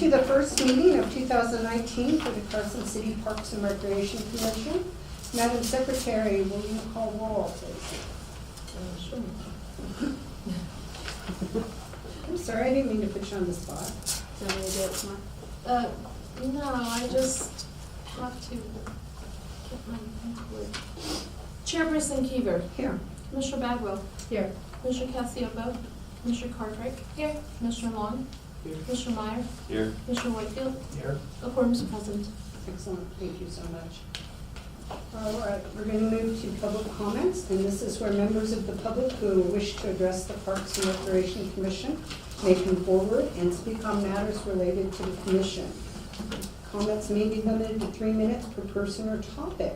to the first meeting of 2019 for the Carson City Parks and Recreation Commission. Madam Secretary, will you call roll, please? Sure. I'm sorry, I didn't mean to put you on the spot. Do you want me to do it tomorrow? No, I just have to get my board. Chairperson Kiever. Here. Commissioner Bagwell. Here. Commissioner Cassiopo. Commissioner Cartwright. Here. Commissioner Long. Here. Commissioner Meyer. Here. Commissioner Whitefield. Here. A quorum, Mr. President. Excellent, thank you so much. All right, we're going to move to public comments, and this is where members of the public who wish to address the Parks and Recreation Commission may come forward and speak on matters related to the commission. Comments may be limited to 3 minutes per person or topic.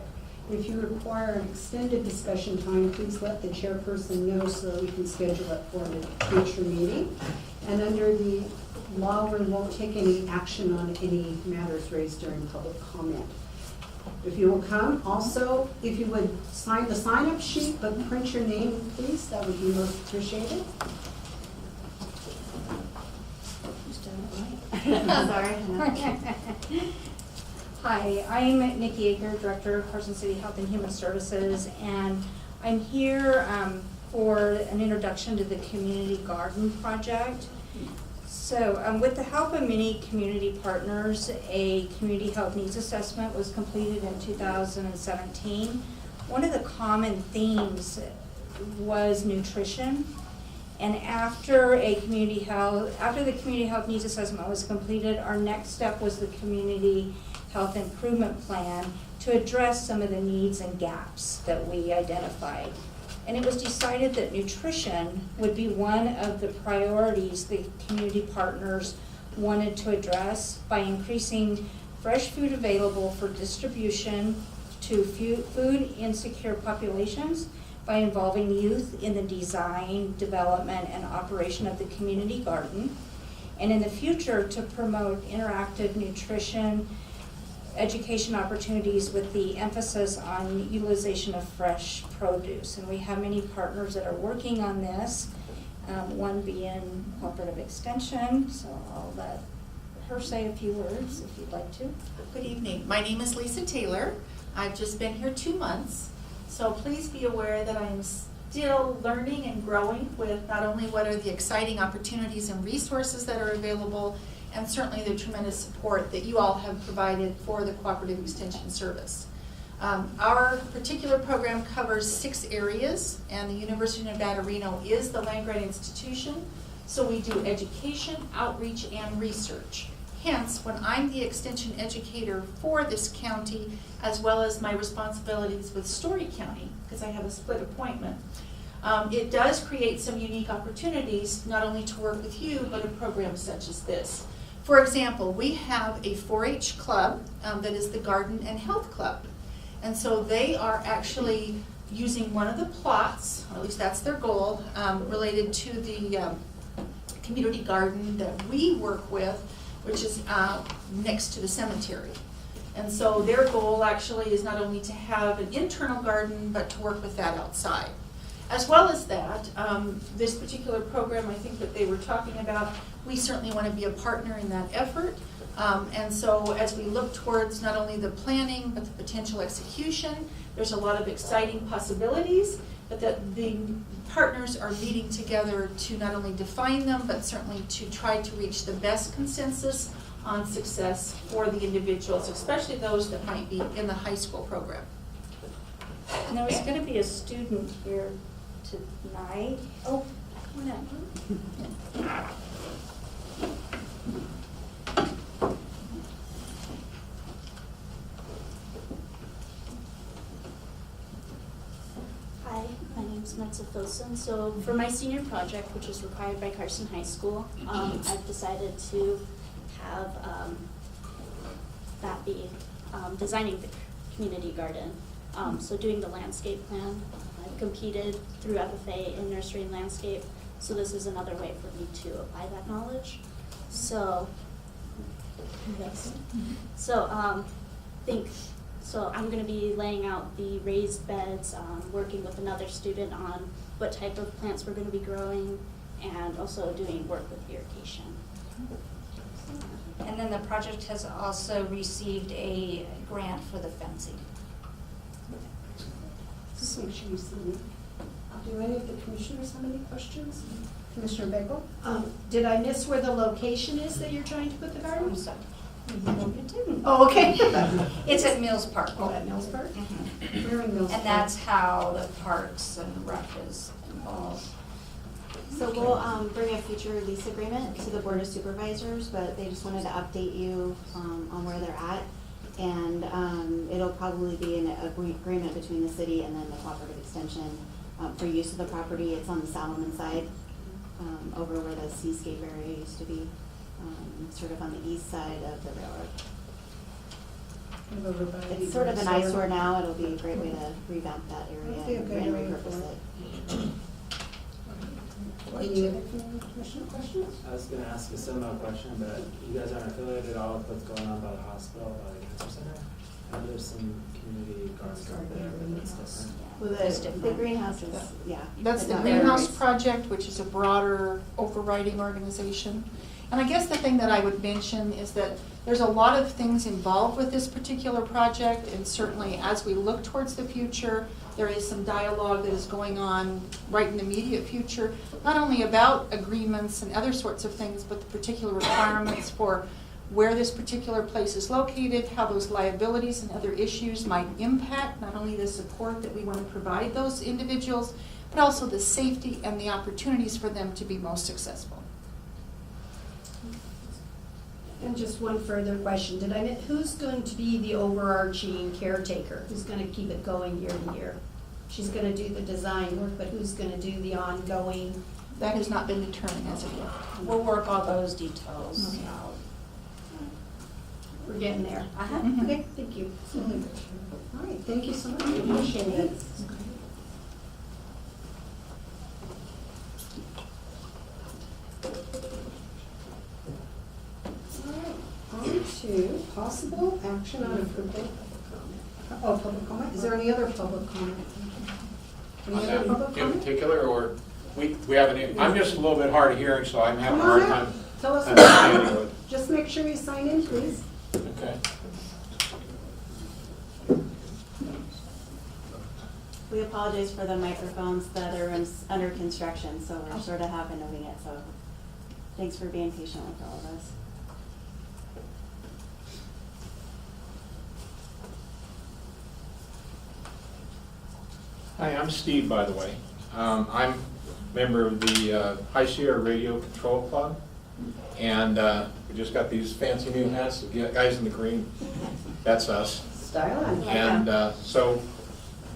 If you require an extended discussion time, please let the chairperson know so that we can schedule it for a future meeting. And under the law, we won't take any action on any matters raised during public comment. If you will come, also, if you would sign the sign-up sheet, but print your name, please, that would be most appreciated. Sorry. Hi, I'm Nikki Aker, Director of Carson City Health and Human Services, and I'm here for an introduction to the Community Garden Project. So with the help of many community partners, a community health needs assessment was completed in 2017. One of the common themes was nutrition. And after the community health needs assessment was completed, our next step was the community health improvement plan to address some of the needs and gaps that we identified. And it was decided that nutrition would be one of the priorities the community partners wanted to address by increasing fresh food available for distribution to food insecure populations, by involving youth in the design, development, and operation of the community garden, and in the future to promote interactive nutrition education opportunities with the emphasis on utilization of fresh produce. And we have many partners that are working on this, one being Cooperative Extension, so I'll let her say a few words if you'd like to. Good evening. My name is Lisa Taylor. I've just been here 2 months, so please be aware that I'm still learning and growing with not only what are the exciting opportunities and resources that are available, and certainly the tremendous support that you all have provided for the Cooperative Extension Service. Our particular program covers 6 areas, and the University of Nevada, Reno is the land-grant institution, so we do education, outreach, and research. Hence, when I'm the extension educator for this county, as well as my responsibilities with Story County, because I have a split appointment, it does create some unique opportunities, not only to work with you, but a program such as this. For example, we have a 4-H club that is the Garden and Health Club. And so they are actually using one of the plots, or at least that's their goal, related to the community garden that we work with, which is next to the cemetery. And so their goal actually is not only to have an internal garden, but to work with that outside. As well as that, this particular program I think that they were talking about, we certainly want to be a partner in that effort. And so as we look towards not only the planning, but the potential execution, there's a lot of exciting possibilities, but that the partners are meeting together to not only define them, but certainly to try to reach the best consensus on success for the individuals, especially those that might be in the high school program. And there was going to be a student here tonight. Oh, come on up. Hi, my name's Metza Filson. So for my senior project, which is required by Carson High School, I've decided to have that be designing the community garden. So doing the landscape plan. I've competed through FFA in nursery and landscape, so this is another way for me to apply that knowledge. So, yes. So, So I'm going to be laying out the raised beds, working with another student on what type of plants we're going to be growing, and also doing work with irrigation. And then the project has also received a grant for the fencing. Just make sure you sign it. Do any of the commissioners have any questions? Commissioner Bagel? Did I miss where the location is that you're trying to put the garden? I'm sorry. No, you didn't. Oh, okay. It's at Mills Park. Oh, at Mills Park? Mhm. We're in Mills And that's how the Parks and Rec is involved. So we'll bring a future lease agreement to the Board of Supervisors, but they just wanted to update you on where they're at. And it'll probably be an agreement between the city and then the cooperative extension for use of the property. It's on the Salomon side, over where the seascape area used to be, sort of on the east side of the railroad. Kind of over by the It's sort of an drugstore. eyesore now. It'll be a great way to revamp that That'd be a area good and area repurpose for it. Any other commissioner questions? I was gonna ask a similar question, but you guys aren't affiliated at all with what's going on by the hospital, by the cancer center? I know there's some community gardens out there, but that's different. Well, It's the different. greenhouse is, yeah. That's but the not Greenhouse very- Project, which is a broader overriding organization. And I guess the thing that I would mention is that there's a lot of things involved with this particular project, and certainly as we look towards the future, there is some dialogue that is going on right in the immediate future, not only about agreements and other sorts of things, but the particular requirements for where this particular place is located, how those liabilities and other issues might impact not only the support that we want to provide those individuals, but also the safety and the opportunities for them to be most successful. And just one further question, who's going to be the overarching caretaker? Who's gonna keep it going year to year? She's gonna do the design work, but who's gonna do the ongoing? That has not been determined as of yet. We'll work all those details Okay. out. We're getting there. Uh-huh. Mhm. Okay, thank you. All right, thank you so much, we appreciate it. All right, on to possible action on approval. Oh, public comment, is there any other public comment? Any On other that public in comment? particular, or we have an, I'm just a little bit hard of hearing, so I'm having a Come on hard up. time Tell us, understanding what, just make sure you sign in, please. okay. We apologize for the microphones that are under construction, so Oh. we're sort of half doing it, so thanks for being patient with all of us. Hi, I'm Steve, by the way. I'm a member of the High Sierra Radio Control Club, and we just got these fancy new hats, the guys in the green, that's us. Style on. And so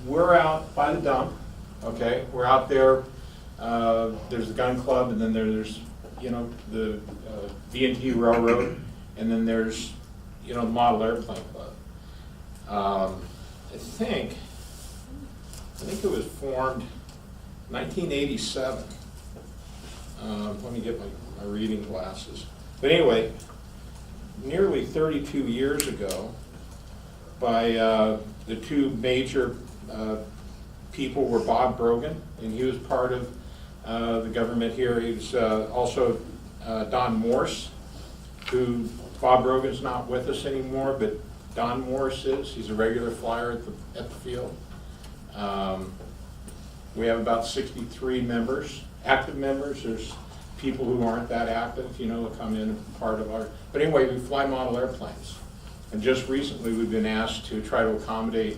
we're out by the dump, okay? We're out there, there's the gun club, and then there's, you know, the V&T Railroad, and then there's, you know, the Model Airplane Club. I think it was formed 1987. Let me get my reading glasses. But anyway, nearly 32 years ago, by the two major people were Bob Brogan, and he was part of the government here. He was also Don Morse, who Bob Brogan's not with us anymore, but Don Morse is. He's a regular flyer at the field. We have about 63 members, active members. There's people who aren't that active, you know, come in part of our, but anyway, we fly model airplanes. And just recently, we've been asked to try to accommodate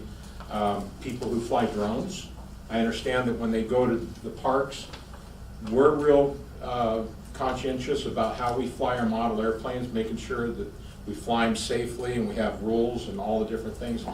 people who fly drones. I understand that when they go to the parks, we're real conscientious about how we fly our model airplanes, making sure that we fly them safely and we have rules and all the different things.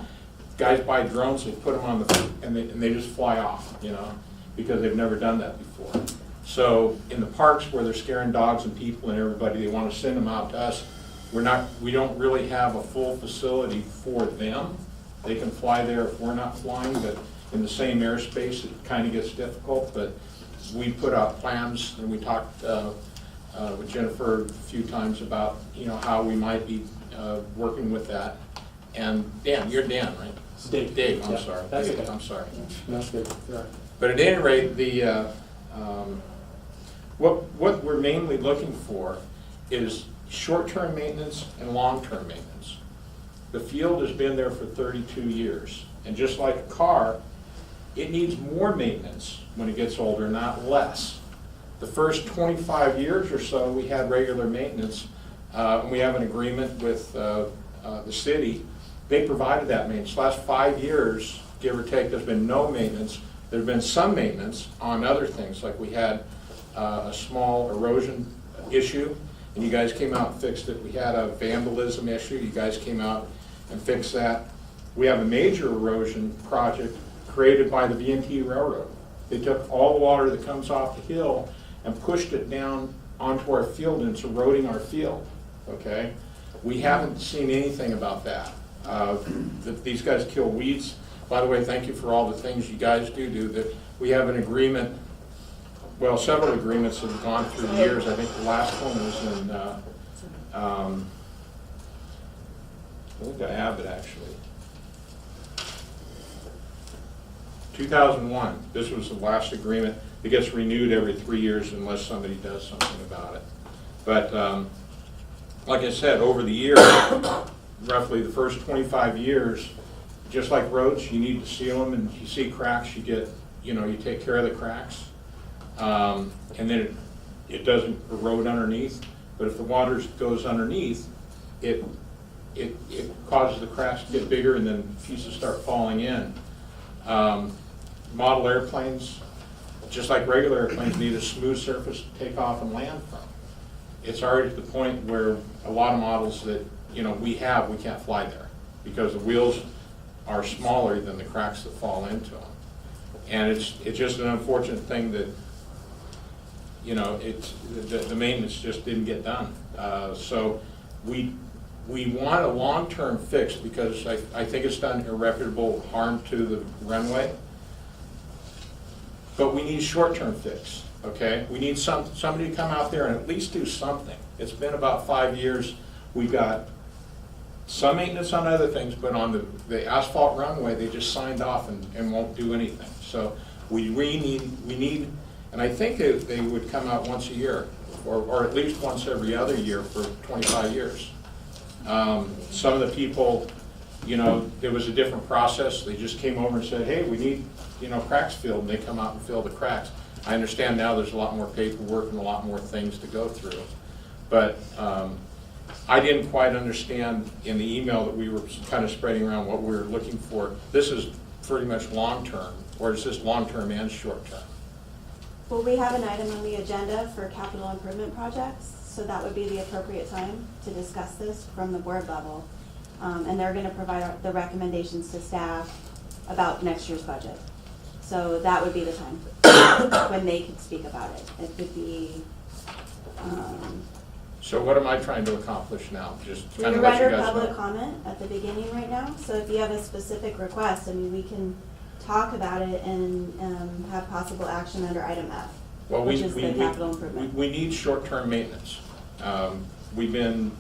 Guys buy drones, they put them on and they just fly off, you know, because they've never done that before. So in the parks where they're scaring dogs and people and everybody, they want to send them out to us. We don't really have a full facility for them. They can fly there if we're not flying, but in the same airspace, it kind of gets difficult. But we put out plans, and we talked with Jennifer a few times about, you know, how we might be working with that. And Dan, you're Dan, right? Dave. Dave, I'm Yeah, sorry. that's Dave, okay. I'm sorry. That's good. Right. But at any rate, what we're mainly looking for is short-term maintenance and long-term maintenance. The field has been there for 32 years, and just like a car, it needs more maintenance when it gets older, not less. The first 25 years or so, we had regular maintenance, and we have an agreement with the city. They provided that maintenance. Last 5 years, give or take, there's been no maintenance. There's been some maintenance on other things, like we had a small erosion issue, and you guys came out and fixed it. We had a vandalism issue, you guys came out and fixed that. We have a major erosion project created by the V&T Railroad. They took all the water that comes off the hill and pushed it down onto our field, and it's eroding our field, okay? We haven't seen anything about that. These guys kill weeds. By the way, thank you for all the things you guys do. That we have an agreement, well, several agreements that have gone through years. I think the last one was in, I think I have it actually. 2001, this was the last agreement. It gets renewed every 3 years unless somebody does something about it. But like I said, over the years, roughly the first 25 years, just like roads, you need to seal them, and if you see cracks, you get, you take care of the cracks. And then it doesn't erode underneath, but if the water goes underneath, it causes the cracks to get bigger, and then pieces start falling in. Model airplanes, just like regular airplanes, need a smooth surface to take off and land from. It's already to the point where a lot of models that we can't fly there because the wheels are smaller than the cracks that fall into them. And it's just an unfortunate thing that the maintenance just didn't get done. So we want a long-term fix because I think it's done irreparable harm to the runway. But we need a short-term fix, okay? We need somebody to come out there and at least do something. It's been about 5 years. We've got some maintenance on other things, but on the asphalt runway, they just signed off and won't do anything. So we need, and I think they would come out once a year, or at least once every other year for 25 years. Some of the people, there was a different process. They just came over and said, hey, we need, cracks filled, and they come out and fill the cracks. I understand now there's a lot more paperwork and a lot more things to go through. But I didn't quite understand in the email that we were kind of spreading around what we were looking for. This is pretty much long-term, or is this long-term and short-term? Well, we have an item on the agenda for capital improvement projects, so that would be the appropriate time to discuss this from the board level. And they're going to provide the recommendations to staff about next year's budget. So that would be the time when they could speak about it. It could be. So what am I trying to accomplish now? Just kind of We're let you under guys public know. comment at the beginning right now, so if you have a specific request, we can talk about it and have possible action under item F, Well, which is the capital improvement. We need short-term maintenance. We've been,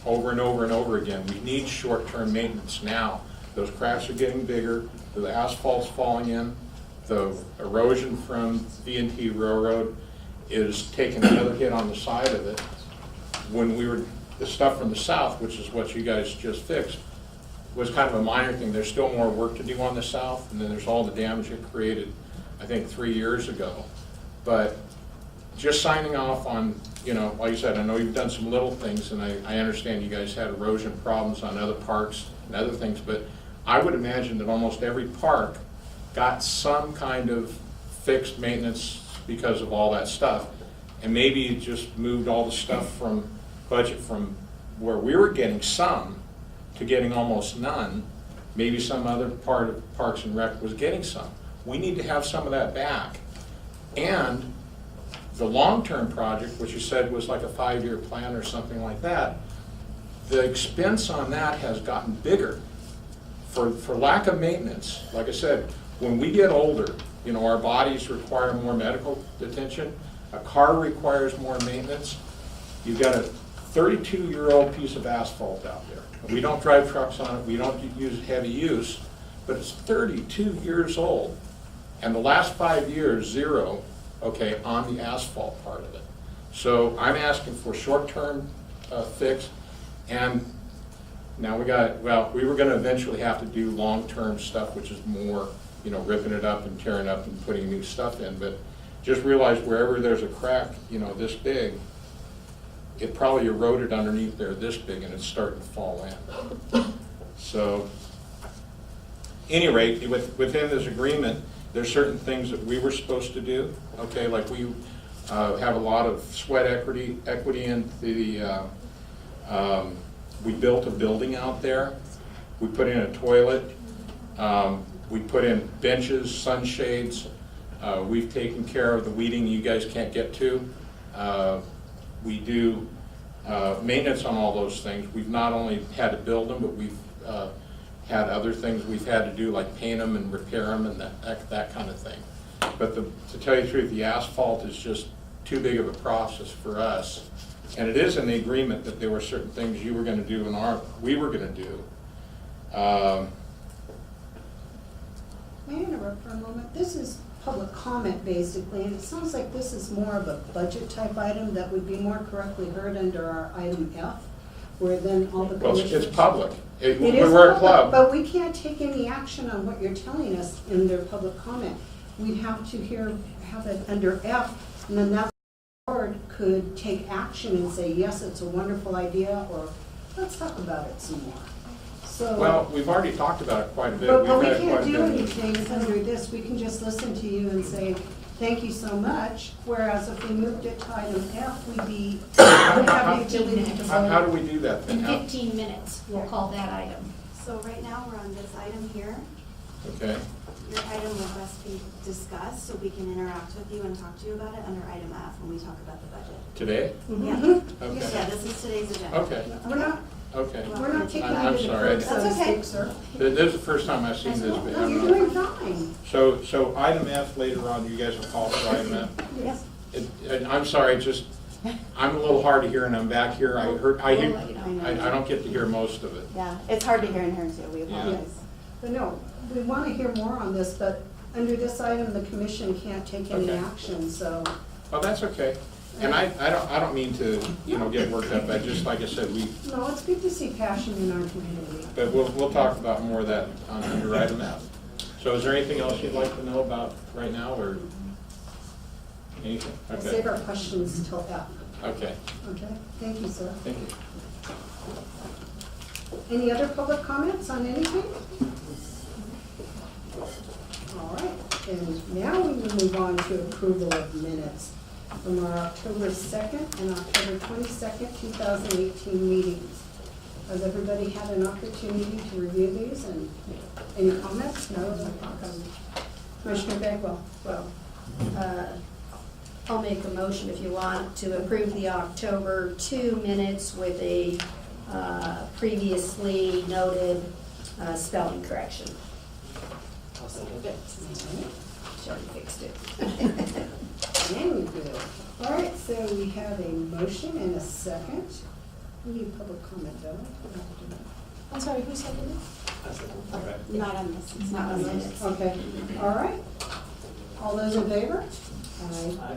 over and over and over again, we need short-term maintenance now. Those cracks are getting bigger, the asphalt's falling in, the erosion from V&T Railroad is taking another hit on the side of it. When the stuff from the south, which is what you guys just fixed, was kind of a minor thing. There's still more work to do on the south, and then there's all the damage it created, I think, 3 years ago. But just signing off on, like you said, I know you've done some little things, and I understand you guys had erosion problems on other parks and other things, but I would imagine that almost every park got some kind of fixed maintenance because of all that stuff. And maybe it just moved all the stuff from budget from where we were getting some to getting almost none. Maybe some other part of Parks and Rec was getting some. We need to have some of that back. And the long-term project, which you said was like a 5-year plan or something like that, the expense on that has gotten bigger. For lack of maintenance, like I said, when we get older, our bodies require more medical attention, a car requires more maintenance. You've got a 32-year-old piece of asphalt out there. We don't drive trucks on it, we don't use heavy use, but it's 32 years old. And the last 5 years, 0, okay, on the asphalt part of it. So I'm asking for short-term fix, and now we were gonna eventually have to do long-term stuff, which is more, ripping it up and tearing up and putting new stuff in, but just realize wherever there's a crack, this big, it probably eroded underneath there this big and it's starting to fall in. So, any rate, within this agreement, there's certain things that we were supposed to do, okay, like we have a lot of sweat equity in the, we built a building out there, we put in a toilet, we put in benches, sunshades, we've taken care of the weeding you guys can't get to. We do maintenance on all those things. We've not only had to build them, but we've had other things we've had to do, like paint them and repair them and that kind of thing. But to tell you the truth, the asphalt is just too big of a process for us. And it is in the agreement that there were certain things you were going to do and we were going to do. May I interrupt for a moment? This is public comment basically, and it sounds like this is more of a budget type item that would be more correctly heard under our item F, where then all the Well, commissioners. it's public. It is We're a public, club. but we can't take any action on what you're telling us in their public comment. We'd have to have it under F, and then that board could take action and say, yes, it's a wonderful idea, or let's talk about it some more. So. Well, we've already talked about it quite a bit. But we We've had can't quite a do bit. anything under this, we can just listen to you and say, thank you so much, whereas if we moved it to item F, we'd be, we'd have the ability to How do vote. we do that then? In How- 15 minutes, we'll call that item. So right now, we're on this item here. Okay, Your item will best be discussed, so we can interact with you and talk to you about it under item F when we talk about the budget. today? Yeah. Mhm. Okay. Yeah, this is today's agenda. Okay, We're not, okay. we're not taking I'm you to the sorry. clerk, so to That's okay. speak, sir. This is the first time I've seen this. but No, I'm you're not- doing fine. So item F later on, you guys will call for item F? Yes. And I'm sorry, just, I'm a little hard of hearing, I'm back here, I We'll let you know. I don't get to hear most of it. Yeah, it's hard to hear in here too, we Yeah. apologize. But no, we want to hear more on this, but under this item, the commission can't take any Okay. action, so. Oh, that's okay. And I don't mean to, get worked up, I just, like I said, No, it's good to see passion in our community. but we'll talk about more of that under item F. So is there anything else you'd like to know about right now, or anything? We'll Okay, save our questions until F. okay, Okay, thank you, sir. thank you. Any other public comments on anything? All right, and now we will move on to approval of minutes from our October 2nd and October 22nd, 2018 meetings. Has everybody had an opportunity to review these, and any comments? No? Commissioner Bagwell? Well, I'll make a motion if you want to approve the October 2 minutes with a previously noted spelling correction. I'll second it. She already fixed it. And we do. All right, so we have a motion and a second. We need public comment, don't we? I'm sorry, who seconded it? I'll second it. Not on this, it's Not on minutes. Okay, all right. All those in favor? Aye. Aye.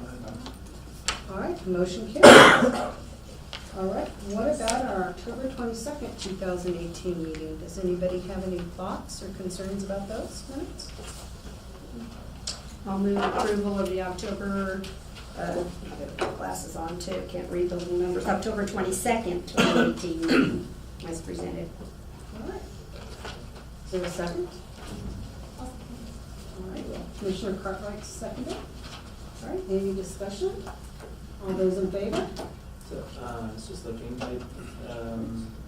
All right, motion carries. All right, what about our October 22nd, 2018 meeting? Does anybody have any thoughts or concerns about those minutes? I'll move approval of the October, glasses on too, can't read the little numbers, October 22nd, 2018 meeting as presented. All right. Is there a second? All right, well, Commissioner Cartwright seconded. All right, any discussion? All those in favor? So, I was just looking, I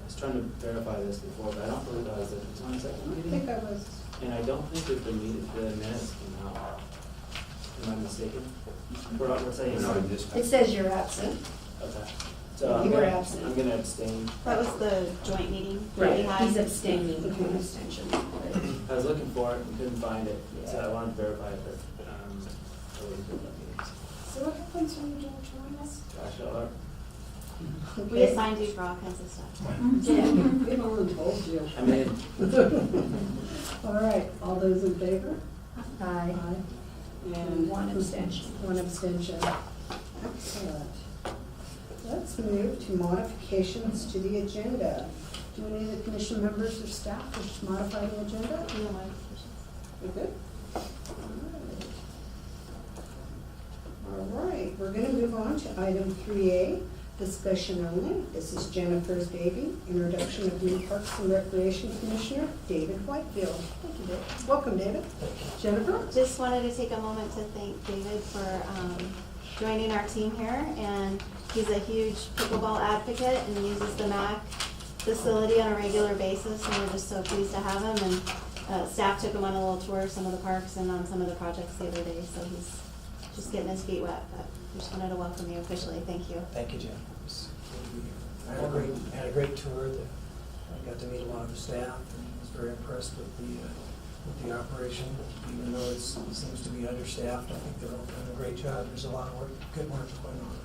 was trying to verify this before, but I don't believe I was at the 22nd I meeting. think I was. And I don't think that the minutes came out. Am I mistaken? We're saying. It says you're absent. Okay. So I'm You were gonna- absent. I'm gonna abstain. that was the joint meeting that we had. He's abstaining, one abstention. I was looking for it and couldn't find it, so I wanted to verify it, but, I wasn't doing that meetings. So what happens when you don't join us? Josh Eller. We assigned you for all kinds of stuff. Yeah, we only told you. I mean, All right, all those in favor? Aye. Aye. And one abstention. One abstention. Excellent. let's move to modifications to the agenda. Do any of the commission members or staff wish to modify the agenda? No modifications. We're good? All right, we're gonna move on to item 3A, discussion only. This is Jennifer's baby, introduction of new Parks and Recreation Commissioner, David Whitefield. Thank you, David. Welcome, David. Jennifer? Just wanted to take a moment to thank David for joining our team here, and he's a huge pickleball advocate and uses the MAC facility on a regular basis, and we're just so pleased to have him. And staff took him on a little tour of some of the parks and on some of the projects the other day, so he's just getting his feet wet, but we just wanted to welcome you officially. Thank you. Thank you, Jen. It was good to be here. I had a great tour. I got to meet a lot of the staff and was very impressed with the operation. Even though it seems to be understaffed, I think they're all doing a great job. There's a lot of work, good work going on.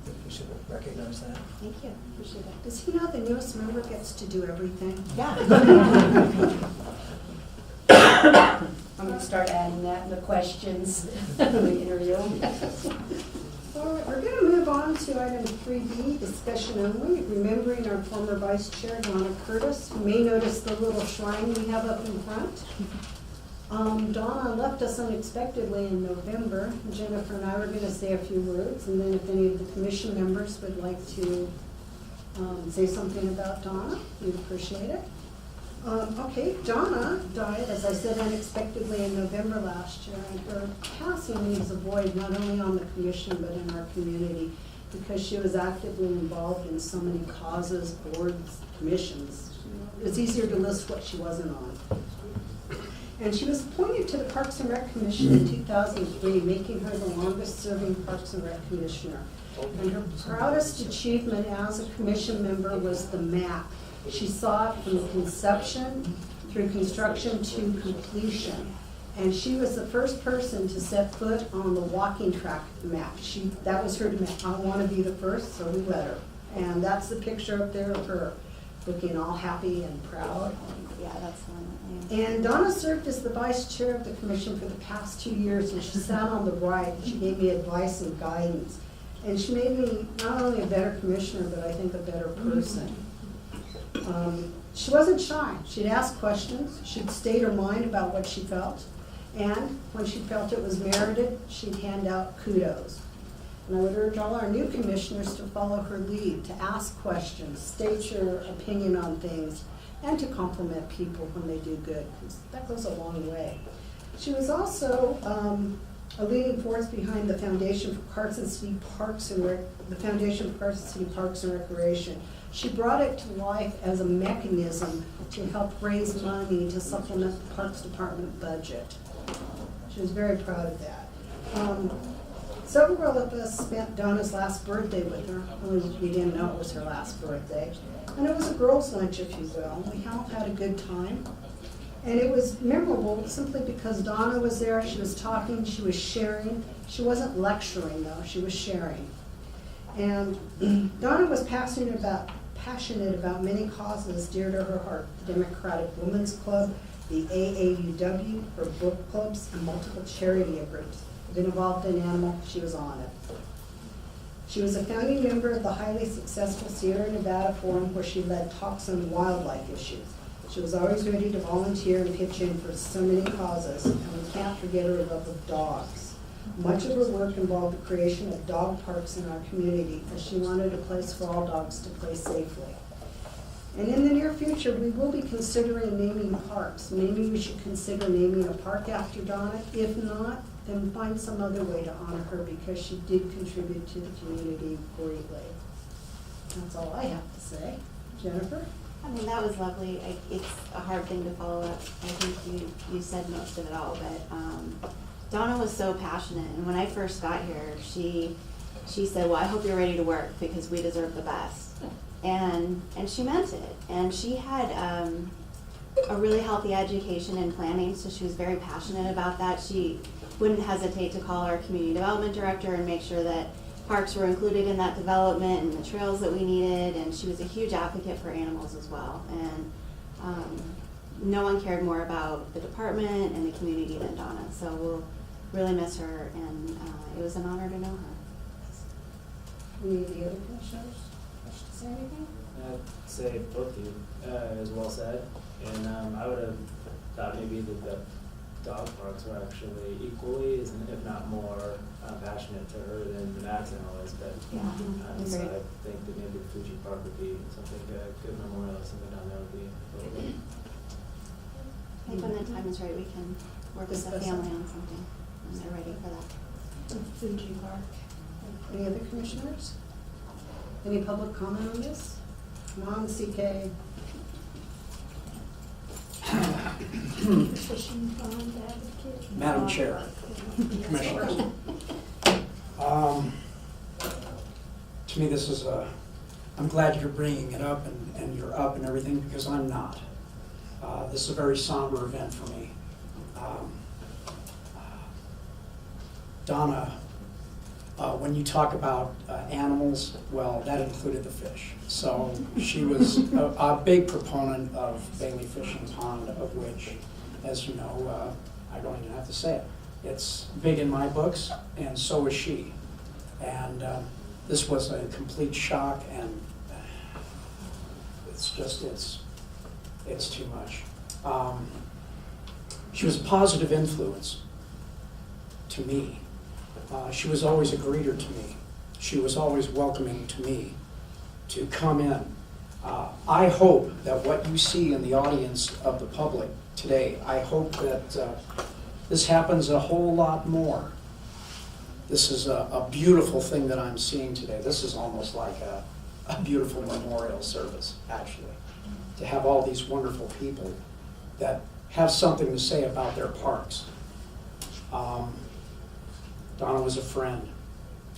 I think we should recognize that. Thank you. Appreciate it. Does he know the newest member gets to do everything? Yeah. I'm gonna start adding that in the questions in the interview. All right, we're gonna move on to item 3B, discussion only, remembering our former vice chair, Donna Curtis. You may notice the little shrine we have up in front. Donna left us unexpectedly in November. Jennifer and I were gonna say a few words, and then if any of the commission members would like to say something about Donna, we'd appreciate it. Okay, Donna died, as I said, unexpectedly in November last year, and her passing leaves a void not only on the commission but in our community, because she was actively involved in so many causes, boards, commissions. It's easier to list what she wasn't on. And she was appointed to the Parks and Rec Commission in 2003, making her the longest-serving Parks and Rec Commissioner. And her proudest achievement as a commission member was the MAP. She saw it from conception through construction to completion. And she was the first person to set foot on the walking track map. That was her demand. I want to be the first, so we let her. And that's the picture up there of her, looking all happy and proud. Yeah, that's the one. Yeah. And Donna served as the vice chair of the commission for the past 2 years, and she sat on the right. She gave me advice and guidance. And she made me not only a better commissioner, but I think a better person. She wasn't shy. She'd ask questions. She'd state her mind about what she felt. And when she felt it was merited, she'd hand out kudos. And I would urge all our new commissioners to follow her lead, to ask questions, state your opinion on things, and to compliment people when they do good, because that goes a long way. She was also a leading force behind the Foundation for Carson City Parks and Recreation. She brought it to life as a mechanism to help raise money to supplement the Parks Department budget. She was very proud of that. Several of us spent Donna's last birthday with her. We didn't know it was her last birthday. And it was a girls' lunch, if you will. We all had a good time. And it was memorable simply because Donna was there, she was talking, she was sharing. She wasn't lecturing, though, she was sharing. And Donna was passionate about many causes dear to her heart: the Democratic Women's Club, the AAUW, her book clubs, and multiple charity groups. Been involved in animal, she was on it. She was a founding member of the highly successful Sierra Nevada Forum, where she led talks on wildlife issues. She was always ready to volunteer and pitch in for so many causes, and we can't forget her love of dogs. Much of her work involved the creation of dog parks in our community, as she wanted a place for all dogs to play safely. And in the near future, we will be considering naming parks. Maybe we should consider naming a park after Donna. If not, then find some other way to honor her, because she did contribute to the community greatly. That's all I have to say. Jennifer? I mean, that was lovely. It's a hard thing to follow up. I think you said most of it all, but Donna was so passionate. And when I first got here, she said, well, I hope you're ready to work because we deserve the best. And she meant it. And she had a really healthy education in planning, so she was very passionate about that. She wouldn't hesitate to call our community development director and make sure that parks were included in that development and the trails that we needed. And she was a huge advocate for animals as well. And no one cared more about the department and the community than Donna. So we'll really miss her, and it was an honor to know her. Any of the other commissioners wish to say anything? I'd say both of you, as well said, and I would have thought maybe that the dog parks were actually equally, if not more, passionate to her than the Maxon was, but Yeah, so agreed. I think that maybe the Fuji Park would be something, a good memorial, something down there would be really good. I think when the time is right, we can work with the Discuss family it. on something, when they're ready for that. Fuji Park. Any other commissioners? Any public comment on this? Come on, CK. Fishing pond advocate. Madam Chair, Commissioners. To me, this is I'm glad you're bringing it up and you're up and everything, because I'm not. This is a very somber event for me. Donna, when you talk about animals, well, that included the fish. So she was a big proponent of Bailey Fishing Pond, of which, as you know, I don't even have to say it. It's big in my books, and so is she. And this was a complete shock, and it's too much. She was a positive influence to me. She was always a greeter to me. She was always welcoming to me to come in. I hope that what you see in the audience of the public today, I hope that this happens a whole lot more. This is a beautiful thing that I'm seeing today. This is almost like a beautiful memorial service, actually, to have all these wonderful people that have something to say about their parks. Donna was a friend,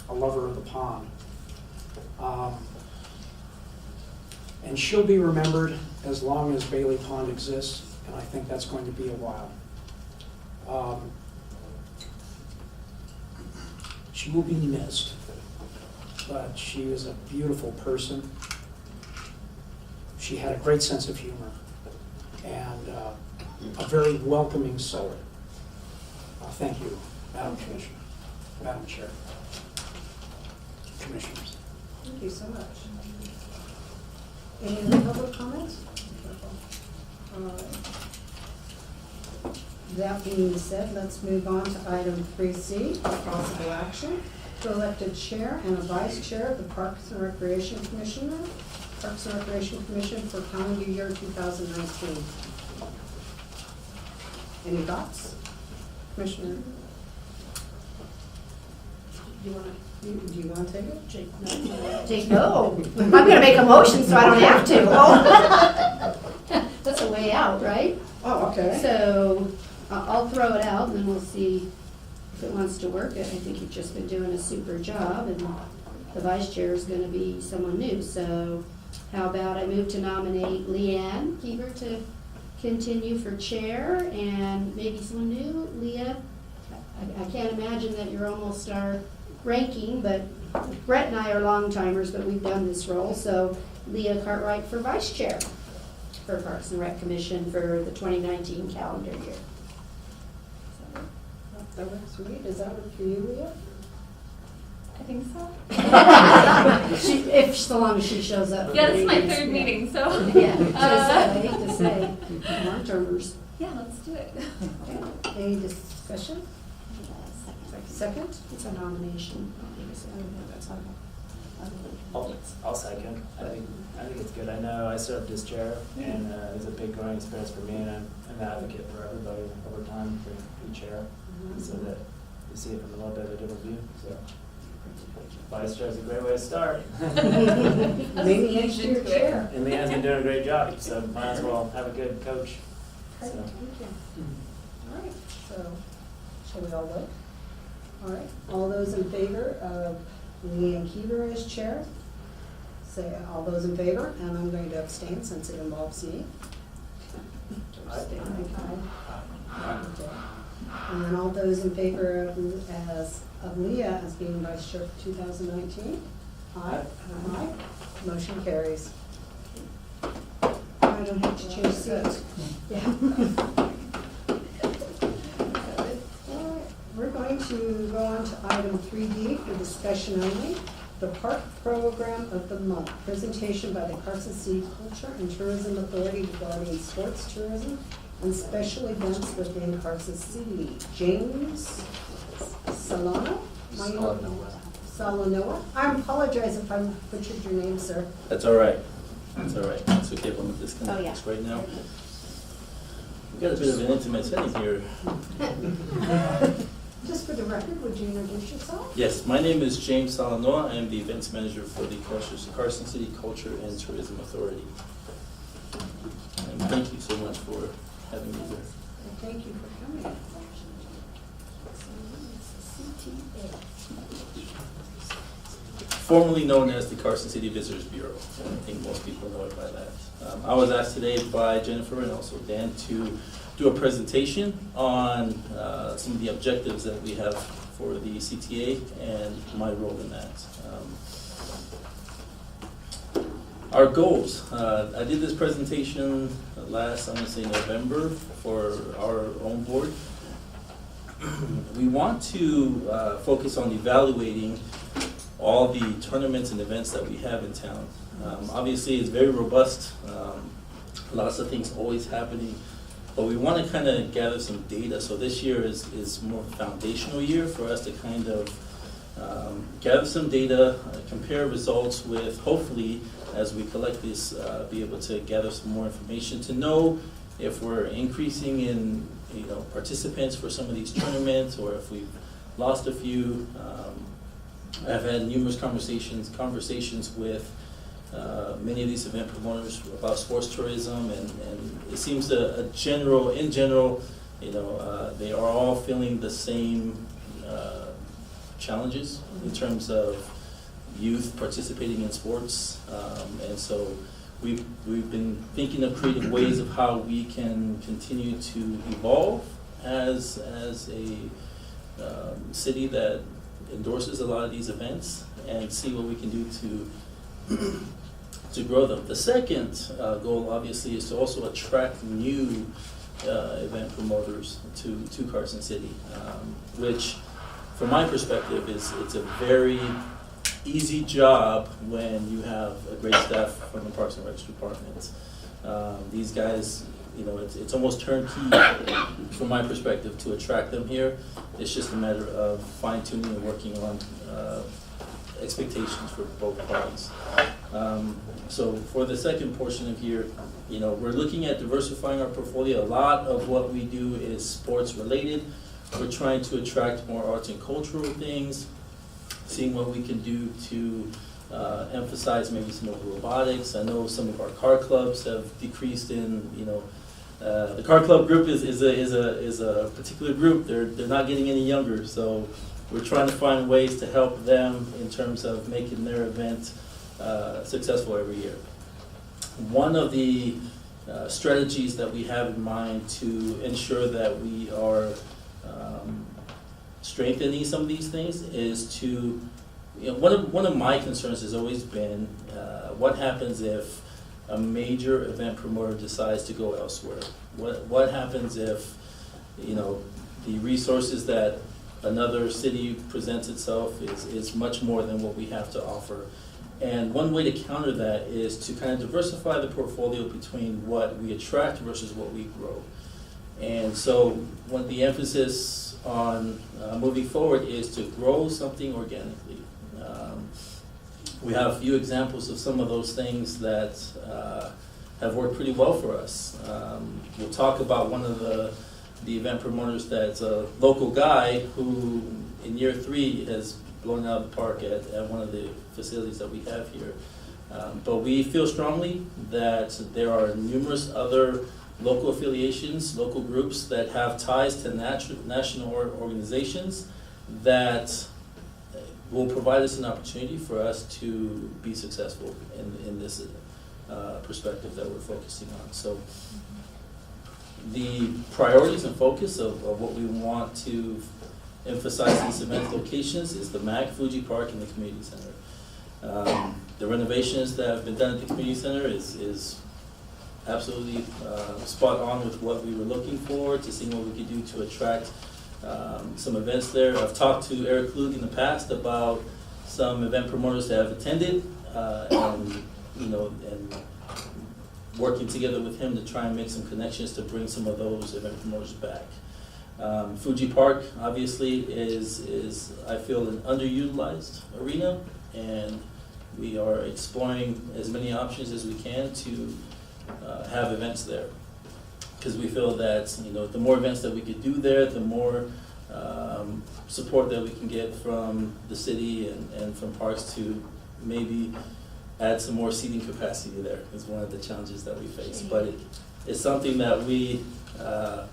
a lover of the pond. And she'll be remembered as long as Bailey Pond exists, and I think that's going to be a while. She will be missed, but she was a beautiful person. She had a great sense of humor and a very welcoming soul. Thank you, Madam Commissioner, Madam Chair, Commissioners. Thank you so much. Any other public comments? That being said, let's move on to item 3C, possible action to elect a chair and a vice chair of the Parks and Recreation Commission for calendar year 2019. Any thoughts? Commissioner? Do you want to take it? Jake, no. I'm gonna make a motion so I don't have to. That's a way out, right? Oh, okay. So I'll throw it out and then we'll see if it wants to work. I think you've just been doing a super job and the vice chair is gonna be someone new. So how about I move to nominate Leanne Keever to continue for chair and maybe someone new, Leah. I can't imagine that you're almost our ranking, but Brett and I are long timers, but we've done this role. So Leah Cartwright for vice chair for Parks and Rec Commission for the 2019 calendar year. That works for me. Does that work for you, Leah? I think so. If so long as she shows up. Yeah, this is my third meeting, so. Yeah, I hate to say, long-termers. Yeah, let's do it. Any discussion? Second? It's a nomination. I'll second. I think it's good. I know I served as chair, and it was a big growing experience for me, and I'm an advocate for everybody over time for each chair, so that you see it from a little bit of a different view. So, vice chair is a great way to start. Maybe next year chair. And Leanne's been doing a great job, so might as well have a good coach. Great, So. thank you. All right, so shall we all vote? All right, all those in favor of Leanne Keever as chair, say all those in favor, and I'm going to abstain since it involves me. Abstain, okay. And all those in favor of Leah as being vice chair for 2019? Aye. Aye. Motion carries. I don't have to change seats. Yeah. We're going to go on to item 3D for discussion only, the The Park Program of the Month, presentation by the Carson City Culture and Tourism Authority regarding sports tourism and special events within Carson City. James Solano? Salanoa. I apologize if I butchered your name, sir. That's all right. That's all right. It's okay if I'm Oh, disconnect yeah. this right now. We've got a bit of an intimate setting here. Just for the record, would you introduce yourself? Yes, my name is James Salanoa. I am the events manager for the Carson City Culture and Tourism Authority. And thank you so much for having me here. Thank you for coming. Formerly known as the Carson City Visitors Bureau. I think most people know it by that. I was asked today by Jennifer and also Dan to do a presentation on some of the objectives that we have for the CTA and my role in that. Our goals. I did this presentation last, I'm going to say November, for our own board. We want to focus on evaluating all the tournaments and events that we have in town. Obviously, it's very robust. Lots of things always happening, but we want to kind of gather some data. So this year is more of a foundational year for us to kind of gather some data, compare results with, hopefully, as we collect this, be able to gather some more information to know if we're increasing in participants for some of these tournaments, or if we've lost a few. I've had numerous conversations with many of these event promoters about sports tourism, and it seems in general, they are all feeling the same challenges in terms of youth participating in sports, and so we've been thinking of creative ways of how we can continue to evolve as a city that endorses a lot of these events, and see what we can do to grow them. The second goal, obviously, is to also attract new event promoters to Carson City, which, from my perspective, it's a very easy job when you have a great staff from the Parks and Recs department. These guys, it's almost turnkey from my perspective to attract them here. It's just a matter of fine-tuning and working on expectations for both parties. So for the second portion of here, we're looking at diversifying our portfolio. A lot of what we do is sports related. We're trying to attract more arts and cultural things, seeing what we can do to emphasize maybe some of the robotics. I know some of our car clubs have decreased in, the car club group is a particular group. They're not getting any younger, so we're trying to find ways to help them in terms of making their event successful every year. One of the strategies that we have in mind to ensure that we are strengthening some of these things is to, one of my concerns has always been what happens if a major event promoter decides to go elsewhere? What happens if, the resources that another city presents itself is much more than what we have to offer? And one way to counter that is to kind of diversify the portfolio between what we attract versus what we grow. And so one the emphasis on moving forward is to grow something organically. We have a few examples of some of those things that have worked pretty well for us. We'll talk about one of the event promoters that's a local guy who in year 3 has blown out of the park at one of the facilities that we have here. But we feel strongly that there are numerous other local affiliations, local groups that have ties to national organizations that will provide us an opportunity for us to be successful in this perspective that we're focusing on. So the priorities and focus of what we want to emphasize in these event locations is the MAC, Fuji Park, and the community center. The renovations that have been done at the community center is absolutely spot on with what we were looking for, to see what we could do to attract some events there. I've talked to Eric Klug in the past about some event promoters that have attended, and, you know, and working together with him to try and make some connections to bring some of those event promoters back. Fuji Park obviously is I feel an underutilized arena, and we are exploring as many options as we can to have events there. Because we feel that, you know, the more events that we could do there, the more support that we can get from the city and from parks to maybe add some more seating capacity there is one of the challenges that we face. But it's something that we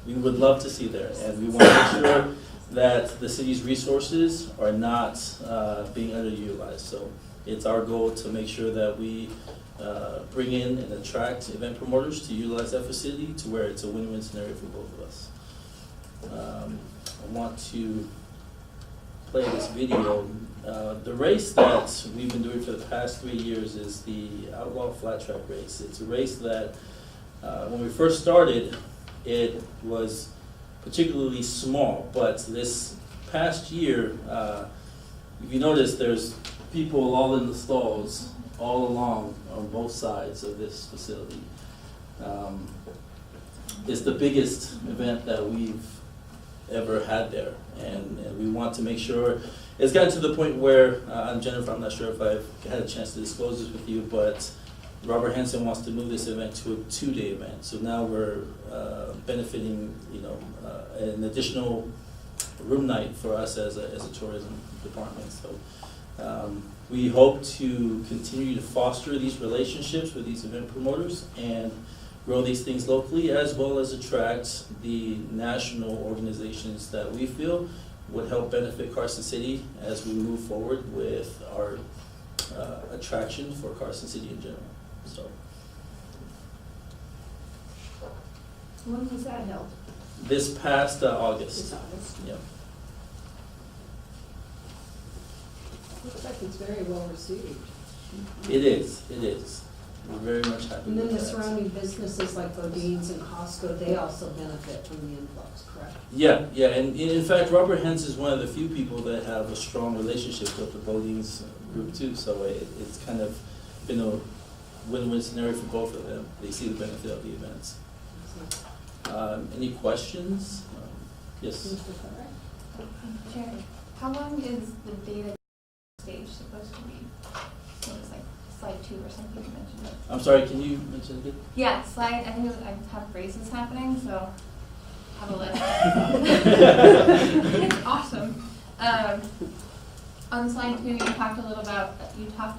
would love to see there, and we want to make sure that the city's resources are not being underutilized. So it's our goal to make sure that we bring in and attract event promoters to utilize that facility to where it's a win-win scenario for both of us. I want to play this video. The race that we've been doing for the past 3 years is the Outlaw Flat Track Race. It's a race that when we first started, it was particularly small, but this past year, if you notice, there's people all in the stalls all along on both sides of this facility. It's the biggest event that we've ever had there, and we want to make sure. It's gotten to the point where, and Jennifer, I'm not sure if I've had a chance to disclose this with you, but Robert Hansen wants to move this event to a 2-day event. So now we're benefiting, you know, an additional room night for us as a tourism department. So we hope to continue to foster these relationships with these event promoters and grow these things locally, as well as attract the national organizations that we feel would help benefit Carson City as we move forward with our attraction for Carson City in general. So, When was that held? this past August. This August. Yeah. Looks like it's very well received. It is. It is. We're very much happy And then with the that. surrounding businesses like Bodine's and Costco, they also benefit from the influx, correct? Yeah, yeah, and in fact, Robert Hens is one of the few people that have a strong relationship with the Bodine's group too, so it's kind of been a win-win scenario for both of them. They see the benefit of the events. Any questions? Yes? Mr. Farrar? Chair, how long is the data stage supposed to be? So it's like slide 2 or something you mentioned it. I'm sorry, can you mention it again? Yeah, slide, I think it was, I have races happening, so have a list. It's awesome. On slide 2, you talked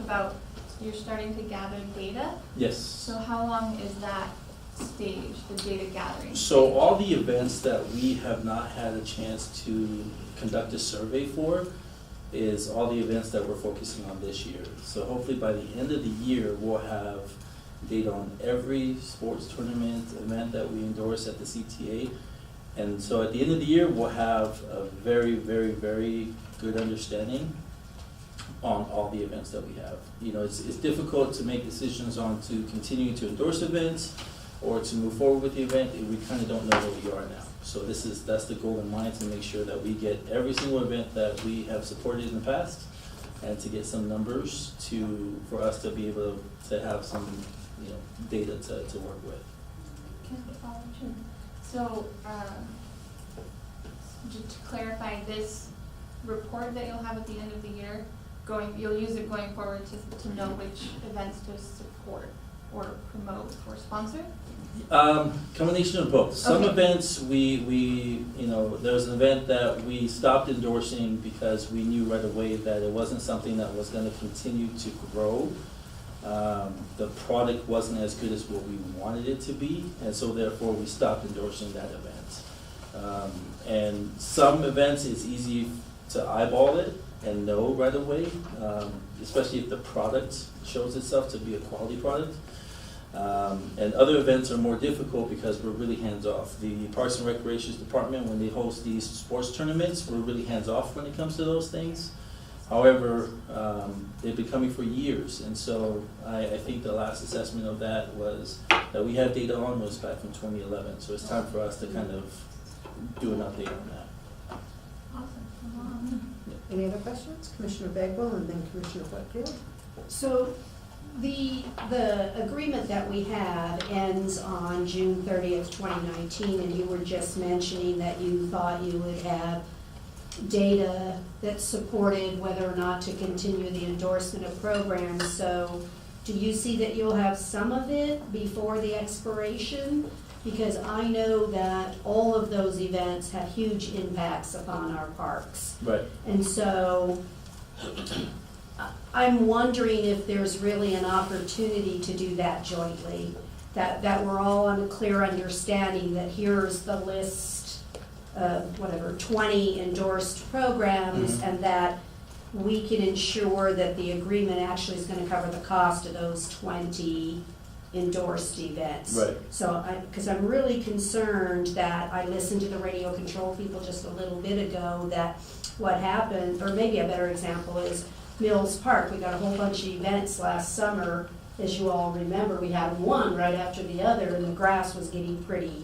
about you're starting to gather data. Yes. So how long is that stage, the data gathering? So all the events that we have not had a chance to conduct a survey for is all the events that we're focusing on this year. So hopefully by the end of the year, we'll have data on every sports tournament event that we endorse at the CTA. And so at the end of the year, we'll have a very, very, very good understanding on all the events that we have. You know, it's difficult to make decisions on to continue to endorse events or to move forward with the event if we kind of don't know where we are now. So that's the goal in mind, to make sure that we get every single event that we have supported in the past, and to get some numbers for us to be able to have some, you know, data to work with. Can I follow you? So, just to clarify, this report that you'll have at the end of the year, you'll use it going forward to know which events to support or promote or sponsor? Combination of both. Some Okay. events, we there was an event that we stopped endorsing because we knew right away that it wasn't something that was gonna continue to grow. The product wasn't as good as what we wanted it to be, and so therefore we stopped endorsing that event. And some events, it's easy to eyeball it and know right away, especially if the product shows itself to be a quality product. And other events are more difficult because we're really hands-off. The Parks and Recreation Department, when they host these sports tournaments, we're really hands-off when it comes to those things. However, they've been coming for years, and so I think the last assessment of that was that we had data on was back from 2011. So it's time for us to kind of do an update on that. Awesome. Any other questions? Commissioner Bagwell and then Commissioner Whitfield. So the agreement that we have ends on June 30th, 2019, and you were just mentioning that you thought you would have data that supported whether or not to continue the endorsement of programs. So do you see that you'll have some of it before the expiration? Because I know that all of those events have huge impacts upon our parks. Right. And so I'm wondering if there's really an opportunity to do that jointly, that we're all on a clear understanding that here's the list of whatever, 20 endorsed programs, Mhm. and that we can ensure that the agreement actually is gonna cover the cost of those 20 endorsed events. Right. So because I'm really concerned that I listened to the radio control people just a little bit ago, that what happened, or maybe a better example is Mills Park. We got a whole bunch of events last summer. As you all remember, we had one right after the other, and the grass was getting pretty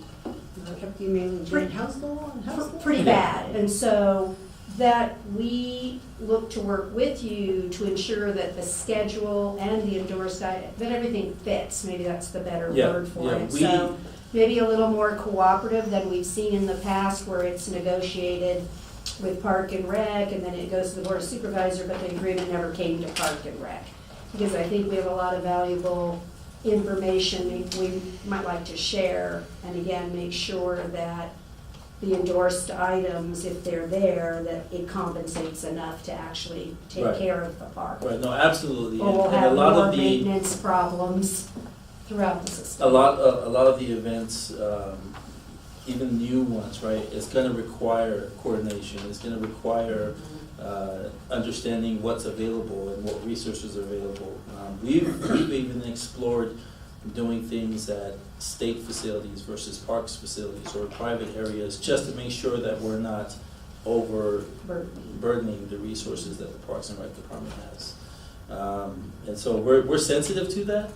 You mean Jane Housebowl and Housebowl? pretty bad. And so that we look to work with you to ensure that the schedule and the endorsed item, that everything fits. Maybe that's the better Yeah, word for yeah, it. we- So maybe a little more cooperative than we've seen in the past, where it's negotiated with Park and Rec, and then it goes to the Board of Supervisor, but the agreement never came to Park and Rec. Because I think we have a lot of valuable information we might like to share, and again, make sure that the endorsed items, if they're there, that it compensates enough to actually take Right. care of the park. Right, no, absolutely. Or we'll And a have lot more of the, maintenance problems throughout the system. a lot of the events, even new ones, right, it's gonna require coordination, it's gonna require understanding what's available and what resources are available. We've even explored doing things at state facilities versus parks facilities or private areas, just to make sure that we're not overburdening the resources that the Parks and Rec Department has. And so we're sensitive to that,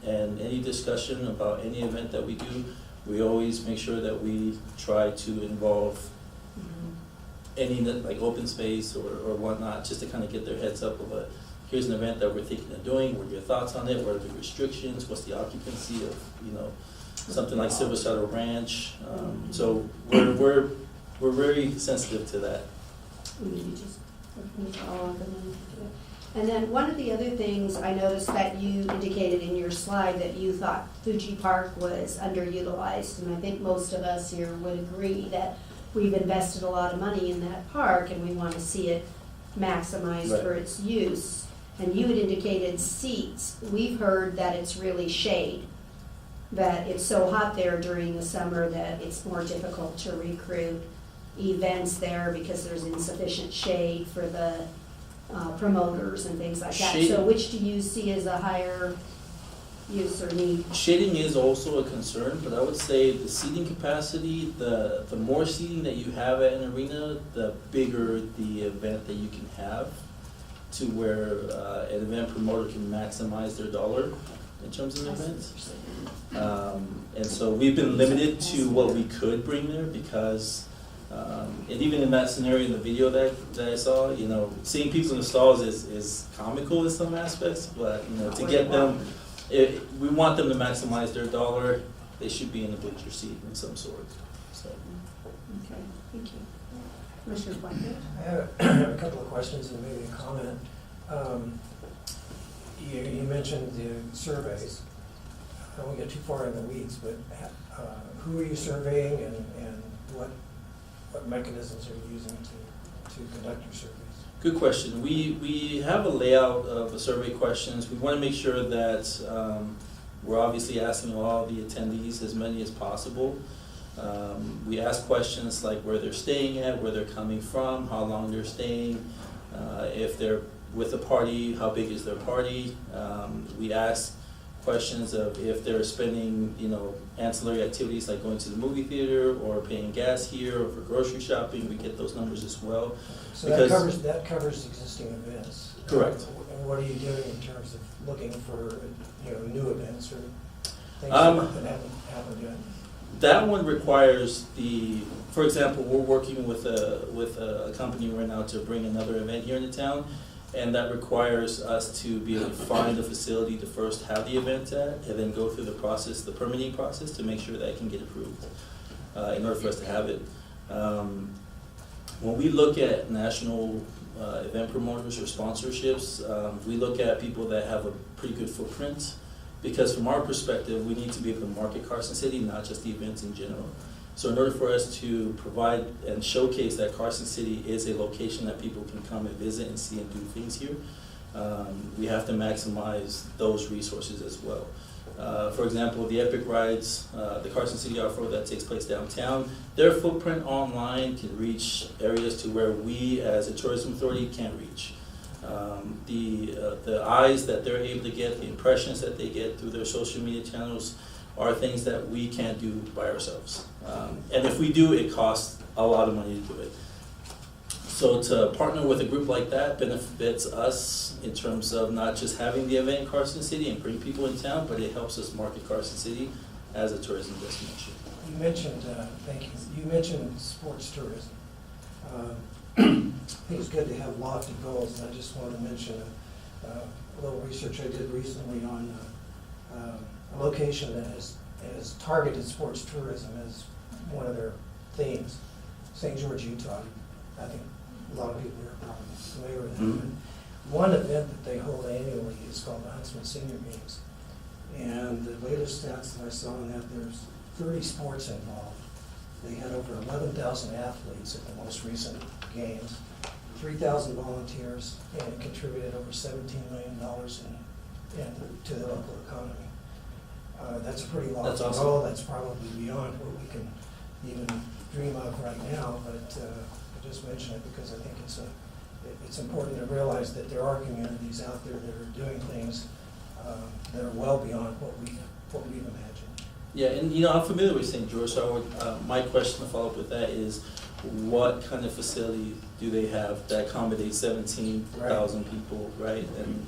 and any discussion about any event that we do, we always make sure that we try to involve any, like, open space or whatnot, just to kind of get their heads up of here's an event that we're thinking of doing, what are your thoughts on it, what are the restrictions, what's the occupancy of, something like Silver Saddle Ranch. So we're very sensitive to that. And then one of the other things I noticed that you indicated in your slide, that you thought Fuji Park was underutilized, and I think most of us here would agree that we've invested a lot of money in that park and we want to see it maximized Right. for its use. And you had indicated seats. We've heard that it's really shade, that it's so hot there during the summer that it's more difficult to recruit events there because there's insufficient shade for the promoters and things like that. Shade- So which do you see as a higher use or need? Shading is also a concern, but I would say the seating capacity, the more seating that you have at an arena, the bigger the event that you can have, to where an event promoter can maximize their dollar in terms of an event. And so we've been limited to what we could bring there because, and even in that scenario in the video that I saw, seeing people in the stalls is comical in some aspects, but, to get them, we want them to maximize their dollar, they should be in a bleacher seat of some sort, so. Okay, thank you. Commissioner Whitehead? I have a couple of questions and maybe a comment. You mentioned the surveys. I won't get too far in the weeds, but who are you surveying and what mechanisms are you using to conduct your surveys? Good question. We have a layout of the survey questions. We want to make sure that we're obviously asking all the attendees, as many as possible. We ask questions like where they're staying at, where they're coming from, how long they're staying, if they're with a party, how big is their party. We ask questions of if they're spending, ancillary activities like going to the movie theater or paying gas here or for grocery shopping. We get those numbers as well. So Because- that covers existing events. Correct. And what are you doing in terms of looking for, new events or things that haven't happened yet? That one requires for example, we're working with a company right now to bring another event here into town, and that requires us to be able to find a facility to first have the event at, and then go through the permitting process to make sure that it can get approved, in order for us to have it. When we look at national event promoters or sponsorships, we look at people that have a pretty good footprint, because from our perspective, we need to be able to market Carson City, not just the events in general. So in order for us to provide and showcase that Carson City is a location that people can come and visit and see and do things here, we have to maximize those resources as well. For example, the Epic Rides, the Carson City Off-Road that takes place downtown, their footprint online can reach areas to where we as a tourism authority can't reach. The eyes that they're able to get, the impressions that they get through their social media channels are things that we can't do by ourselves. And if we do, it costs a lot of money to do it. So to partner with a group like that benefits us in terms of not just having the event in Carson City and bring people in town, but it helps us market Carson City as a tourism destination. You mentioned, thank you, you mentioned sports tourism. I think it's good to have lofty goals, and I just want to mention a little research I did recently on a location that has targeted sports tourism as one of their themes, St. George, Utah. I think a lot of people are probably familiar with that. Mm-hmm. But one event that they hold annually is called the Huntsman Senior Games. And the latest stats that I saw on that, there's 30 sports involved. They had over 11,000 athletes at the most recent games, 3,000 volunteers, and it contributed over $17 million to the local economy. That's a pretty That's lofty awesome. goal. That's probably beyond what we can even dream of right now, but I just mention it because I think it's important to realize that there are communities out there that are doing things that are well beyond what we've imagined. Yeah, and I'm familiar with St. George, so I would, my question to follow up with that is, what kind of facility do they have that accommodates 17,000 people, right, and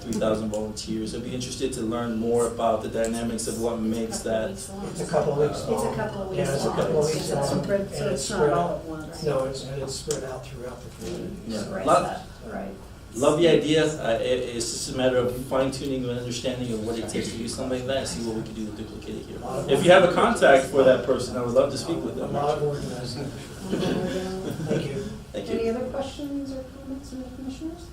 3,000 volunteers? I'd be interested to learn more about the dynamics of what makes that. It's a couple of weeks long. It's a couple of weeks Yeah, it's a long. couple of It's weeks just long. spread- and so it's not spread all out. at once. No, it's spread out throughout the community. Yeah. Right, Lot- right. Love the idea. It's just a matter of fine tuning and understanding of what it takes to do something like that and see what we can do to duplicate it here. If you have a contact for that person, I would love to speak with A them. lot of organizing. Thank you. Thank Any you. other questions or comments from the commissioners?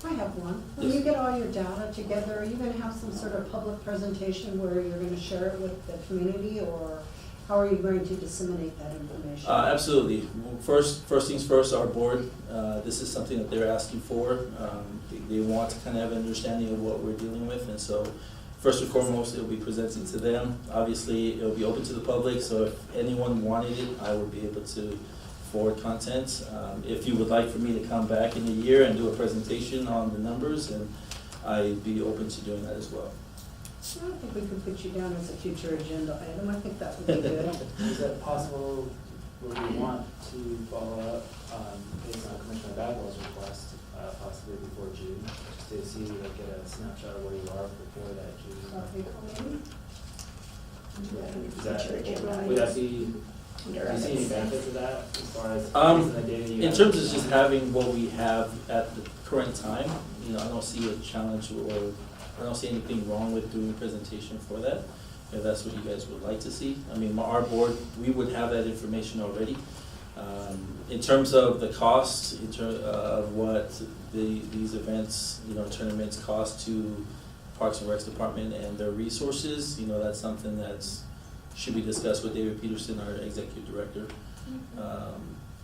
I have one. When Yes. you get all your data together, are you going to have some sort of public presentation where you're going to share it with the community, or how are you going to disseminate that information? Absolutely. Well, first things first, our board, this is something that they're asking for. They want to kind of have an understanding of what we're dealing with, and so first and foremost, it'll be presented to them. Obviously, it'll be open to the public, so if anyone wanted it, I would be able to forward content. If you would like for me to come back in a year and do a presentation on the numbers, then I'd be open to doing that as well. I don't think we could put you down as a future agenda item. I think that would be good. Is that possible, would we want to follow up, based on Commissioner Bagwell's request, possibly before June, just to see, like, get a snapshot of where you are before that June? Is that, would that be, do you see any benefits of that as far as using the data you In have? terms of just having what we have at the current time, I don't see a challenge, or I don't see anything wrong with doing a presentation for that, if that's what you guys would like to see. I mean, our board, we would have that information already. In terms of the cost, of what these events, tournaments cost to Parks and Recs Department and their resources, that's something that's should be discussed with David Peterson, our executive director.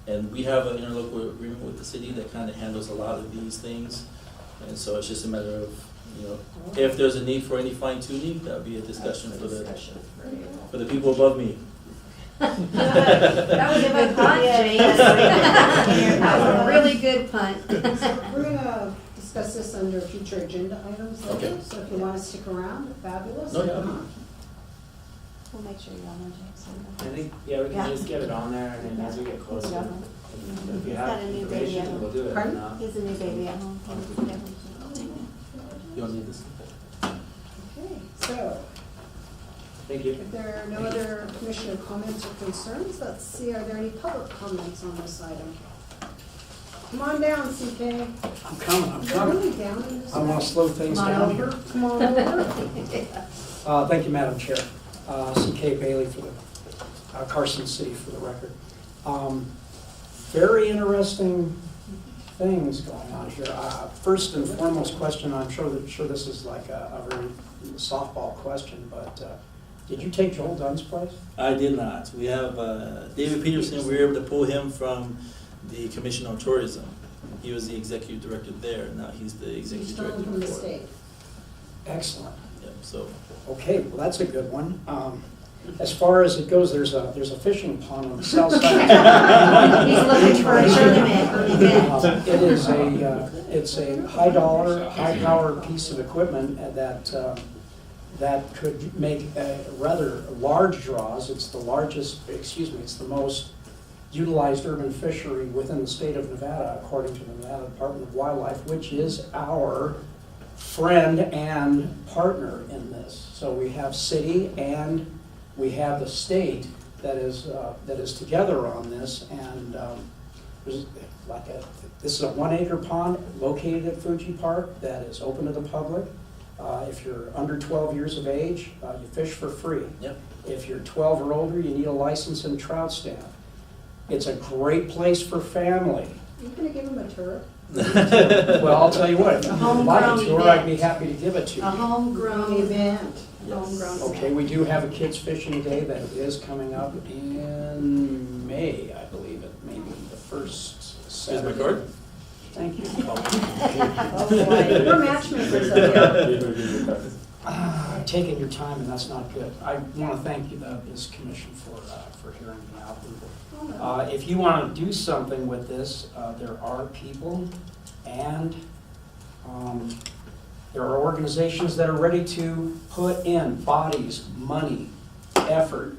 And we have an interlocal agreement with the city that kind of handles a lot of these things. And so it's just a matter of, if there's a need for any fine tuning, that'd be a discussion for the people above me. That was a good punt, James. That was a really good punt. We're going to discuss this under future agenda items later, Okay. so if you want to stick around, fabulous. No, yeah. Come on. We'll make sure you're on there, James. I think, we can Yeah. just get it on there, and then as we get closer, Yeah. if we He's have got a new baby at information, home. we'll do it. Pardon? If not, He has a new baby at home. You don't need this. Okay, so, Thank you. If there are no other commissioner comments or concerns, let's see, are there any public comments on this item? Come on down, CK. I'm coming, I'm You're coming. really down in this. I want to slow things Come on down over, here. come on over. Thank you, Madam Chair. C.K. Bailey for the, Carson City for the record. Very interesting things going on here. First and foremost question, I'm sure this is like a very softball question, but did you take Joel Dunn's place? I did not. We have David Peterson, we were able to pull him from the Commission on Tourism. He was the executive director there, now he's the You executive stole director. him from the for- state. Excellent. Yep, so, Okay, well, that's a good one. As far as it goes, there's a fishing pond on the south side. He's looking for a tournament. It is it's a high dollar, high power piece of equipment that could make rather large draws. It's the largest, it's the most utilized urban fishery within the state of Nevada, according to the Nevada Department of Wildlife, which is our friend and partner in this. So we have city and we have the state that is together on this, and there's this is a 1 acre pond located at Fuji Park that is open to the public. If you're under 12 years of age, you fish for free. yep. If you're 12 or older, you need a license and trout stamp. It's a great place for family. You gonna give him a tour? Well, I'll tell you what, if A you'd homegrown like a tour, I'd be event. happy to give it to A you. homegrown event. Homegrown. Okay, we do have a kids fishing day that is coming up in May, I believe it may be the first Here's Saturday. my card. Thank you. Oh, boy, we're matchmakers up here. I've taken your time, and that's not good. I want to thank you, this commission, for hearing me out. If you want to do something with this, there are people and there are organizations that are ready to put in bodies, money, effort.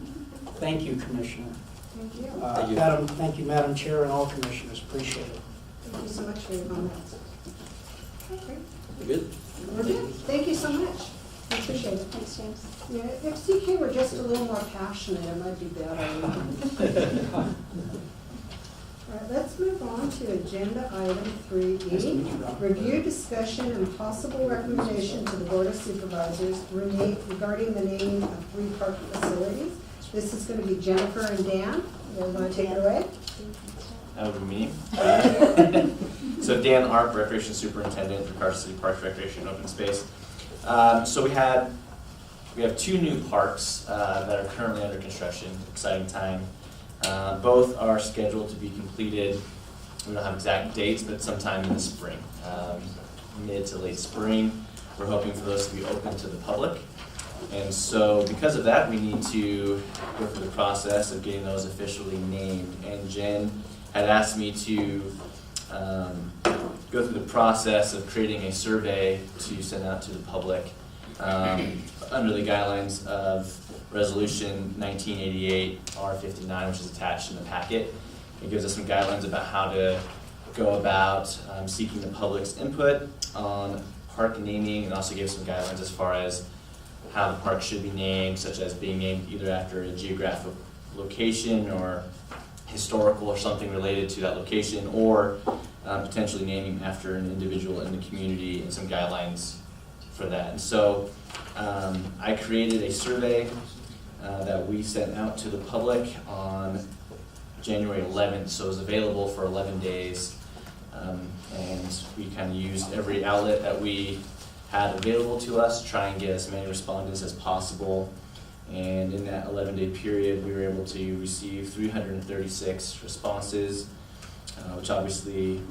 Thank you, Commissioner. Thank you. Thank you. Thank you, Madam Chair, and all commissioners. Appreciate it. Thank you so much for your comments. Okay, You good? we're good. Thank you so much. I appreciate it. Thanks, James. Yeah, if CK were just a little more passionate, it might be better. All right, let's move on to agenda item 3E. Review, discussion, and possible recommendation to the Board of Supervisors regarding the naming of 3 park facilities. This is going to be Jennifer and Dan. You guys want to take it away? That would be me. So Dan Arp, Recreation Superintendent for Carson City Parks, Recreation, and Open Space. So we have 2 new parks that are currently under construction. Exciting time. Both are scheduled to be completed. We don't have exact dates, but sometime in the spring, mid to late spring. We're hoping for those to be open to the public. And so because of that, we need to go through the process of getting those officially named. And Jen had asked me to go through the process of creating a survey to send out to the public under the guidelines of Resolution 1988 R59, which is attached in the packet. It gives us some guidelines about how to go about seeking the public's input on park naming, and also gives some guidelines as far as how the park should be named, such as being named either after a geographic location or historical or something related to that location, or potentially naming after an individual in the community, and some guidelines for that. And so I created a survey that we sent out to the public on January 11th, so it was available for 11 days. And we kind of used every outlet that we had available to us to try and get as many respondents as possible. And in that 11-day period, we were able to receive 336 responses, which obviously,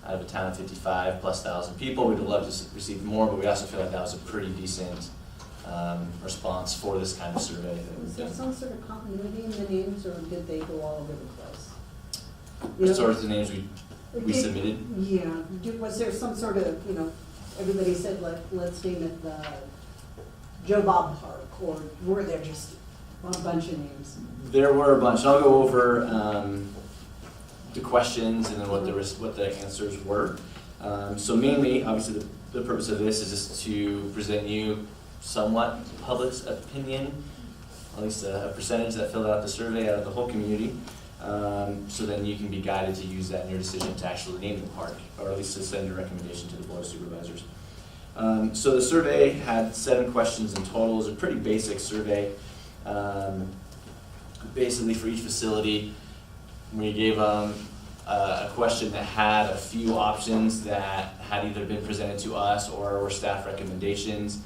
out of a town of 55,000+ people, we'd love to receive more, but we also feel like that was a pretty decent response for this kind of survey. Was there some sort of continuity in the names, or did they go all over the place? As far as the names we Did- submitted, Yeah, was there some sort of, everybody said, let's name it the Joe Bob Park, or were there just a bunch of names? there were a bunch. I'll go over the questions and then what the answers were. So mainly, obviously, the purpose of this is just to present you somewhat public's opinion, at least a percentage that filled out the survey out of the whole community. So then you can be guided to use that in your decision to actually name the park, or at least to send a recommendation to the Board of Supervisors. So the survey had 7 questions in total. It was a pretty basic survey. Basically for each facility, we gave them a question that had a few options that had either been presented to us or were staff recommendations.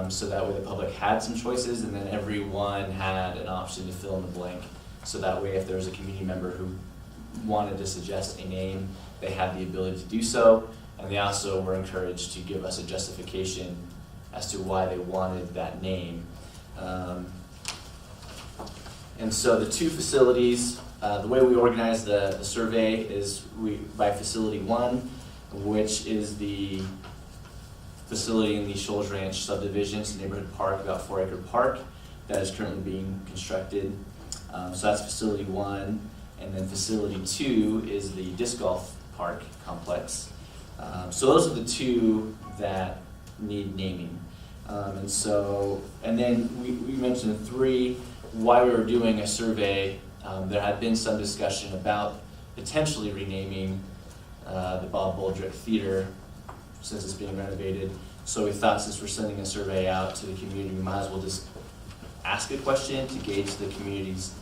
So that way the public had some choices, and then everyone had an option to fill in the blank. So that way if there was a community member who wanted to suggest a name, they had the ability to do so. And they also were encouraged to give us a justification as to why they wanted that name. And so the 2 facilities, the way we organize the survey is by facility 1, which is the facility in the Shoals Ranch subdivision. It's a neighborhood park, about 4-acre park that is currently being constructed. So that's facility 1, and then facility 2 is the disc golf park complex. So those are the 2 that need naming. And then we mentioned 3, why we were doing a survey. There had been some discussion about potentially renaming the Bob Boldrick Theater since it's being renovated. So we thought since we're sending a survey out to the community, we might as well just ask a question to gauge the community's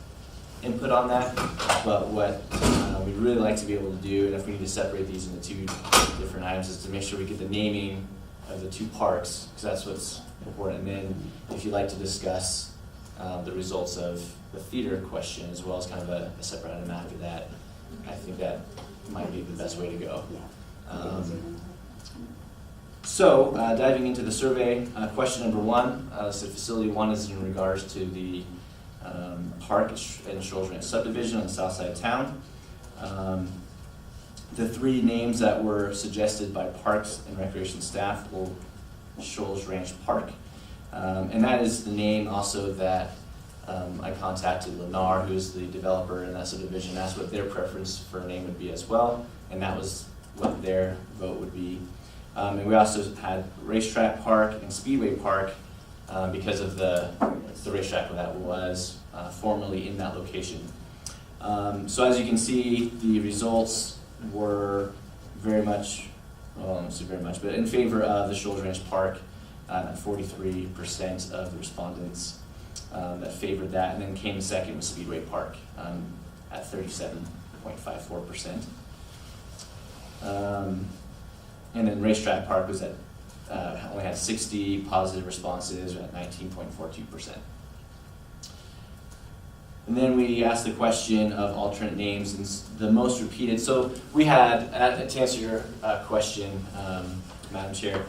input on that. But what we'd really like to be able to do, and if we need to separate these into 2 different items, is to make sure we get the naming of the 2 parks, because that's what's important. And then if you'd like to discuss the results of the theater question as well as kind of a separate item after that, I think that might be the best way to go. So diving into the survey, question number 1, so facility 1 is in regards to the park in Shoals Ranch subdivision on the south side of town. The 3 names that were suggested by Parks and Recreation staff were Shoals Ranch Park. And that is the name also that I contacted Lennar, who is the developer in that subdivision, asked what their preference for a name would be as well, and that was what their vote would be. And we also had Racetrack Park and Speedway Park because of the racetrack that was formerly in that location. So as you can see, the results were very much, well, I don't say very much, but in favor of the Shoals Ranch Park. 43% of the respondents that favored that, and then came second with Speedway Park at 37.54%. And then Racetrack Park was at only had 60 positive responses at 19.42%. And then we asked the question of alternate names, and the most repeated. So we had, to answer your question, Madam Chair,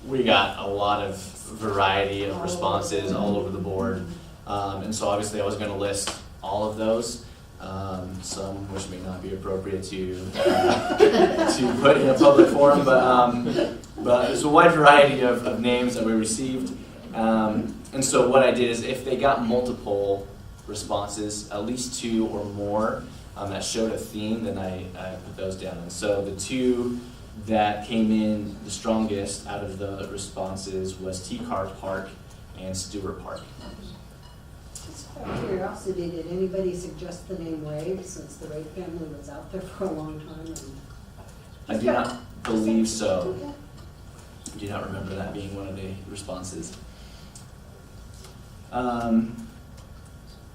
we got a lot of variety of responses all over the board. And so obviously I was going to list all of those, some which may not be appropriate to put in a public forum, but there's a wide variety of names that we received. And so what I did is if they got multiple responses, at least 2 or more, that showed a theme, then I put those down. And so the 2 that came in the strongest out of the responses was T-Car Park and Stewart Park. Just out of curiosity, did anybody suggest the name Ray, since the Ray family was out there for a long time? I do not believe so. I do not remember that being one of the responses.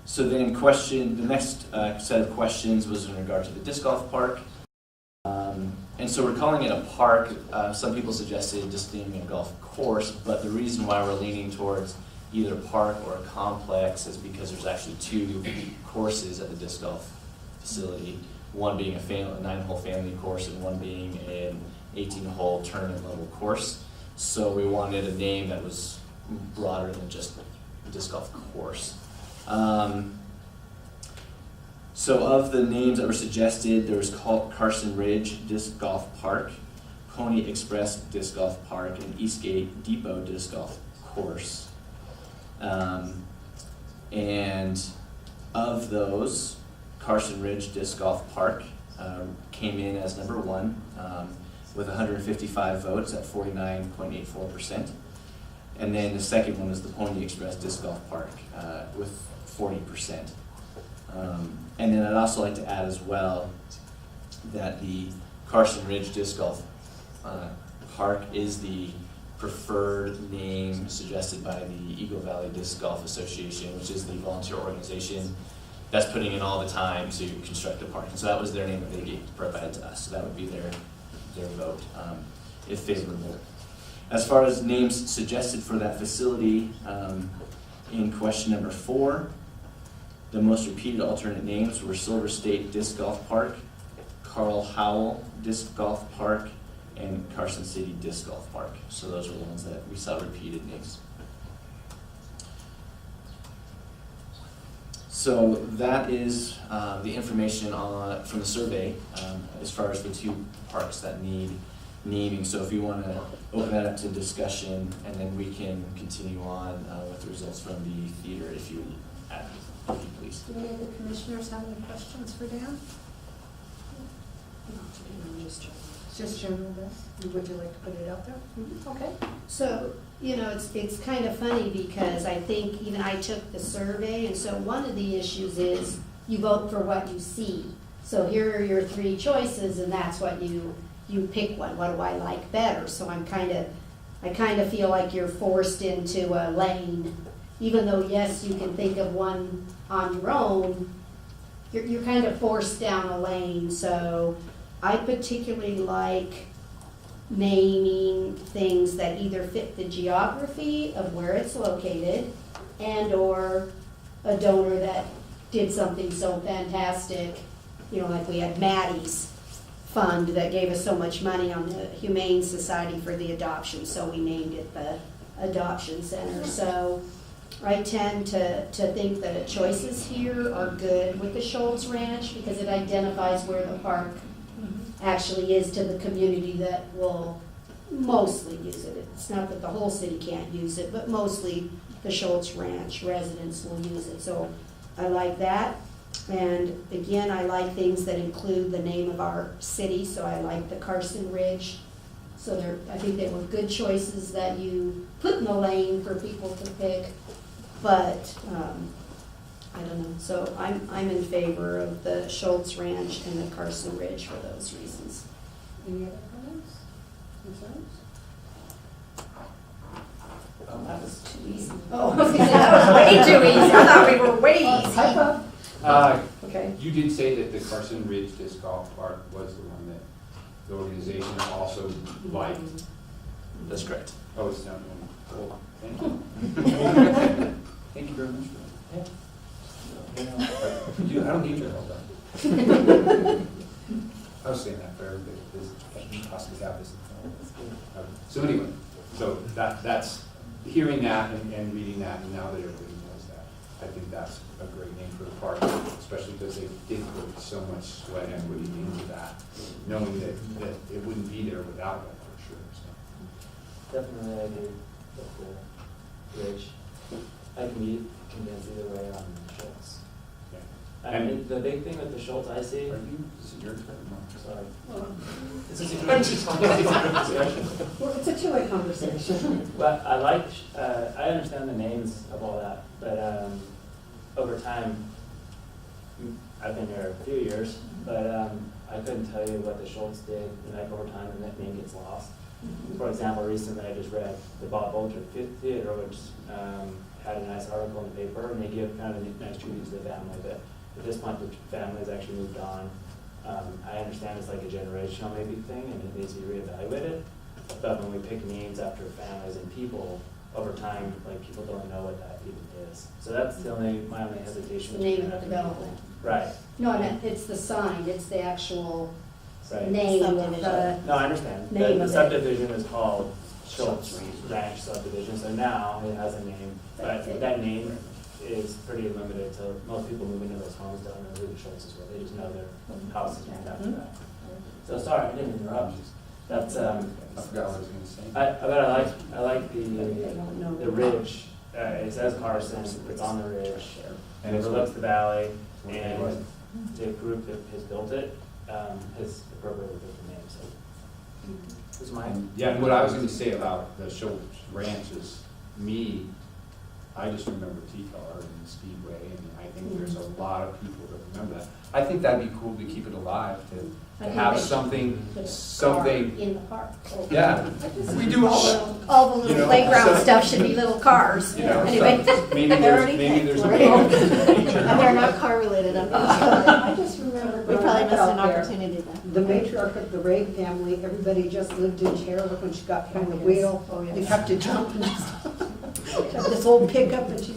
So then the next set of questions was in regard to the disc golf park. And so we're calling it a park. Some people suggested just naming a golf course, but the reason why we're leaning towards either park or a complex is because there's actually 2 courses at the disc golf facility, one being a 9-hole family course and one being an 18-hole tournament level course. So we wanted a name that was broader than just a disc golf course. So of the names that were suggested, there was Carson Ridge Disc Golf Park, Pony Express Disc Golf Park, and Eastgate Depot Disc Golf Course. And of those, Carson Ridge Disc Golf Park came in as number 1 with 155 votes at 49.84%. And then the second one is the Pony Express Disc Golf Park with 40%. And then I'd also like to add as well that the Carson Ridge Disc Golf Park is the preferred name suggested by the Eagle Valley Disc Golf Association, which is the volunteer organization that's putting in all the time to construct the park. And so that was their name that they provided to us. So that would be their vote, if favorable. As far as names suggested for that facility, in question number 4, the most repeated alternate names were Silver State Disc Golf Park, Carl Howell Disc Golf Park, and Carson City Disc Golf Park. So those are the ones that we saw repeated names. So that is the information from the survey as far as the 2 parks that need naming. So if you want to open that up to discussion, and then we can continue on with the results from the theater if you please. Do any of the commissioners have any questions for Dan? Just general, Beth? Would you like to put it out there? Okay. So, it's kind of funny because I think even I took the survey, and so one of the issues is you vote for what you see. So here are your 3 choices, and that's what you pick one. What do I like better? So I kind of feel like you're forced into a lane, even though yes, you can think of one on your own. You're kind of forced down a lane. So I particularly like naming things that either fit the geography of where it's located and or a donor that did something so fantastic. Like we had Maddie's fund that gave us so much money on the Humane Society for the adoption, so we named it the Adoption Center. So I tend to think that choices here are good with the Schultz Ranch because it identifies where the park actually is to the community that will mostly use it. It's not that the whole city can't use it, but mostly the Schultz Ranch residents will use it. So I like that. And again, I like things that include the name of our city, so I like the Carson Ridge. So I think they were good choices that you put in the lane for people to pick, but I don't know. So I'm in favor of the Schultz Ranch and the Carson Ridge for those reasons. Any other comments? Concerns? That was too easy. Oh, that was way too easy. I thought we were way easy. High five. Okay. You did say that the Carson Ridge Disc Golf Park was the one that the organization also liked. That's correct. Oh, it's not one. Cool. Thank you. Thank you very much for that. I don't need your help. I was saying that for everybody that can possibly have this. So anyway, so that's hearing that and reading that, and now that everybody knows that, I think that's a great name for the park, especially because they did put so much sweat and equity into that, knowing that it wouldn't be there without them for sure. So. Definitely, I agree with the Ridge. I can be convinced either way on Schultz. Yeah. I mean, the big thing with the Schultz I see. Is it your turn? No. Sorry. It's a situation. Well, it's a two-way conversation. But I understand the names of all that, but over time, I've been here a few years, but I couldn't tell you what the Schultz did, over time, and that name gets lost. For example, recently I just read the Bob Bolger Theater, which had a nice article in the paper, and they give kind of a nice tribute to the family, but at this point, the family's actually moved on. I understand it's like a generational maybe thing, and it needs to be reevaluated, but when we pick names after families and people, over time, like, people don't know what that even is. So that's my only hesitation. The name of the development. Right. No, I meant, it's the sign, it's the actual Right. name of No, I understand. Name The of it. subdivision is called Schultz Ranch subdivision, so now it has a name, but that name is pretty limited to most people moving into those homes don't know who the Schultzes were. They just know their house is named after that. So sorry, I didn't interrupt. That's I forgot what I was going to say. I like the ridge. It says Carson. It's on the ridge, and it overlooks the valley. And the group that has built it has appropriately built the name. So this is mine. Yeah, and what I was going to say about the Schultz Ranch is me, I just remember T-Car and Speedway, and I think there's a lot of people that remember that. I think that'd be cool to keep it alive, I to think have they should something, put a car something, in the park. yeah. We do all that. All the You little know, playground so- stuff should be little cars. You know, Anyway. so maybe They're there's, already maybe there's a picked, major. And they're not car related, I'm pretty sure. I just remember We growing probably up missed an out there, opportunity then. the matriarch of the Ray family, everybody just lived in terror when she got behind the wheel. Oh, yes. They have to jump and just, have this old pickup and she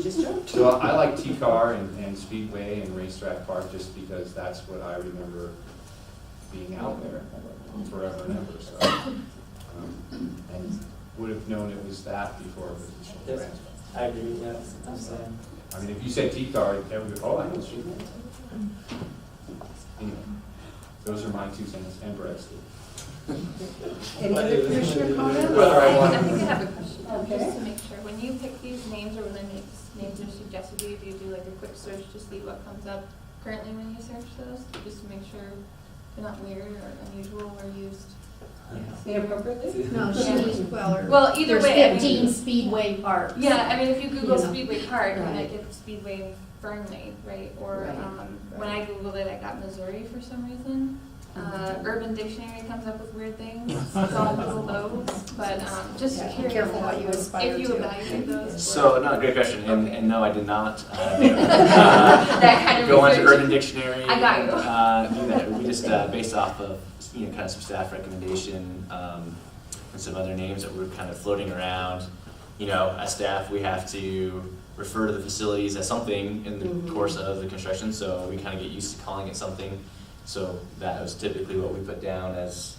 just jumped. So I like T-Car and Speedway and Racetrack Park just because that's what I remember being out there forever and ever, so. And would have known it was that before it was the Yes. Children's. I agree, yeah, I'm saying. I mean, if you said T-Car, everybody, oh, I know Speedway. Anyway, those are my 2 cents, and Brett's too. Any other commissioner comments? Whether I want I think I have a question, Okay. just to make sure, when you pick these names or when the names are suggested to you, do you do like a quick search to see what comes up currently when you search those, just to make sure they're not weird or unusual or used? Inappropriately? No, she was, Well, either there's way, I mean- 15 Speedway parks. Yeah, I mean, if you Google You know. Speedway Park, you Right. might get Speedway in Fernley, right? Or, Right. when I Googled it, I got Missouri for some reason. Urban Dictionary comes up with weird things, so I'll Google those, but, just Yeah, be curious. careful what you aspire If you to. evaluate those. So, no, great question, and no, I did not. That kind of Go onto research. Urban Dictionary. I got you. Do that. We just, based off of, kind of some staff recommendation, and some other names that were kind of floating around. As staff, we have to refer to the facilities as something in the course of the construction, so we kind of get used to calling it something. So that was typically what we put down as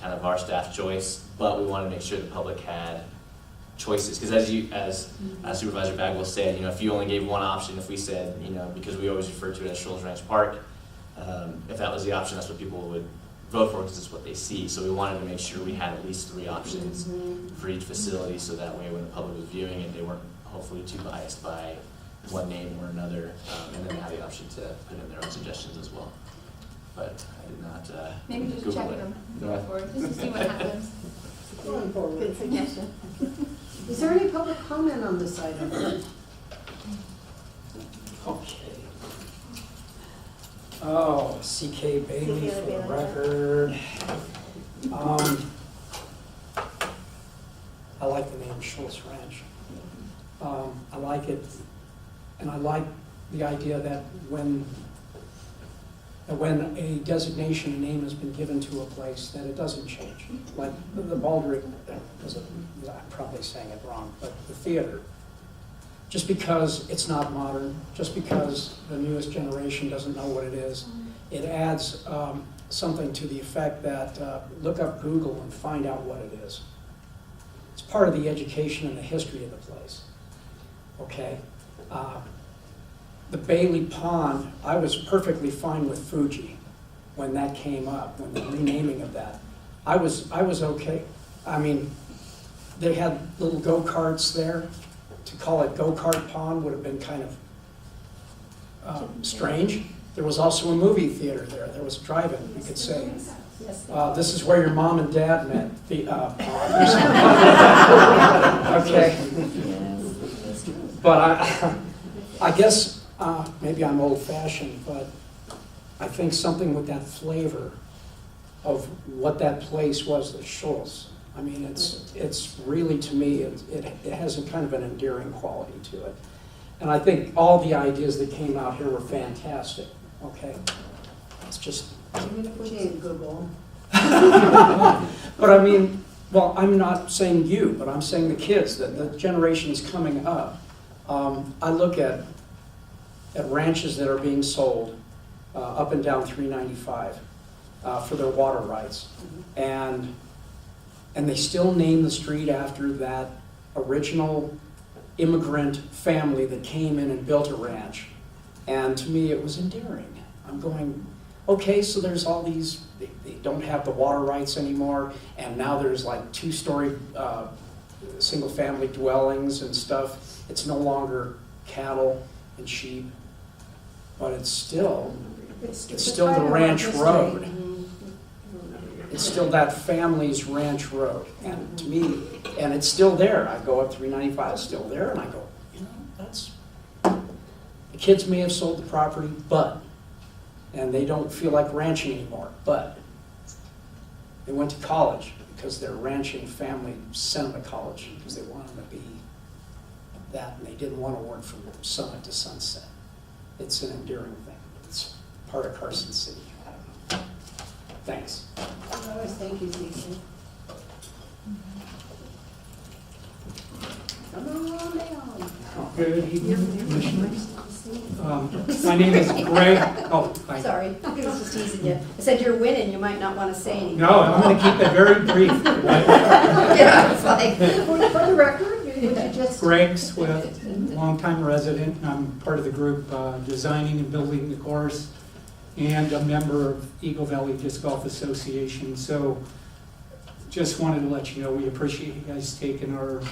kind of our staff choice, but we wanted to make sure the public had choices, because as Supervisor Bagwell said, if you only gave one option, if we said, because we always refer to it as Shoals Ranch Park, if that was the option, that's what people would vote for, because it's what they see. So we wanted to make sure we had at least 3 options for each facility, so that way when the public was viewing it, they weren't hopefully too biased by one name or another, and then they had the option to put in their own suggestions as well. But I did not Maybe just Google check it. them going forward, just to see what happens. Going forward. Good suggestion. Is there any public comment on this item? Okay. Oh, CK Bailey CK for the Bailey. record. I like the name Schultz Ranch. I like it, and I like the idea that when a designation name has been given to a place, that it doesn't change. Like the Baldrick, I'm probably saying it wrong, but the theater, just because it's not modern, just because the newest generation doesn't know what it is, it adds something to the effect that look up Google and find out what it is. It's part of the education and the history of the place, okay? The Bailey Pond, I was perfectly fine with Fuji when that came up, when the renaming of that. I was okay. I mean, they had little go-karts there. To call it go-kart pond would have been kind of strange. There was also a movie theater there. There was a drive-in, you could say. Yes. This is where your mom and dad met, the pond or something. Okay. But I guess maybe I'm old-fashioned, but I think something with that flavor of what that place was, the Schultz. I mean, it's really, to me, it has a kind of an endearing quality to it. And I think all the ideas that came out here were fantastic, okay? It's just... Even if we did Google. But I mean, well, I'm not saying you, but I'm saying the kids, the generations coming up. I look at ranches that are being sold up and down 395 for their water rights. And they still name the street after that original immigrant family that came in and built a ranch. And to me, it was endearing. I'm going, okay, so there's all these, they don't have the water rights anymore, and now there's like 2-story single-family dwellings and stuff. It's no longer cattle and sheep, but it's still the ranch road. It's still that family's ranch road. And to me, and it's still there. I go up 395, it's still there, and I go, you know, that's, the kids may have sold the property, but, and they don't feel like ranching anymore, but they went to college because their ranching family sent them to college because they wanted them to be that, and they didn't want to work from summit to sunset. It's an enduring thing. It's part of Carson City. I don't know. Thanks. Oh, thank you, Lisa. Come on down. Good evening, Commissioners. My name is Greg. Oh, hi. Sorry, I was just teasing you. I said you're winning, you might not want to say anything. No, I'm going to keep it very brief. Yeah, it's like, For the record, would you just? Greg Swift, longtime resident. I'm part of the group designing and building the course, and a member of Eagle Valley Disc Golf Association. So just wanted to let you know we appreciate you guys taking our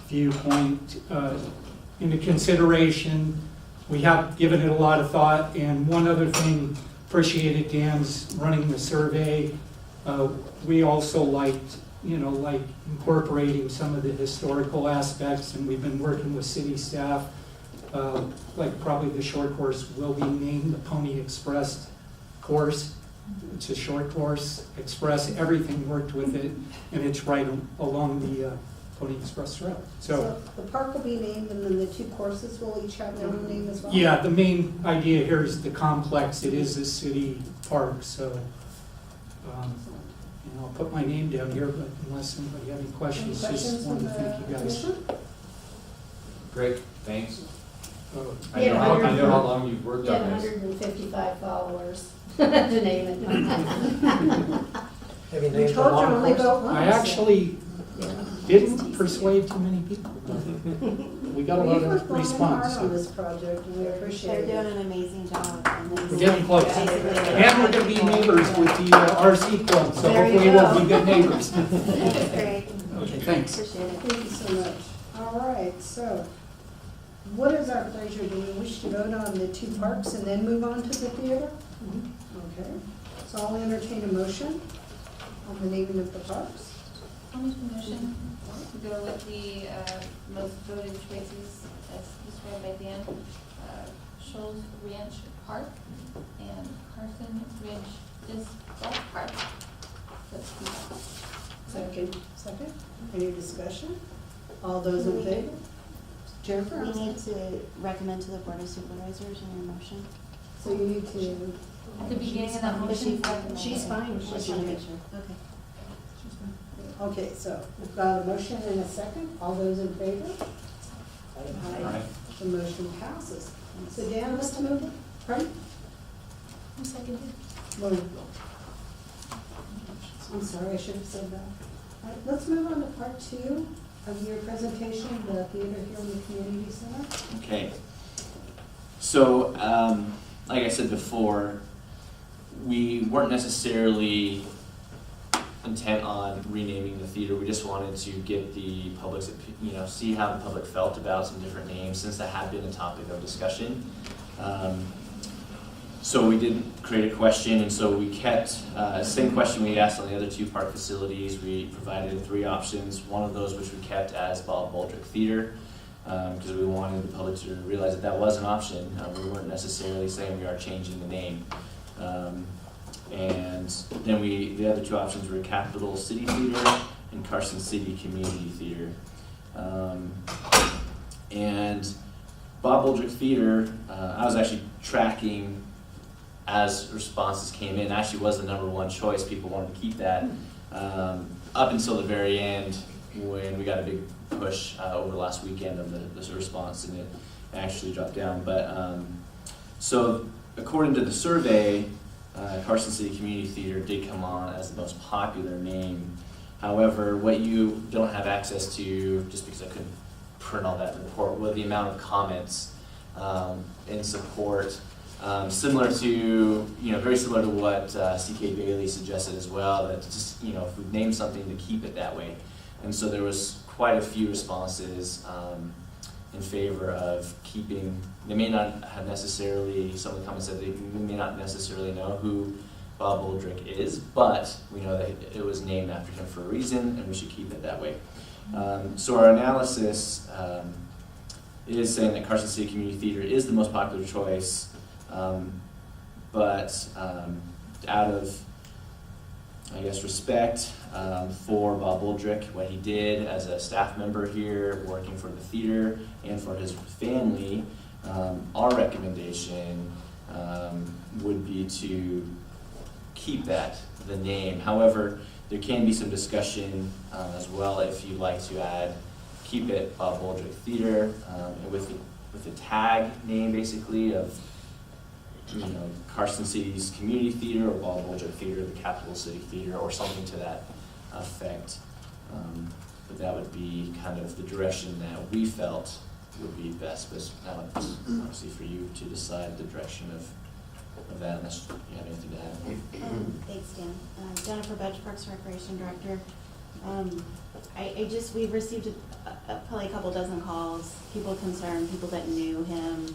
viewpoint into consideration. We have given it a lot of thought, and one other thing, appreciated Dan's running the survey. We also liked, you know, like incorporating some of the historical aspects, and we've been working with city staff. Like probably the short course will be named the Pony Express course. It's a short course, Express, everything worked with it, and it's right along the Pony Express Trail. So The park will be named, and then the two courses will each have their own name as well? yeah, the main idea here is the complex. It is a city park, so you know, I'll put my name down here, but unless anybody have any questions, just wanted to thank you guys. Great, thanks. Uh, I know how long you've worked you had on this. 155 followers to name it. Have you We named the told you long only course? vote once. I actually didn't persuade too many people. We got a lot We've of worked long and response. hard on this project, and we They're appreciate doing it. an amazing job. And We're getting close. Basically- And we're gonna be neighbors with the RC club, so There you hopefully we'll go. be good neighbors. That's great. Okay, thanks. Appreciate it. Thank you so much. All right, so what is our pleasure? Do we wish to vote on the two parks and then move on to the theater? Okay, so I'll entertain a motion on the naming of the parks. I'll make a motion to go with the most voted choices as described by Dan. Shoals Ranch Park and Carson Ridge Disc Golf Park. Let's do that. Second. Any discussion? All those in favor? Jennifer? I'm We sorry. need to recommend to the Board of Supervisors in your motion. So you need to, At the beginning of that motion. She's fine. I just want to make sure. Okay. okay, so we've got a motion and a second. All those in favor? Aye. The motion passes. So Dan, let's move it. Pardon? I'm seconded. Well, I'm sorry, I should have said that. All right, let's move on to part 2 of your presentation, the theater here in the community center. Okay. So, like I said before, we weren't necessarily intent on renaming the theater. We just wanted to get the public's, see how the public felt about some different names, since that had been a topic of discussion. So we did create a question, and so we kept same question we asked on the other two park facilities. We provided 3 options. One of those which we kept as Bob Baldrick Theater, because we wanted the public to realize that that was an option. We weren't necessarily saying we are changing the name. And then the other 2 options were Capital City Theater and Carson City Community Theater. And Bob Baldrick Theater, I was actually tracking as responses came in. Actually was the #1 choice. People wanted to keep that up until the very end, when we got a big push over the last weekend of the response, and it actually dropped down. But so according to the survey, Carson City Community Theater did come on as the most popular name. However, what you don't have access to, just because I couldn't print all that report, was the amount of comments in support. Similar to, very similar to what C.K. Bailey suggested as well, that just, if we name something, to keep it that way. And so there was quite a few responses in favor of keeping. They may not have necessarily, some of the comments said they may not necessarily know who Bob Woldrick is, but we know that it was named after him for a reason, and we should keep it that way. So our analysis is saying that Carson City Community Theater is the most popular choice, but out of, I guess, respect for Bob Woldrick, what he did as a staff member here, working for the theater, and for his family, our recommendation would be to keep the name. However, there can be some discussion as well if you'd like to keep it Bob Woldrick Theater with the tag name basically of Carson City's Community Theater or Bob Woldrick Theater, the Capital City Theater, or something to that effect. But that would be kind of the direction that we felt would be best. But now it's obviously for you to decide the direction of that, unless you have anything to add. Thanks, Dan. Jennifer Budge, Parks and Recreation Director. We've received probably a couple dozen calls, people concerned, people that knew him,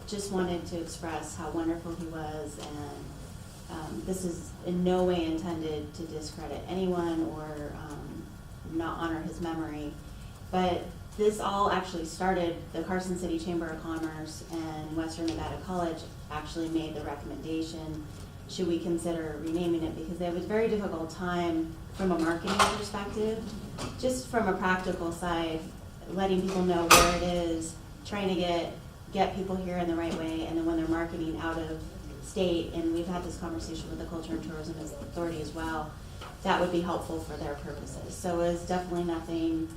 just wanted to express how wonderful he was, and this is in no way intended to discredit anyone or not honor his memory. But this all actually started, the Carson City Chamber of Commerce and Western Nevada College actually made the recommendation, should we consider renaming it, because they have a very difficult time from a marketing perspective, just from a practical side, letting people know where it is, trying to get people here in the right way, and then when they're marketing out of state, and we've had this conversation with the Culture and Tourism Authority as well, that would be helpful for their purposes. So it was definitely nothing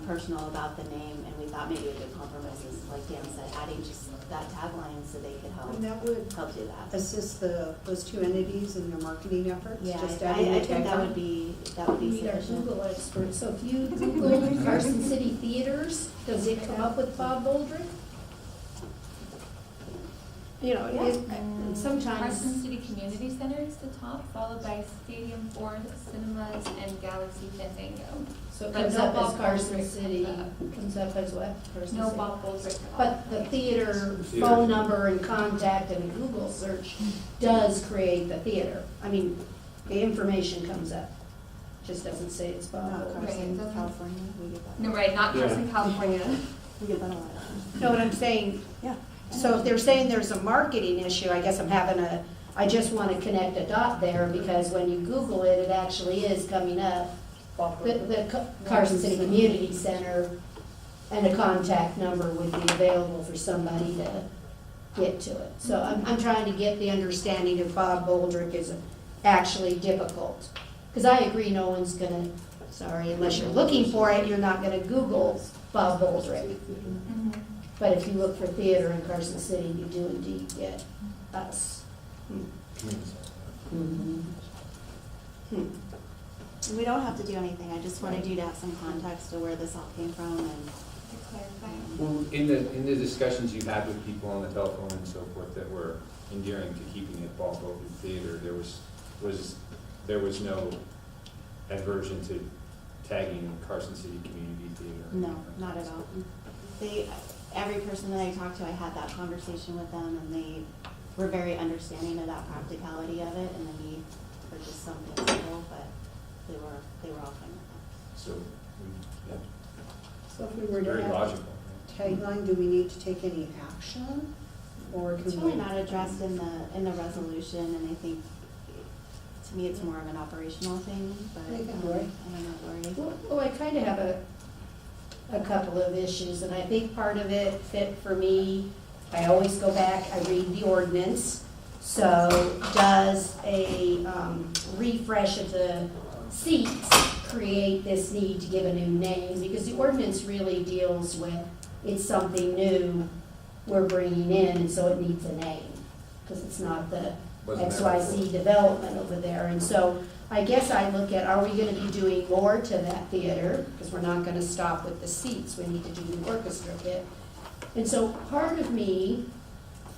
personal about the name, and we thought maybe a good compromise is, like Dan said, adding just that tagline so they could help And that would help do that. assist those two entities in their marketing efforts? Yeah, Just adding I the think that tagline? would be We need our sufficient. Google expert, so if you Google Carson City Theaters, does it come up with Bob Woldrick? You know, and sometimes, Carson City Community Center is the top, followed by Stadium Ford, Cinemas, and Galaxy Fandango. so it But comes no up as Bob Carson Woldrick, City, comes up as what? Carson No City. Bob Woldrick at all. But the theater phone number and contact and a Google search does create the theater. I mean, the information comes up, just doesn't say it's Bob Not Woldrick. Carson, Right. California, we get that. No, right, not Carson, California. We get that a lot. Know what I'm saying? Yeah. So if they're saying there's a marketing issue, I guess I just want to connect a dot there, because when you Google it, it actually is coming up. The Carson City Community Center and a contact number would be available for somebody to get to it. So I'm trying to get the understanding if Bob Woldrick is actually difficult. Because I agree, no one's gonna, unless you're looking for it, you're not gonna Google Bob Woldrick. But if you look for theater in Carson City, you do indeed get us. We don't have to do anything, I just wanted you to have some context to where this all came from, and Well, in the discussions you had with people on the telephone and so forth that were endearing to keeping it Bob Woldrick Theater, there was no aversion to tagging Carson City Community Theater? no, not at all. Every person that I talked to, I had that conversation with them, and they were very understanding of that practicality of it and the need for just something simple, but they were all fine with that. So, yeah, So if we were to very have logical. tagline, do we need to take any action? Or It's can really we? not addressed in the resolution, and I think, to me, it's more of an operational thing, but, I think I Lori. don't know, Lori. Well, I kind of have a couple of issues, and I think part of it fit for me. I always go back, I read the ordinance. So does a refresh of the seats create this need to give a new name? Because the ordinance really deals with, it's something new we're bringing in, and so it needs a name, because it's not the Wasn't that XYZ before? development over there. And so I guess I look at, are we gonna be doing more to that theater? Because we're not gonna stop with the seats, we need to do the orchestra bit. And so part of me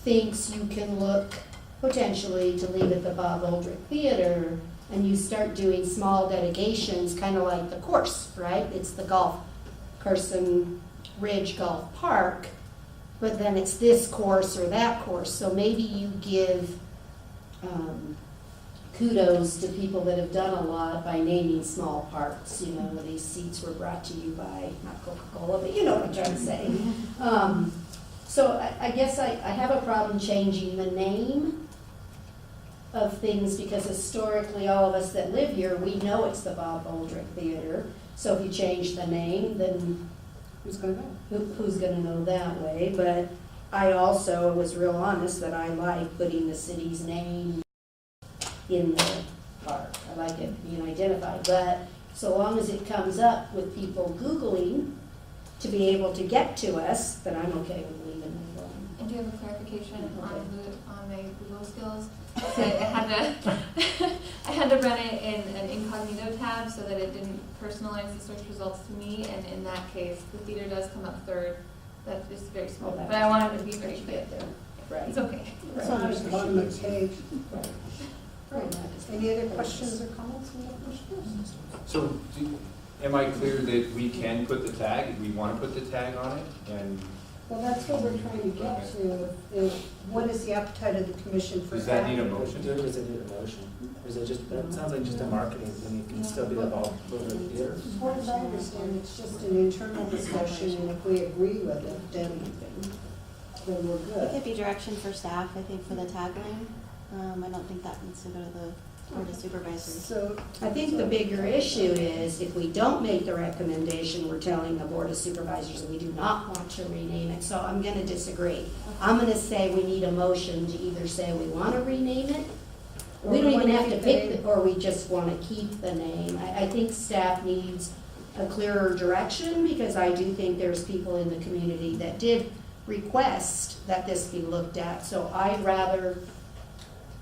thinks you can look potentially to leave it the Bob Woldrick Theater, and you start doing small dedications, kind of like the course, right? It's the Carson Ridge Golf Park, but then it's this course or that course. So maybe you give kudos to people that have done a lot by naming small parks. You know, these seats were brought to you by, not Coca-Cola, but you know what I'm trying to say. So I guess I have a problem changing the name of things because historically, all of us that live here, we know it's the Bob Aldrich Theater. So if you change the name, then Who's going to know? who's gonna know that way? But I also was real honest that I like putting the city's name in the park. I like it being identified, but so long as it comes up with people Googling to be able to get to us, then I'm okay with leaving it alone. And do you have a clarification Okay. on my Google skills? So I had to run it in an incognito tab so that it didn't personalize the search results to me, and in that case, the theater does come up third. That is very small, but I wanted to be very clear. Right. It's okay. It's on the bottom of the page. Right. Any other questions or comments from the commissioners? So, am I clear that we can put the tag, we want to put the tag on it, and Well, that's what we're trying to get to, is what is the appetite of the commission for does that need a adding? motion? Does it need a motion? Or is it just, that sounds like just a marketing thing, it can still be the Bob Aldrich Theater. As far as I understand, it's just an internal discussion, and if we agree with it, then we're It good. could be direction for staff, I think, for the tagline. I don't think that needs to go to the Board of Supervisors. So, I think the bigger issue is if we don't make the recommendation, we're telling the Board of Supervisors that we do not want to rename it. So I'm gonna disagree. I'm gonna say we need a motion to either say we wanna rename it, we don't even have to pick it, or we just wanna keep the name. I think staff needs a clearer direction because I do think there's people in the community that did request that this be looked at. So I'd rather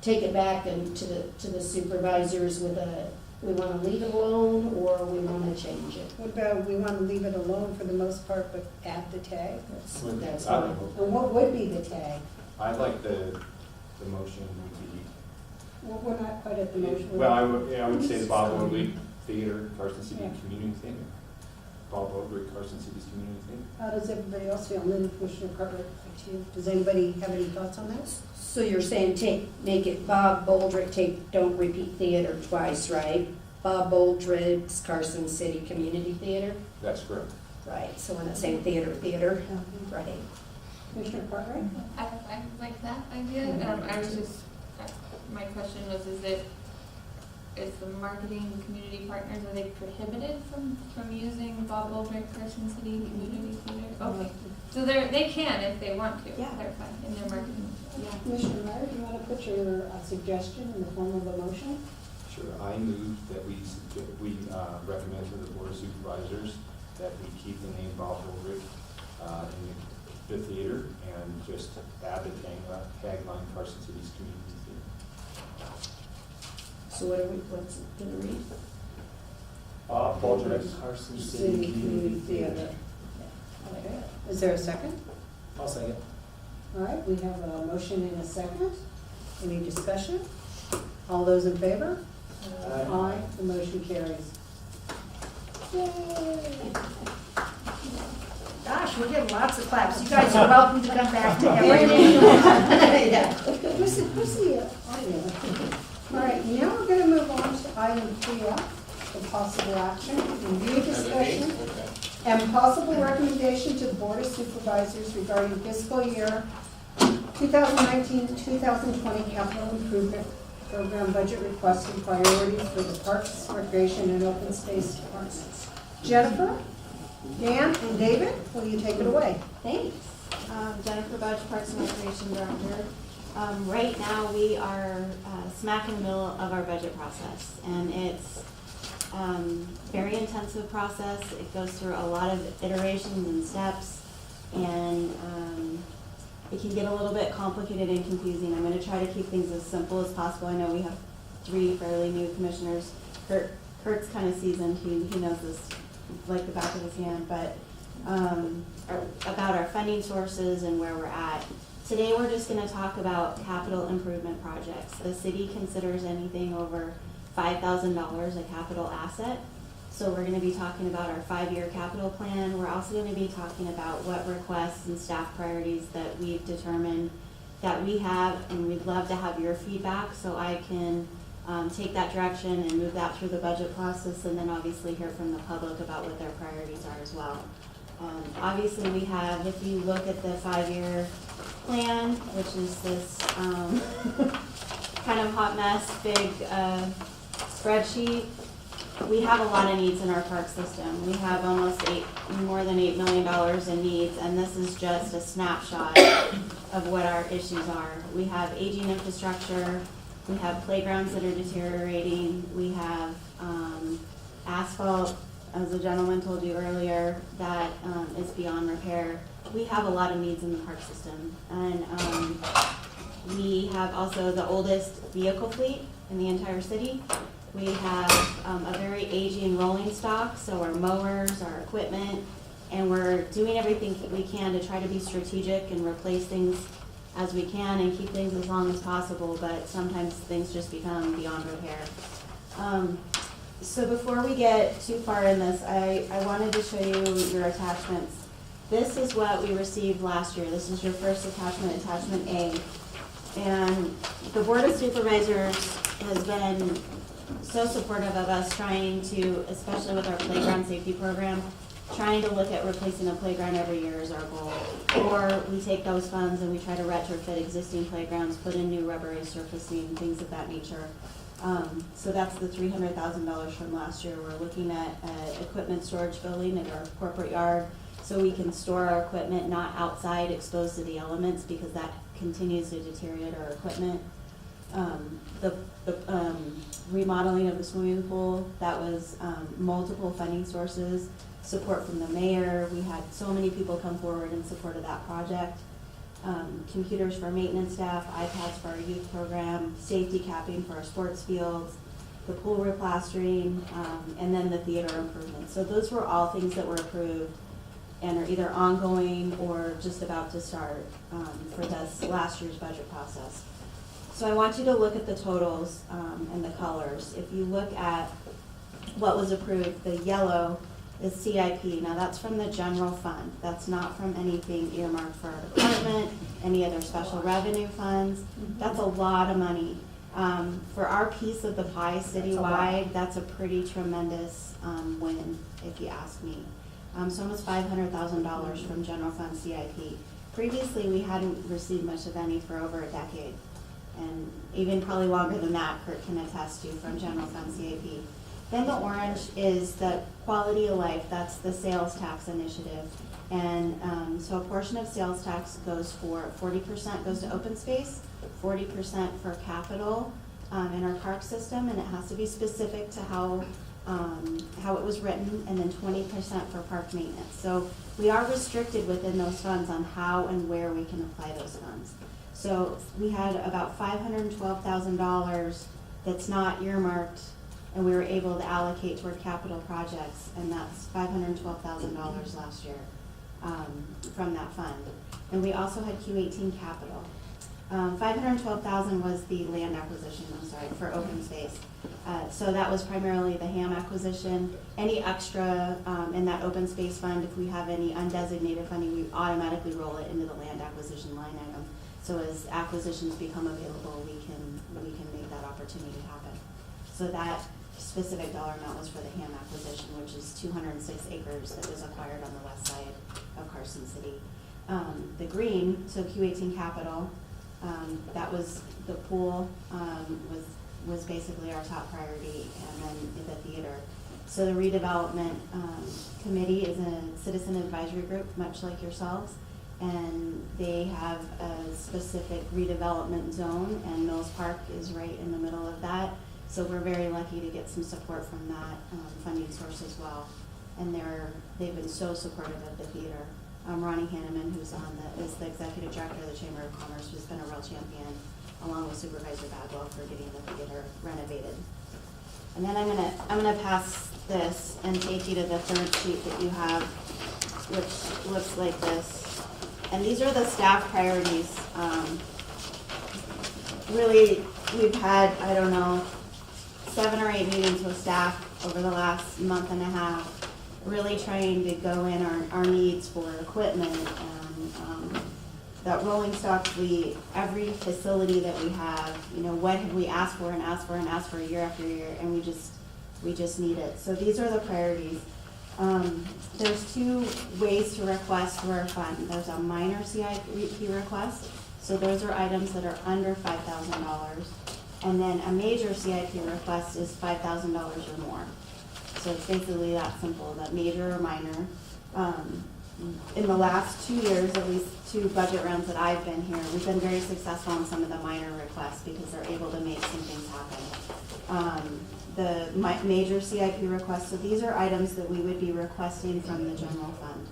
take it back and to the supervisors with a, we want to leave it alone or we want to change it. what about, we want to leave it alone for the most part, but add the tag? That's I fine. would- And what would be the tag? I'd like the motion would be, Well, we're not quite at the motion. well, I would say the Bob Aldrich Theater, Carson City Community Theater. Bob Aldrich, Carson City's Community Theater. How does everybody else feel? And then Commissioner Cartwright, back to you. Does anybody have any thoughts on that? So you're saying make it Bob Boldrick, don't repeat theater twice, right? Bob Boldrick's Carson City Community Theater? That's correct. Right, so we're not saying theater, right? Commissioner Cartwright? I like that idea. I was just, my question was, is the marketing community partners, are they prohibited from using Bob Aldrich Carson City Community Theater? Okay, so they can if they want to, Yeah. clarify in their marketing. Yeah. Commissioner Meyer, do you want to put your suggestion in the form of a motion? Sure, I move that we recommend to the Board of Supervisors that we keep the name Bob Aldrich in the theater and just add the tagline Carson City's Community Theater. So what's it gonna read? Bob Aldrich, Carson City Community Theater. Okay. Is there a second? I'll second. All right, we have a motion and a second. Any discussion? All those in favor? Aye, the motion carries. Yay! Gosh, we're getting lots of claps. You guys are welcome to come back to every Yeah. meeting. Yeah. Who's the audio? All right, now we're going to move on to item 3F, the possible action, review discussion, and possible recommendation to the Board of Supervisors regarding fiscal year 2019-2020 capital improvement program budget requests and priorities for the Parks, Recreation, and Open Space departments. Jennifer, Dan, and David, will you take it away? Thanks. Jennifer Budge, Parks and Recreation Director. Right now, we are smack in the middle of our budget process, and it's very intensive process. It goes through a lot of iterations and steps, and it can get a little bit complicated and confusing. I'm going to try to keep things as simple as possible. I know we have 3 fairly new commissioners. Kurt's kind of seasoned. He knows this like the back of his hand, but about our funding sources and where we're at. Today we're just going to talk about capital improvement projects. The city considers anything over $5,000 a capital asset. So we're going to be talking about our 5-year capital plan. We're also going to be talking about what requests and staff priorities that we've determined that we have, and we'd love to have your feedback so I can take that direction and move that through the budget process, and then obviously hear from the public about what their priorities are as well. Obviously, we have, if you look at the 5-year plan, which is this kind of hot mess, big spreadsheet, we have a lot of needs in our park system. We have more than $8 million in needs, and this is just a snapshot of what our issues are. We have aging infrastructure, we have playgrounds that are deteriorating, we have asphalt, as the gentleman told you earlier, that is beyond repair. We have a lot of needs in the park system, and we have also the oldest vehicle fleet in the entire city. We have a very aging rolling stock, so our mowers, our equipment, and we're doing everything we can to try to be strategic and replace things as we can and keep things as long as possible, but sometimes things just become beyond repair. So before we get too far in this, I wanted to show you your attachments. This is what we received last year. This is your first attachment, attachment A. And the Board of Supervisors has been so supportive of us trying to, especially with our playground safety program, trying to look at replacing a playground every year is our goal. Or we take those funds and we try to retrofit existing playgrounds, put in new rubbery surfacing, things of that nature. So that's the $300,000 from last year. We're looking at an equipment storage building at our corporate yard so we can store our equipment not outside exposed to the elements, because that continues to deteriorate our equipment. The remodeling of the swimming pool, that was multiple funding sources, support from the mayor. We had so many people come forward in support of that project. Computers for maintenance staff, iPads for our youth program, safety capping for our sports fields, the pool replastering, and then the theater improvements. So those were all things that were approved and are either ongoing or just about to start for this last year's budget process. So I want you to look at the totals and the colors. If you look at what was approved, the yellow is CIP. Now that's from the general fund. That's not from anything earmarked for our department, any other special revenue funds. That's a lot of money. For our piece of the pie citywide, that's a pretty tremendous win, if you ask me. So almost $500,000 from general fund CIP. Previously, we hadn't received much of any for over a decade. And even probably longer than that, Kurt can attest to, from general fund CIP. Then the orange is the quality of life. That's the sales tax initiative. And so a portion of sales tax goes for 40% goes to open space, 40% for capital in our park system, and it has to be specific to how it was written, and then 20% for park maintenance. So we are restricted within those funds on how and where we can apply those funds. So we had about $512,000 that's not earmarked, and we were able to allocate toward capital projects, and that's $512,000 last year from that fund. And we also had Q18 capital. $512,000 was the land acquisition, for open space. So that was primarily the ham acquisition. Any extra in that open space fund, if we have any undesignated funding, we automatically roll it into the land acquisition line item. So as acquisitions become available, we can make that opportunity happen. So that specific dollar amount was for the ham acquisition, which is 206 acres that was acquired on the west side of Carson City. The green, so Q18 capital, that was the pool, was basically our top priority, and then the theater. So the redevelopment committee is a citizen advisory group, much like yourselves, and they have a specific redevelopment zone, and Mills Park is right in the middle of that. So we're very lucky to get some support from that funding source as well. And they've been so supportive of the theater. Ronnie Hanneman, who's is the executive director of the Chamber of Commerce, who's been a real champion, along with Supervisor Bagwell, for getting the theater renovated. And then I'm gonna pass this and take you to the third sheet that you have, which looks like this. And these are the staff priorities. Really, we've had, 7 or 8 meetings with staff over the last month and a half, really trying to go in our needs for equipment and that rolling stock fleet, every facility that we have, you know, what have we asked for and asked for and asked for year after year, and we just need it. So these are the priorities. There's two ways to request for a fund. There's a minor CIP request, so those are items that are under $5,000. And then a major CIP request is $5,000 or more. So it's basically that simple, that major or minor. In the last 2 years, at least 2 budget rounds that I've been here, we've been very successful on some of the minor requests because they're able to make some things happen. The major CIP requests, so these are items that we would be requesting from the general fund.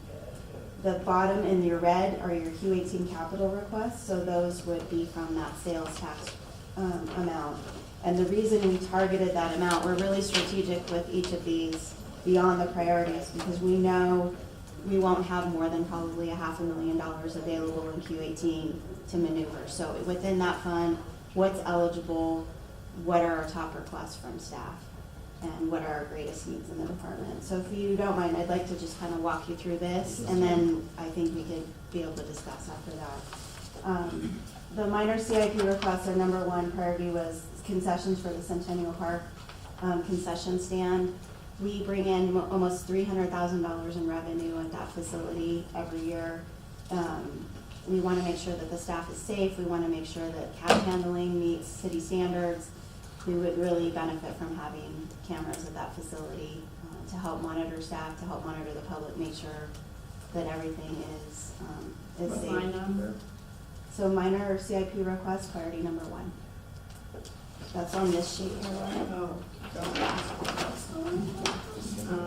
The bottom in your red are your Q18 capital requests, so those would be from that sales tax amount. And the reason we targeted that amount, we're really strategic with each of these beyond the priorities because we know we won't have more than probably $500,000 available in Q18 to maneuver. So within that fund, what's eligible, what are our top requests from staff, and what are our greatest needs in the department. So if you don't mind, I'd like to just kind of walk you through this, and then I think we could be able to discuss after that. The minor CIP requests, our number one priority was concessions for the Centennial Park concession stand. We bring in almost $300,000 in revenue at that facility every year. We want to make sure that the staff is safe. We want to make sure that cash handling meets city standards. We would really benefit from having cameras at that facility to help monitor staff, to help monitor the public, make sure that everything is What's safe. my number? So minor CIP request, priority number 1. That's on this sheet here, right? Oh,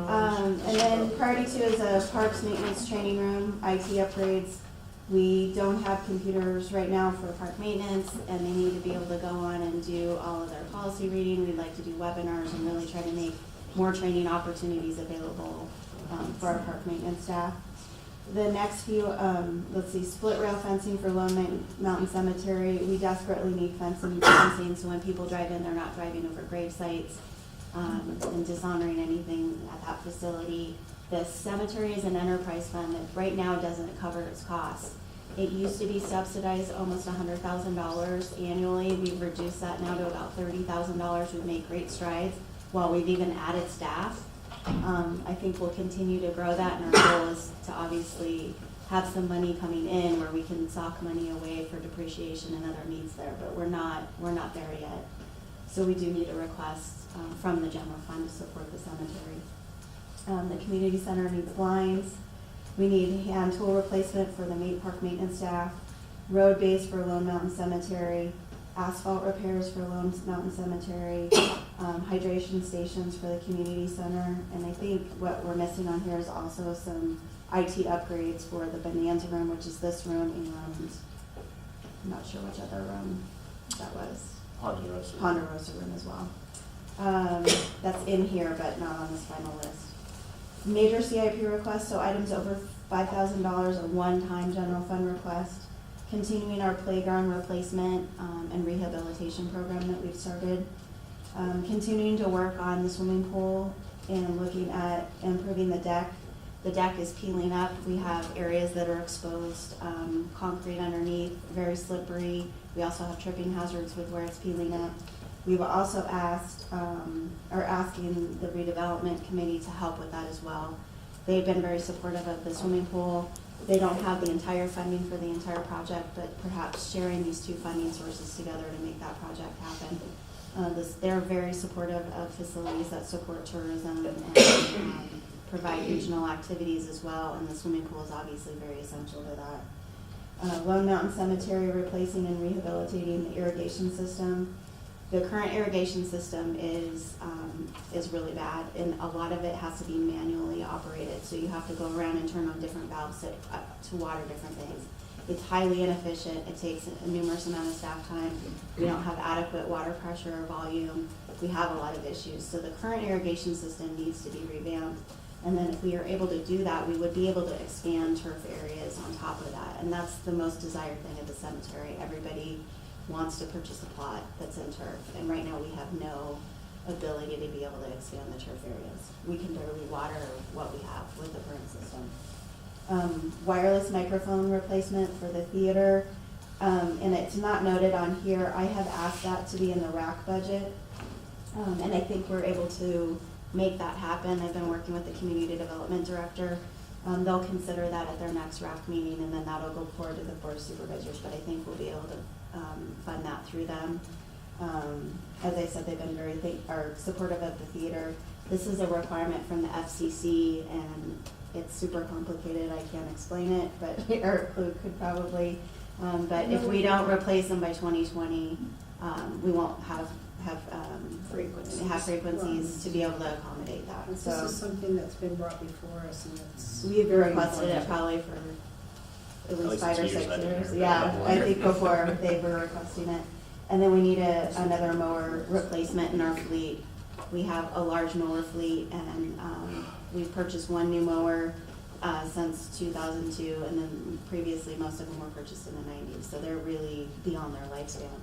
And then priority 2 is a parks maintenance training room, IT upgrades. We don't have computers right now for park maintenance, and they need to be able to go on and do all of their policy reading. We'd like to do webinars and really try to make more training opportunities available for our park maintenance staff. The next few, let's see, split rail fencing for Lone Mountain Cemetery. We desperately need fencing so when people drive in, they're not driving over grave sites and dishonoring anything at that facility. The cemetery is an enterprise fund that right now doesn't cover its costs. It used to be subsidized almost $100,000 annually. We've reduced that now to about $30,000. We've made great strides while we've even added staff. I think we'll continue to grow that, and our goal is to obviously have some money coming in where we can sock money away for depreciation and other needs there, but we're not there yet. So we do need a request from the general fund to support the cemetery. The community center needs blinds. We need hand tool replacement for the park maintenance staff, road base for Lone Mountain Cemetery, asphalt repairs for Lone Mountain Cemetery, hydration stations for the community center, and I think what we're missing on here is also some IT upgrades for the Bonanza room, which is this room, and I'm not sure which other room that was. Ponderosa room as well. That's in here, but not on this final list. Major CIP requests, so items over $5,000, a one-time general fund request. Continuing our playground replacement and rehabilitation program that we've started. Continuing to work on the swimming pool and looking at improving the deck. The deck is peeling up. We have areas that are exposed, concrete underneath, very slippery. We also have tripping hazards with where it's peeling up. We've also asking the redevelopment committee to help with that as well. They've been very supportive of the swimming pool. They don't have the entire funding for the entire project, but perhaps sharing these two funding sources together to make that project happen. They're very supportive of facilities that support tourism and provide regional activities as well, and the swimming pool is obviously very essential to that. Lone Mountain Cemetery, replacing and rehabilitating the irrigation system. The current irrigation system is really bad, and a lot of it has to be manually operated. So you have to go around and turn on different valves to water different things. It's highly inefficient. It takes a numerous amount of staff time. We don't have adequate water pressure or volume. We have a lot of issues. So the current irrigation system needs to be revamped. And then if we are able to do that, we would be able to expand turf areas on top of that. And that's the most desired thing at the cemetery. Everybody wants to purchase a plot that's in turf. And right now we have no ability to be able to expand the turf areas. We can barely water what we have with the current system. wireless microphone replacement for the theater. And it's not noted on here, I have asked that to be in the RAC budget. And I think we're able to make that happen. I've been working with the community development director. They'll consider that at their next RAC meeting, and then that'll go forward to the board of supervisors, but I think we'll be able to fund that through them. As I said, they've been very supportive of the theater. This is a requirement from the FCC, and it's super complicated. I can't explain it, but Eric could probably. But if we don't replace them by 2020, we won't have frequencies to be able to accommodate that. This So is something that's been brought before us, and it's. we've very requested it important. probably for at least least 5 or 2 years 6 I've been years. here. Yeah, I think before they were requesting it. And then we need another mower replacement in our fleet. We have a large mower fleet, and we've purchased one new mower since 2002, and then previously most of them were purchased in the 90s, so they're really beyond their lifespan.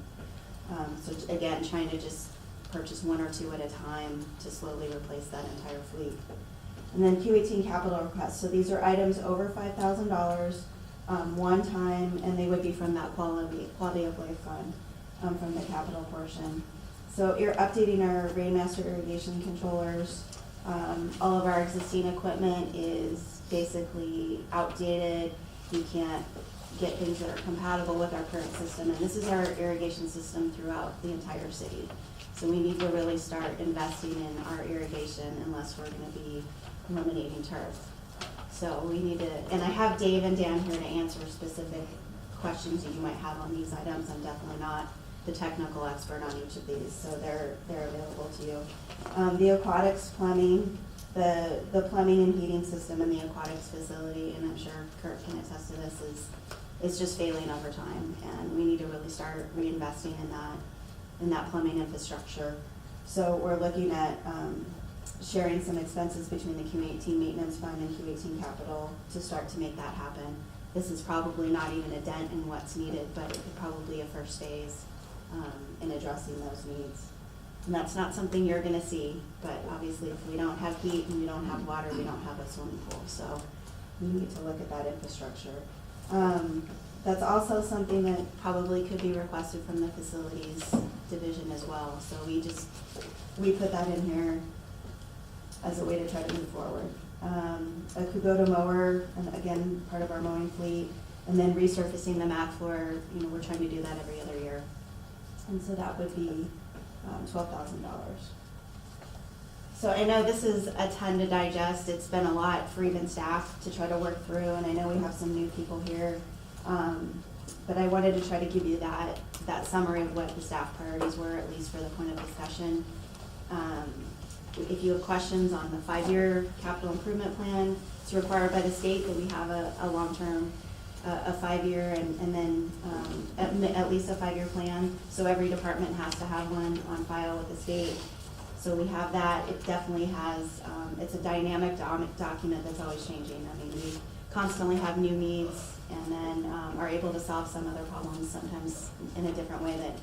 So again, trying to just purchase 1 or 2 at a time to slowly replace that entire fleet. And then Q18 capital requests, so these are items over $5,000 one time, and they would be from that quality of life fund, from the capital portion. So you're updating our Rainmaster irrigation controllers. All of our existing equipment is basically outdated. You can't get things that are compatible with our current system, and this is our irrigation system throughout the entire city. So we need to really start investing in our irrigation unless we're gonna be eliminating turf. So we need to, and I have Dave and Dan here to answer specific questions that you might have on these items. I'm definitely not the technical expert on each of these, so they're available to you. The aquatics plumbing, the plumbing and heating system in the aquatics facility, and I'm sure Kurt can attest to this, is just failing over time, and we need to really start reinvesting in that plumbing infrastructure. So we're looking at sharing some expenses between the Q18 maintenance fund and Q18 capital to start to make that happen. This is probably not even a dent in what's needed, but it could probably be a first phase in addressing those needs. And that's not something you're gonna see, but obviously if we don't have heat and we don't have water, we don't have a swimming pool, so we need to look at that infrastructure. That's also something that probably could be requested from the facilities division as well, so we put that in here as a way to try to move forward. A Kubota mower, and again, part of our mowing fleet, and then resurfacing the mat floor, we're trying to do that every other year. And so that would be $12,000. So I know this is a ton to digest. It's been a lot for even staff to try to work through, and I know we have some new people here. But I wanted to try to give you that summary of what the staff priorities were, at least for the point of discussion. If you have questions on the 5-year capital improvement plan, it's required by the state that we have a long-term, a 5-year and then at least a 5-year plan. So every department has to have one on file with the state. So we have that. It definitely has, it's a dynamic document that's always changing. I mean, we constantly have new needs and then are able to solve some other problems sometimes in a different way that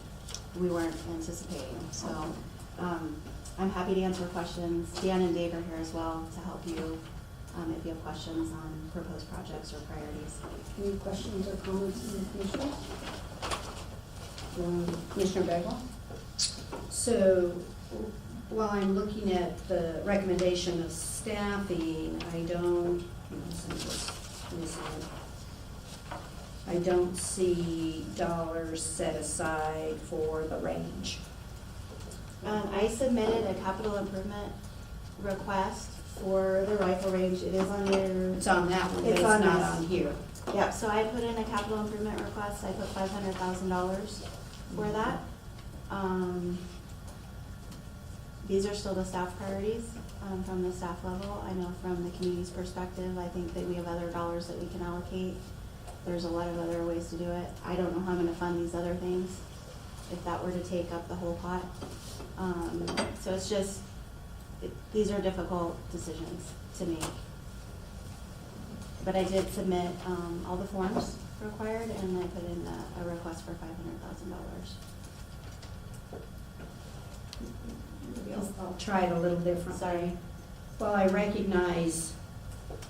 we weren't anticipating. So I'm happy to answer questions. Dan and Dave are here as well to help you if you have questions on proposed projects or priorities. Any questions or comments from the commissioners? Commissioner Bagwell? So while I'm looking at the recommendation of staffing, I don't see dollars set aside for the range. I submitted a capital improvement request for the rifle range. It is on your. It's on that one, but it's on not this. on here. Yep, so I put in a capital improvement request. I put $500,000 for that. These are still the staff priorities from the staff level. I know from the community's perspective, I think that we have other dollars that we can allocate. There's a lot of other ways to do it. I don't know how I'm gonna fund these other things if that were to take up the whole pot. So it's just, these are difficult decisions to make. But I did submit all the forms required, and I put in a request for $500,000. I'll try it a little different. Sorry. Well, I recognize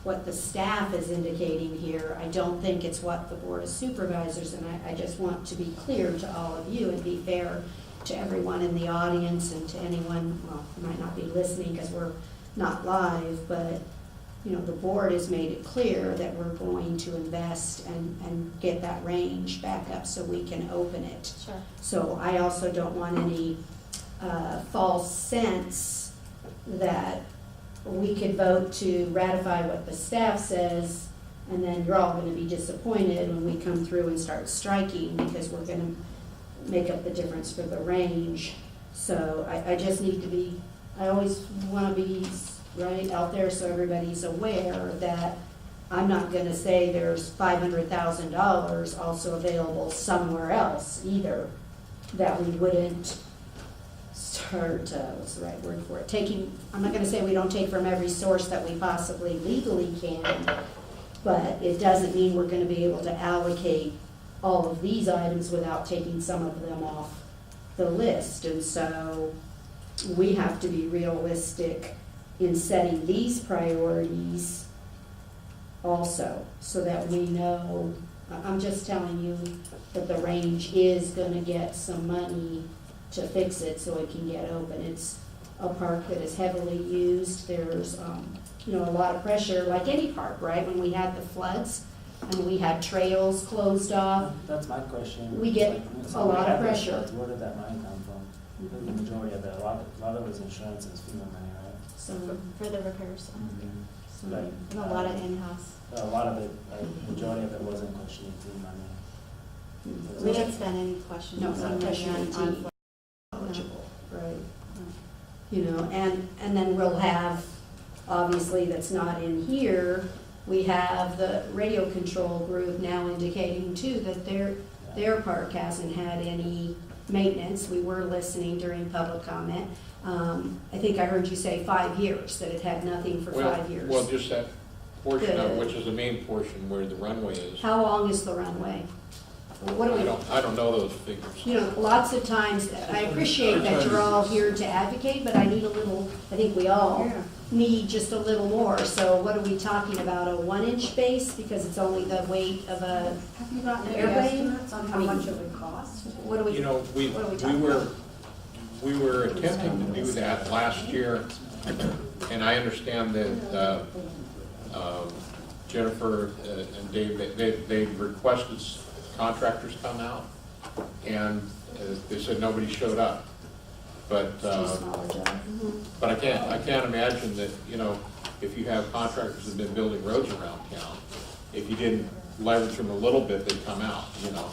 what the staff is indicating here. I don't think it's what the Board of Supervisors, and I just want to be clear to all of you and be fair to everyone in the audience and to anyone, well, who might not be listening because we're not live, but, you know, the board has made it clear that we're going to invest and get that range back up so we can open it. Sure. So I also don't want any false sense that we could vote to ratify what the staff says, and then you're all gonna be disappointed when we come through and start striking, because we're gonna make up the difference for the range. So I just need to be, I always wanna be right out there so everybody's aware that I'm not gonna say there's $500,000 also available somewhere else either, that we wouldn't start, what's the right word for it, taking, I'm not gonna say we don't take from every source that we possibly legally can, but it doesn't mean we're gonna be able to allocate all of these items without taking some of them off the list. And so we have to be realistic in setting these priorities also, so that we know, I'm just telling you that the range is gonna get some money to fix it so it can get open. It's a park that is heavily used. There's, you know, a lot of pressure, like any park, right? When we had the floods and we had trails closed off, That's my question. we get Like, a lot we had of those pressure. floods, where did that money come from? The majority of it, a lot of it was insurance and FEMA money, right? So, For the repairs, so But, and a lot of in-house. A lot of it, majority of it wasn't questioning FEMA money. We didn't spend any questions No, on not money questioning on team. eligible, right? You know, and then we'll have, obviously, that's not in here, we have the radio control group now indicating too that their park hasn't had any maintenance. We were listening during public comment. I think I heard you say 5 years, that it had nothing for 5 years. Well, just that portion of it, Good. which is the main portion where the runway is. How long is the runway? What do we? I don't know those figures. You know, lots of times, I appreciate that you're all here to advocate, but I need a little, I think we all need just a little more. So what are we talking about, a 1-inch base, because it's only the weight of a Have you gotten any airplane? estimates on how much it would cost? What do we? You know, we what are we talking about? were attempting to do that last year, and I understand that Jennifer and Dave, they requested contractors come out, and they said nobody showed up. But Too small a job. but I can't imagine that, you know, if you have contractors that have been building roads around town, if you didn't leverage them a little bit, they'd come out, you know.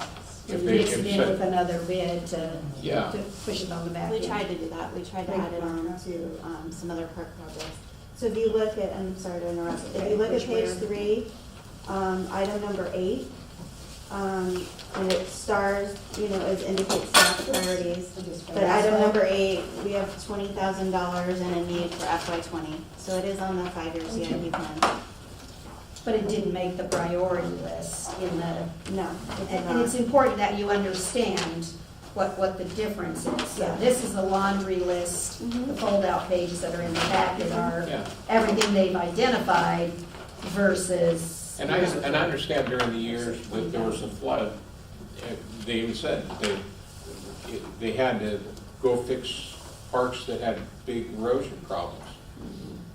So If you they- mix if it in said- with another bid to Yeah. push it on the back We end. tried to do that, we tried to add it on to some other park projects. So if you look at, I'm sorry to interrupt, if you look at Which page where? 3, item number 8, and it stars, you know, it indicates staff priorities. But item number 8, we have $20,000 and a need for FY20, so it is on the 5-year CIP plan. But it didn't make the priority list in the, No, it did and it's not. important that you understand what the difference is. So Yeah. this is a laundry list, the fold-out pages that are in the packet are Yeah. everything they've identified versus. And I understand during the years that there was a flood, they even said they had to go fix parks that had big erosion problems.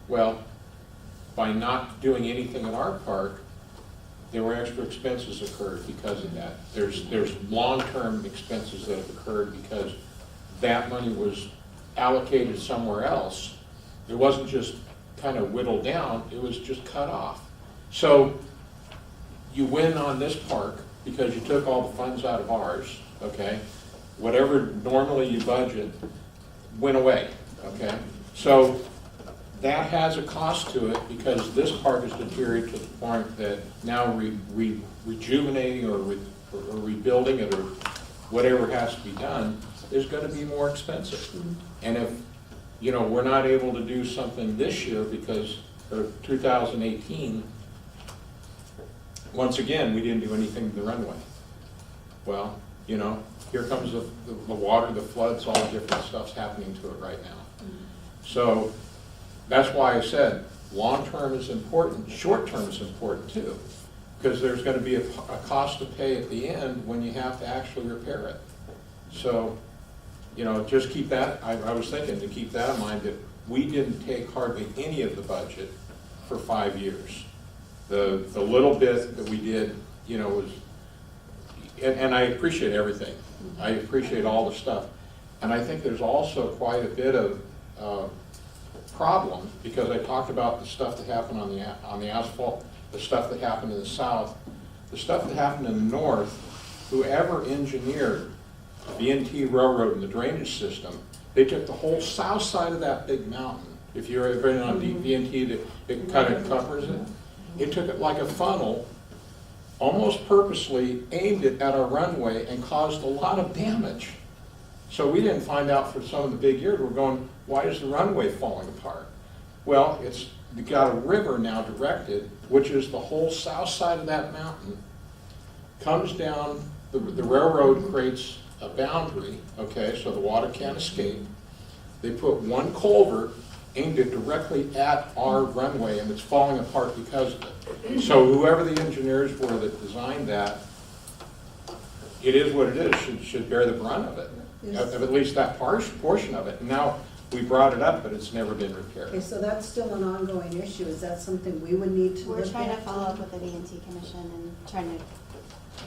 Well, by not doing anything at our park, there were extra expenses occurred because of that. There's long-term expenses that have occurred because that money was allocated somewhere else. It wasn't just kind of whittled down, it was just cut off. So you win on this park because you took all the funds out of ours, okay? Whatever normally you budget went away, okay? So that has a cost to it because this park is deteriorated to the point that now rejuvenating or rebuilding it or whatever has to be done is going to be more expensive. And if, you know, we're not able to do something this year because of 2018, once again, we didn't do anything to the runway. Well, you know, here comes the water, the floods, all the different stuff's happening to it right now. So that's why I said, long-term is important, short-term is important too, because there's gonna be a cost to pay at the end when you have to actually repair it. So, you know, just keep that, I was thinking to keep that in mind, that we didn't take hardly any of the budget for 5 years. The little bit that we did, you know, was, and I appreciate everything. I appreciate all the stuff. And I think there's also quite a bit of problem, because I talked about the stuff that happened on the asphalt, the stuff that happened in the south, the stuff that happened in the north. Whoever engineered the NT Railroad and the drainage system, they took the whole south side of that big mountain. If you're ever been on VNT, it kind of covers it. It took it like a funnel, almost purposely aimed it at our runway and caused a lot of damage. So we didn't find out for some of the big years. We're going, why is the runway falling apart? Well, it's got a river now directed, which is the whole south side of that mountain, comes down, the railroad creates a boundary, okay, so the water can't escape. They put one culvert, aimed it directly at our runway, and it's falling apart because of it. So whoever the engineers were that designed that, it is what it is, should bear the brunt of it, of at least that portion of it. And now we brought it up, but it's never been repaired. Okay, so that's still an ongoing issue. Is that something we would need to look at? We're trying to follow up with the V&T Commission and trying to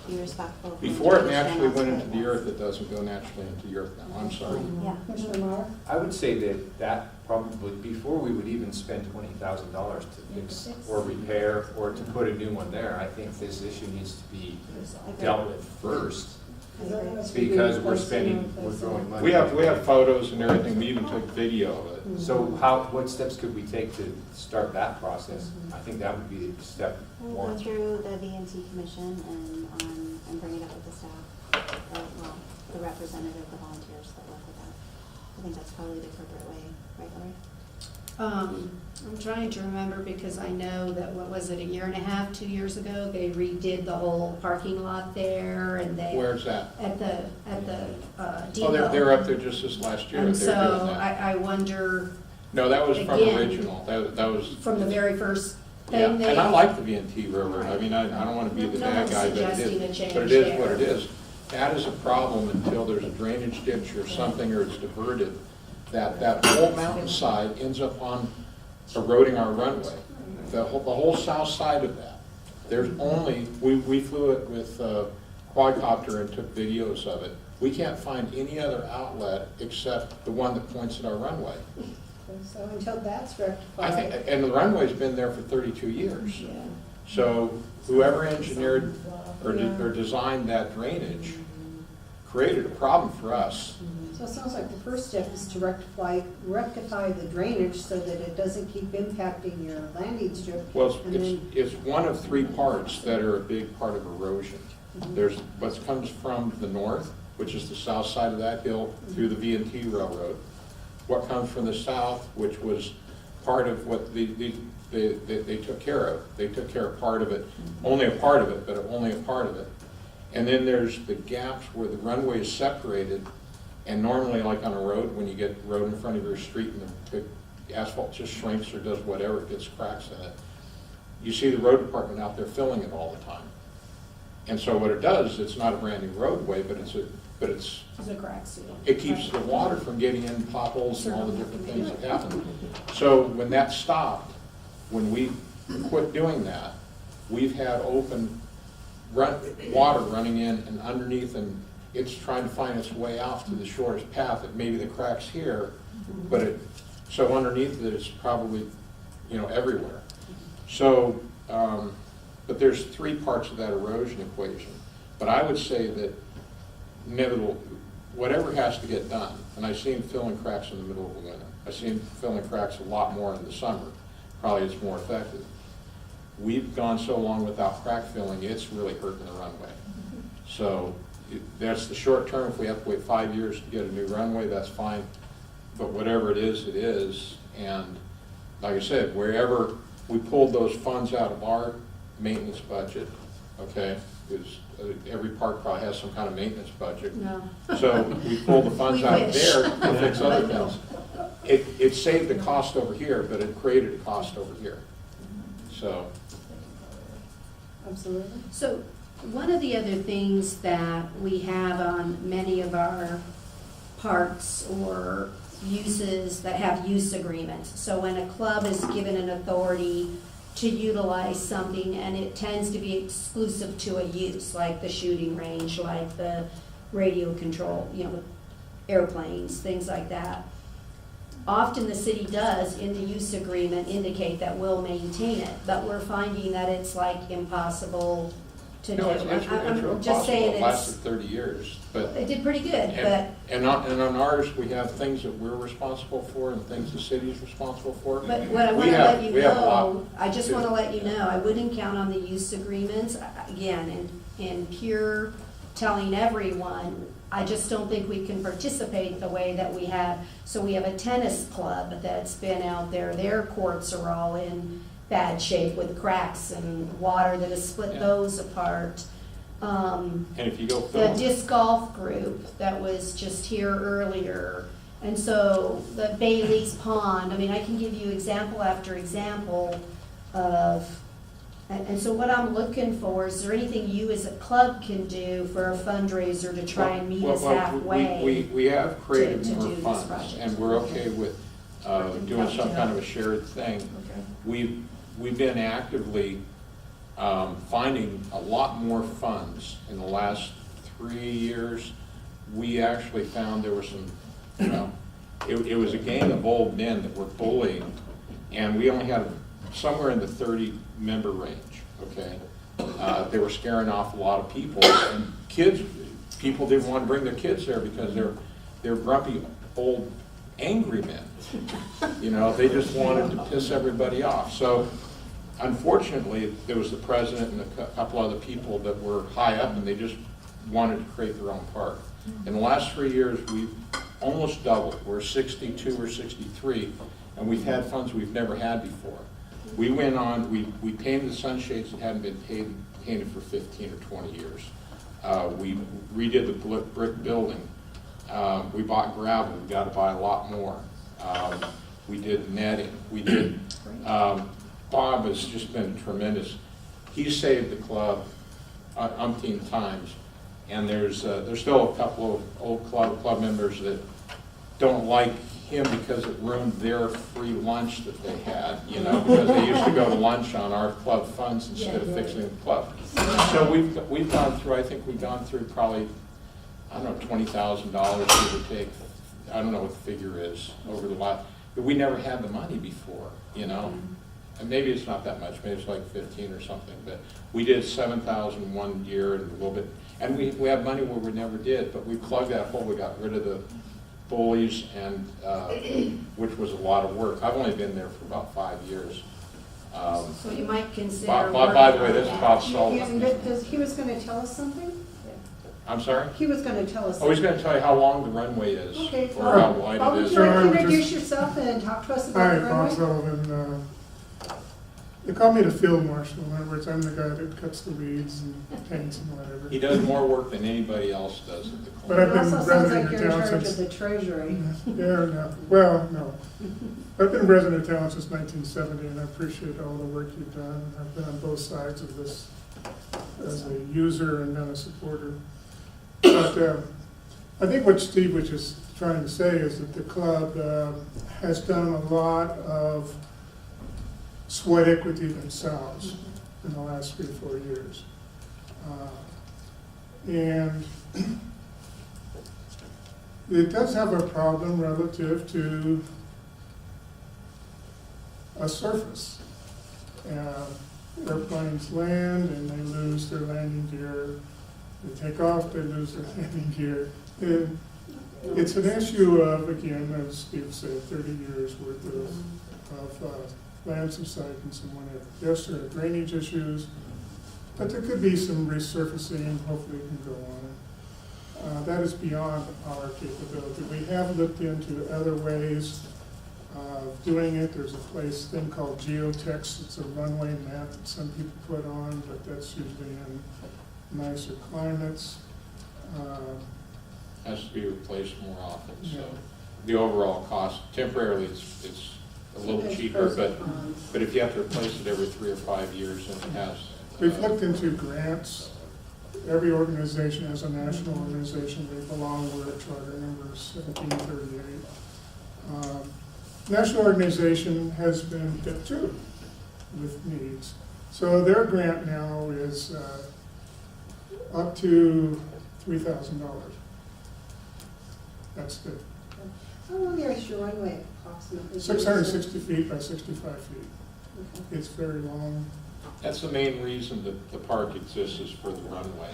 be respectful. of Before it the naturally went channels into for the earth, it doesn't go naturally into the earth now. I'm sorry. Yeah. Commissioner Meyer? I would say that probably, before we would even spend $20,000 to fix or repair or to put a new one there, I think this issue needs to be dealt with first, because we're throwing money. We have photos and everything. We even took video of it. So what steps could we take to start that process? I think that would be step We'll one. go through the V&T Commission and bring it up with the staff, well, the representative, the volunteers that work with that. I think that's probably the appropriate way, right, Lori? I'm trying to remember because I know that, what was it, a year and a half, 2 years ago, they redid the whole parking lot there and they. Where's that? At the depot. Oh, they're up there just this last year. And They're doing so that. I wonder, No, that was from again, original. That was. from the very first Yeah, thing they. and I like the V&T Railroad. I mean, I don't want to be the No bad one's guy, but it suggesting a is, change but it is there. what it is. That is a problem until there's a drainage ditch or something, or it's diverted. That whole mountainside ends up on eroding our runway. The whole south side of that. There's only, we flew it with a quadcopter and took videos of it. We can't find any other outlet except the one that points at our runway. So until that's rectified. I think, and the runway's been there for 32 years. Yeah. So whoever engineered or designed that drainage created a problem for us. So it sounds like the first step is to rectify the drainage so that it doesn't keep impacting your landing strip. Well, And then- it's one of three parts that are a big part of erosion. There's what comes from the north, which is the south side of that hill through the V&T Railroad. What comes from the south, which was part of what they took care of. They took care of part of it, only a part of it, but only a part of it. And then there's the gaps where the runway is separated. And normally, like on a road, when you get road in front of your street and the asphalt just shrinks or does whatever, it gets cracks in it, you see the road department out there filling it all the time. And so what it does, it's not a brand new roadway, but it's It's a crack seal. it keeps the water from getting in potholes and all the different things that happen. So when that stopped, when we quit doing that, we've had open water running in and underneath, and it's trying to find its way out to the shortest path. It maybe the cracks here, but so underneath it, it's probably, everywhere. So, but there's three parts of that erosion equation. But I would say that whatever has to get done, and I see them filling cracks in the middle of the winter. I see them filling cracks a lot more in the summer. Probably it's more effective. We've gone so long without crack filling, it's really hurting the runway. So that's the short term. If we have to wait 5 years to get a new runway, that's fine. But whatever it is. And like I said, wherever we pulled those funds out of our maintenance budget, okay, because every park probably has some kind of maintenance budget. No. So we pulled the funds We out of wish. there to fix other things. it saved a cost over here, but it created a cost over here. So, Absolutely. So, one of the other things that we have on many of our parks or uses that have use agreements. So when a club is given an authority to utilize something and it tends to be exclusive to a use, like the shooting range, like the radio control, airplanes, things like that. Often the city does, in the use agreement, indicate that we'll maintain it, but we're finding that it's like impossible to do. no, it's real I'm just saying possible. It it's, lasted 30 years, but. it did pretty good, but. And on ours, we have things that we're responsible for and things the city's responsible for. But what I We want to have- let you we have a lot know, I just to- want to let you know, I wouldn't count on the use agreements, again, in pure telling everyone, I just don't think we can participate the way that we have. So we have a tennis club that's been out there, their courts are all in bad shape with cracks and water that has split Yeah. those apart. And if you go The film, disc golf group that was just here earlier. And so the Bailey's Pond, I mean, I can give you example after example of, and so what I'm looking for, is there anything you as a club can do for a fundraiser to try and meet us halfway? We have created to more do this funds, project. and we're okay with doing some kind of a shared thing. Okay. We've been actively finding a lot more funds in the last 3 years. We actually found there were some, it was a gang of old men that were bullying, and we only had somewhere in the 30-member range, okay? They were scaring off a lot of people, and people didn't want to bring their kids there because they're grumpy, old, angry men. They just wanted to piss everybody off. So unfortunately, there was the president and a couple other people that were high up, and they just wanted to create their own park. In the last 3 years, we've almost doubled. We're 62 or 63, and we've had funds we've never had before. We went on, we painted the sunshades that hadn't been painted for 15 or 20 years. We redid the brick building. We bought gravel, we got to buy a lot more. We did netting. We did, Bob has just been tremendous. He saved the club umpteen times, and there's still a couple of old club members that don't like him because it ruined their free lunch that they had, because they used to go to lunch on our club funds instead of fixing the club. So we've gone through, I think we've gone through probably, I don't know, $20,000 give or take. I don't know what the figure is over the last, but we never had the money before, And maybe it's not that much, maybe it's like 15 or something, but we did 7,000 one year and a little bit, and we have money where we never did, but we plugged that hole, we got rid of the bullies, and which was a lot of work. I've only been there for about 5 years. So you might consider. By the way, working this is on Bob that. Sullivan. He was going to tell us something? I'm sorry? He was going to tell us. Oh, he's going to tell you how long the runway is, Okay. or how wide Bob, it would is. you like Sure, to I would introduce just- yourself and talk to us Hi, about the Bob runway? Sullivan. They call me the field marshal. In other words, I'm the guy that cuts the weeds and paints and whatever. He does more work than anybody else does at the But club. I've It been also sounds resident like of you're in town charge of since. the treasury. Yeah, no. Well, no. I've been resident of town since 1970, and I appreciate all the work you've done. I've been on both sides of this as a user and then a supporter. But I think what Steve was just trying to say is that the club has done a lot of sweat equity themselves in the last 3 or 4 years. And it does have a problem relative to a surface. Airplanes land and they lose their landing gear. They take off, they lose their landing gear. And it's an issue of, again, as Steve said, 30 years worth of land subsidence and whatever. Yes, there are drainage issues, but there could be some resurfacing, hopefully it can go on. That is beyond our capability. We have looked into other ways of doing it. There's a thing called geotext. It's a runway map that some people put on, but that's usually in nicer climates. Has to be replaced more often, so. the overall cost. Temporarily, it's a little It's cheaper, pros and cons. but if you have to replace it every 3 or 5 years, then it has. We've looked into grants. Every organization has a national organization they belong with, charter number 1738. National organization has been hit too with needs. So their grant now is up to $3,000. That's the How long is your runway approximately? 660 feet by 65 feet. Okay. It's very long. That's the main reason that the park exists, is for the runway.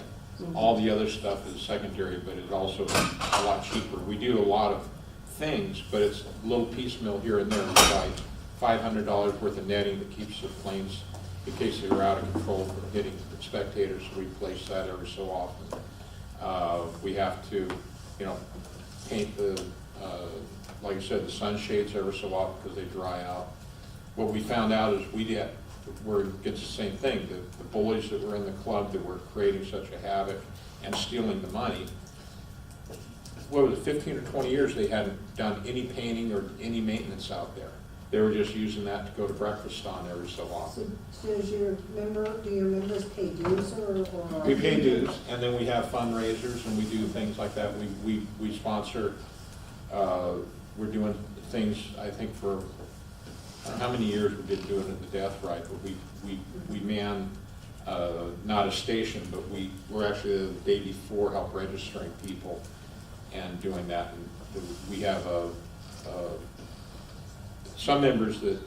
All the other stuff is secondary, but it also is a lot cheaper. We do a lot of things, but it's a little piecemeal here and there. We buy $500 worth of netting that keeps the planes, in case they were out of control, from hitting spectators. We replace that every so often. We have to, paint the, like I said, the sunshades every so often because they dry out. What we found out is we're against the same thing. The bullies that were in the club that were creating such a havoc and stealing the money, what was it, 15 or 20 years they hadn't done any painting or any maintenance out there. They were just using that to go to breakfast on every so often. So do your members pay dues or? We pay dues, and then we have fundraisers, and we do things like that. We sponsor, we're doing things, I think, for, I don't know how many years we've been doing it, the death ride, but we man, not a station, but we're actually the day before help registering people and doing that. And we have some members that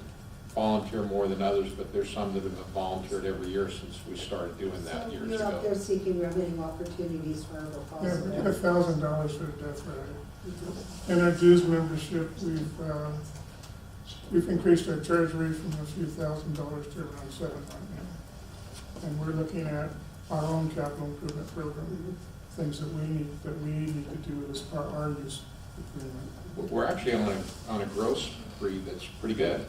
volunteer more than others, but there's some that have volunteered every year since we started doing that years You're out ago. there seeking revenue opportunities wherever Yeah, possible. we get $1,000 for the death ride. And our dues membership, we've increased our charge rate from a few $1,000s to around $7 right now. And we're looking at our own capital improvement program, things that we need to do as part of our use agreement. We're actually on a growth spree that's pretty good.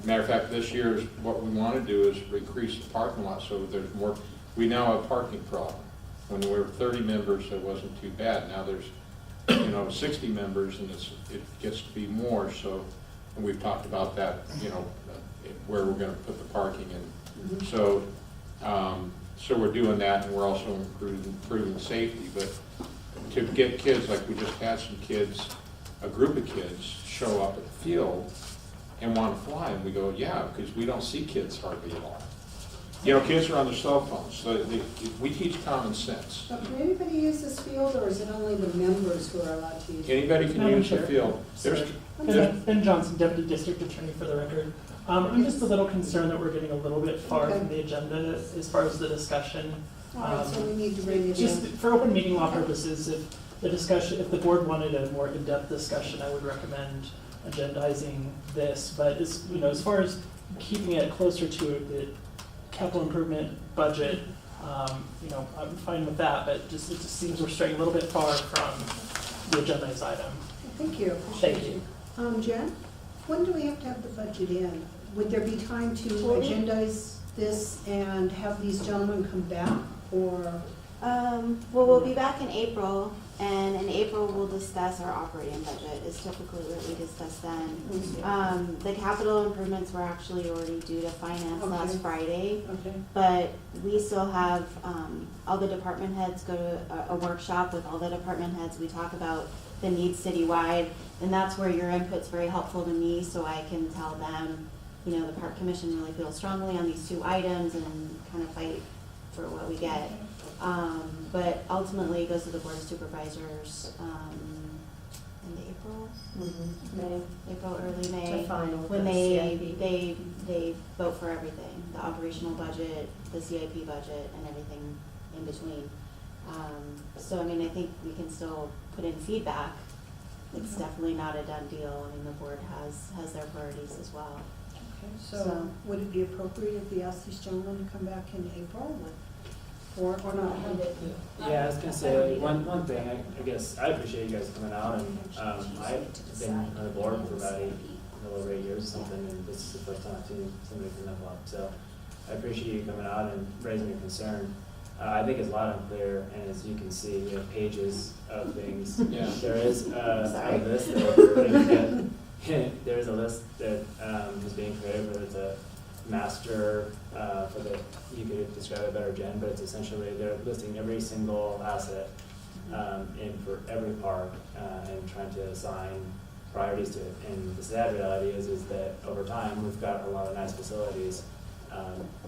Matter of fact, this year, what we want to do is increase the parking lot so there's more. We now have a parking problem. When we were 30 members, it wasn't too bad. Now there's 60 members, and it gets to be more. So, and we've talked about that, where we're going to put the parking in. So we're doing that, and we're also improving safety. But to get kids, like we just had some kids, a group of kids show up at the field and want to fly, and we go, yeah, because we don't see kids hardly at all. Kids are on their cell phones, so we teach common sense. But can anybody use this field, or is it only the members who are allowed to use it? Anybody can use the field. Ben Johnson, Deputy District Attorney for the record. I'm just a little concerned that we're getting a little bit far from the agenda as far as the discussion. All right, so we need to bring it Just in. for open meeting law purposes, if the board wanted a more in-depth discussion, I would recommend agendizing this. But as far as keeping it closer to the capital improvement budget, I'm fine with that. But it just seems we're straying a little bit far from the agendized item. Thank you. Thank you. Jen, when do we have to have the budget in? Would there be time to agendize this and have these gentlemen come back, or? Well, we'll be back in April, and in April we'll discuss our operating budget, is typically what we discuss then. The capital improvements were actually already due to finance last Friday, but we still have, all the department heads go to a workshop with all the department heads. We talk about the needs citywide, and that's where your input's very helpful to me, so I can tell them, the park commission really feels strongly on these two items and kind of fight for what we get. But ultimately it goes to the board of supervisors in April, April, early May, when they vote for everything, the operational budget, the CIP budget, and everything in between. So I think we can still put in feedback. It's definitely not a done deal. The board has their priorities as well. Okay, so would it be appropriate if we ask these gentlemen to come back in April, or not? Yeah, I was gonna say, one thing, I guess, I appreciate you guys coming out, and I've been on the board for about a little over 8 years or something, and this is the first time I've seen somebody from that up, so I appreciate you coming out and raising your concern. I think it's loud and clear, and as you can see, we have pages of things. Yeah. There is a Sorry. list that we're putting together. There is a list that is being created, where it's a master for the, you could describe it better, Jen, but it's essentially, they're listing every single asset in for every park and trying to assign priorities to it. And the sad reality is that over time, we've got a lot of nice facilities.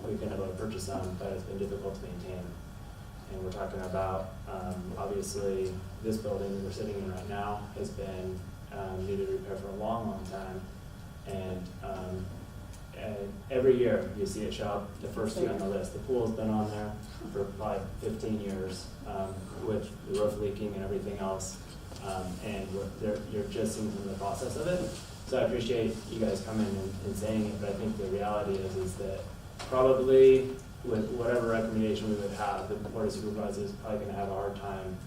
We've been able to purchase them, but it's been difficult to maintain. And we're talking about, obviously, this building that we're sitting in right now has been needed repair for a long, long time. And every year you see it show up, the first few on the list. The pool's been on there for probably 15 years, with the roof leaking and everything else. And you're just seeing some of the process of it. So I appreciate you guys coming and saying it, but I think the reality is that probably with whatever recommendation we would have, the Board of Supervisors is probably going to have a hard time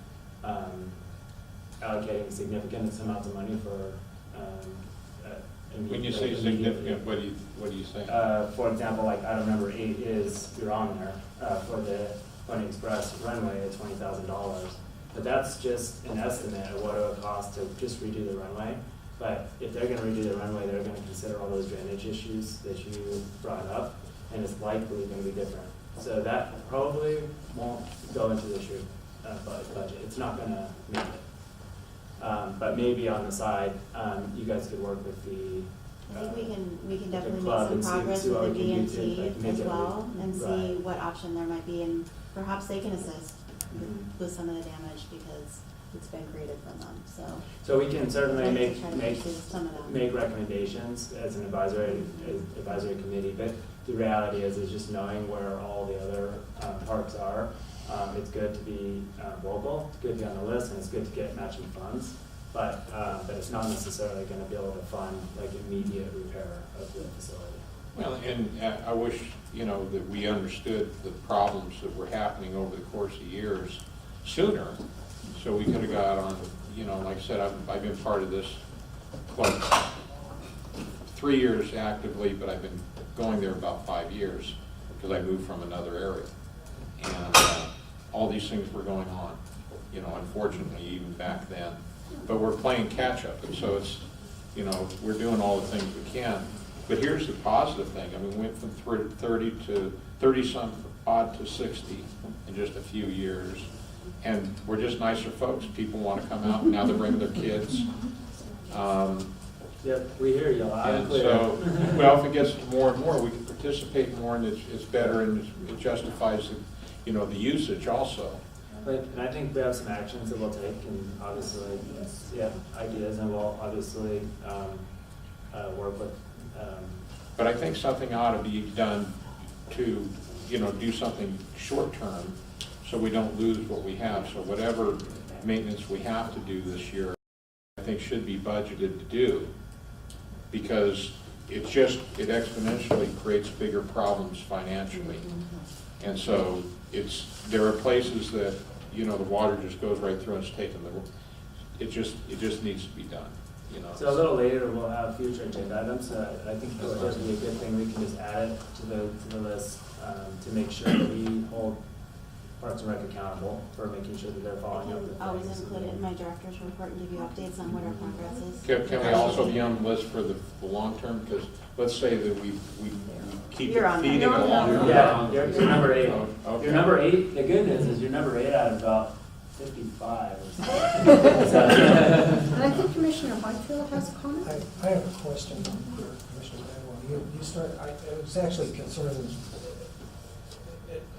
allocating significant amounts of money for. When you say significant, what do you say? For example, like item number 8 is, you're on there, for the Pony Express runway at $20,000. But that's just an estimate of what it would cost to just redo the runway. But if they're gonna redo the runway, they're gonna consider all those drainage issues that you brought up, and it's likely gonna be different. So that probably won't go into this year's budget. It's not gonna make it. But maybe on the side, you guys could work with the I think we can the definitely make club some and progress see what with the we can do to, DNT like, make as it well, and see right. what option there might be, and perhaps they can assist with some of the damage, because it's been created from them, so. So we can certainly I'd like make to try to pursue some of them. make recommendations as an advisory committee, but the reality is just knowing where all the other parks are. It's good to be local, it's good to be on the list, and it's good to get matching funds, but it's not necessarily going to be able to fund like immediate repair of the facility. Well, and I wish, that we understood the problems that were happening over the course of years sooner, so we could have got on, like I said, I've been part of this club 3 years actively, but I've been going there about 5 years, because I moved from another area. And all these things were going on, unfortunately, even back then. But we're playing catch-up, and so it's, we're doing all the things we can. But here's the positive thing. I mean, we went from 30-some odd to 60 in just a few years. And we're just nicer folks. People want to come out, now they're bringing their kids. Yep, we hear you loud and And clear. so, well, if it gets more and more, we can participate more, and it's better, and it justifies, the usage also. And I think we have some actions that we'll take, and obviously, ideas, and we'll obviously work with. But I think something ought to be done to, do something short-term, so we don't lose what we have. So whatever maintenance we have to do this year, I think should be budgeted to do, because it exponentially creates bigger problems financially. And so there are places that, the water just goes right through and it's taken it just needs to be done, So a little later, we'll have future agenda items. I think it would be a good thing, we can just add it to the list to make sure that we hold Parks and Rec accountable for making sure that they're I following up with can always things. include it in my director's report and give you updates on what our progress is. Can we also be on the list for the long term? Because let's say that we keep You're on there. feeding it along. Yeah, you're number 8. Oh, okay. You're number 8. The good news is you're number 8 out of about 55 or something. And I think Commissioner Whitefield has a comment. I have a question for Commissioner Manuel. It was actually concerning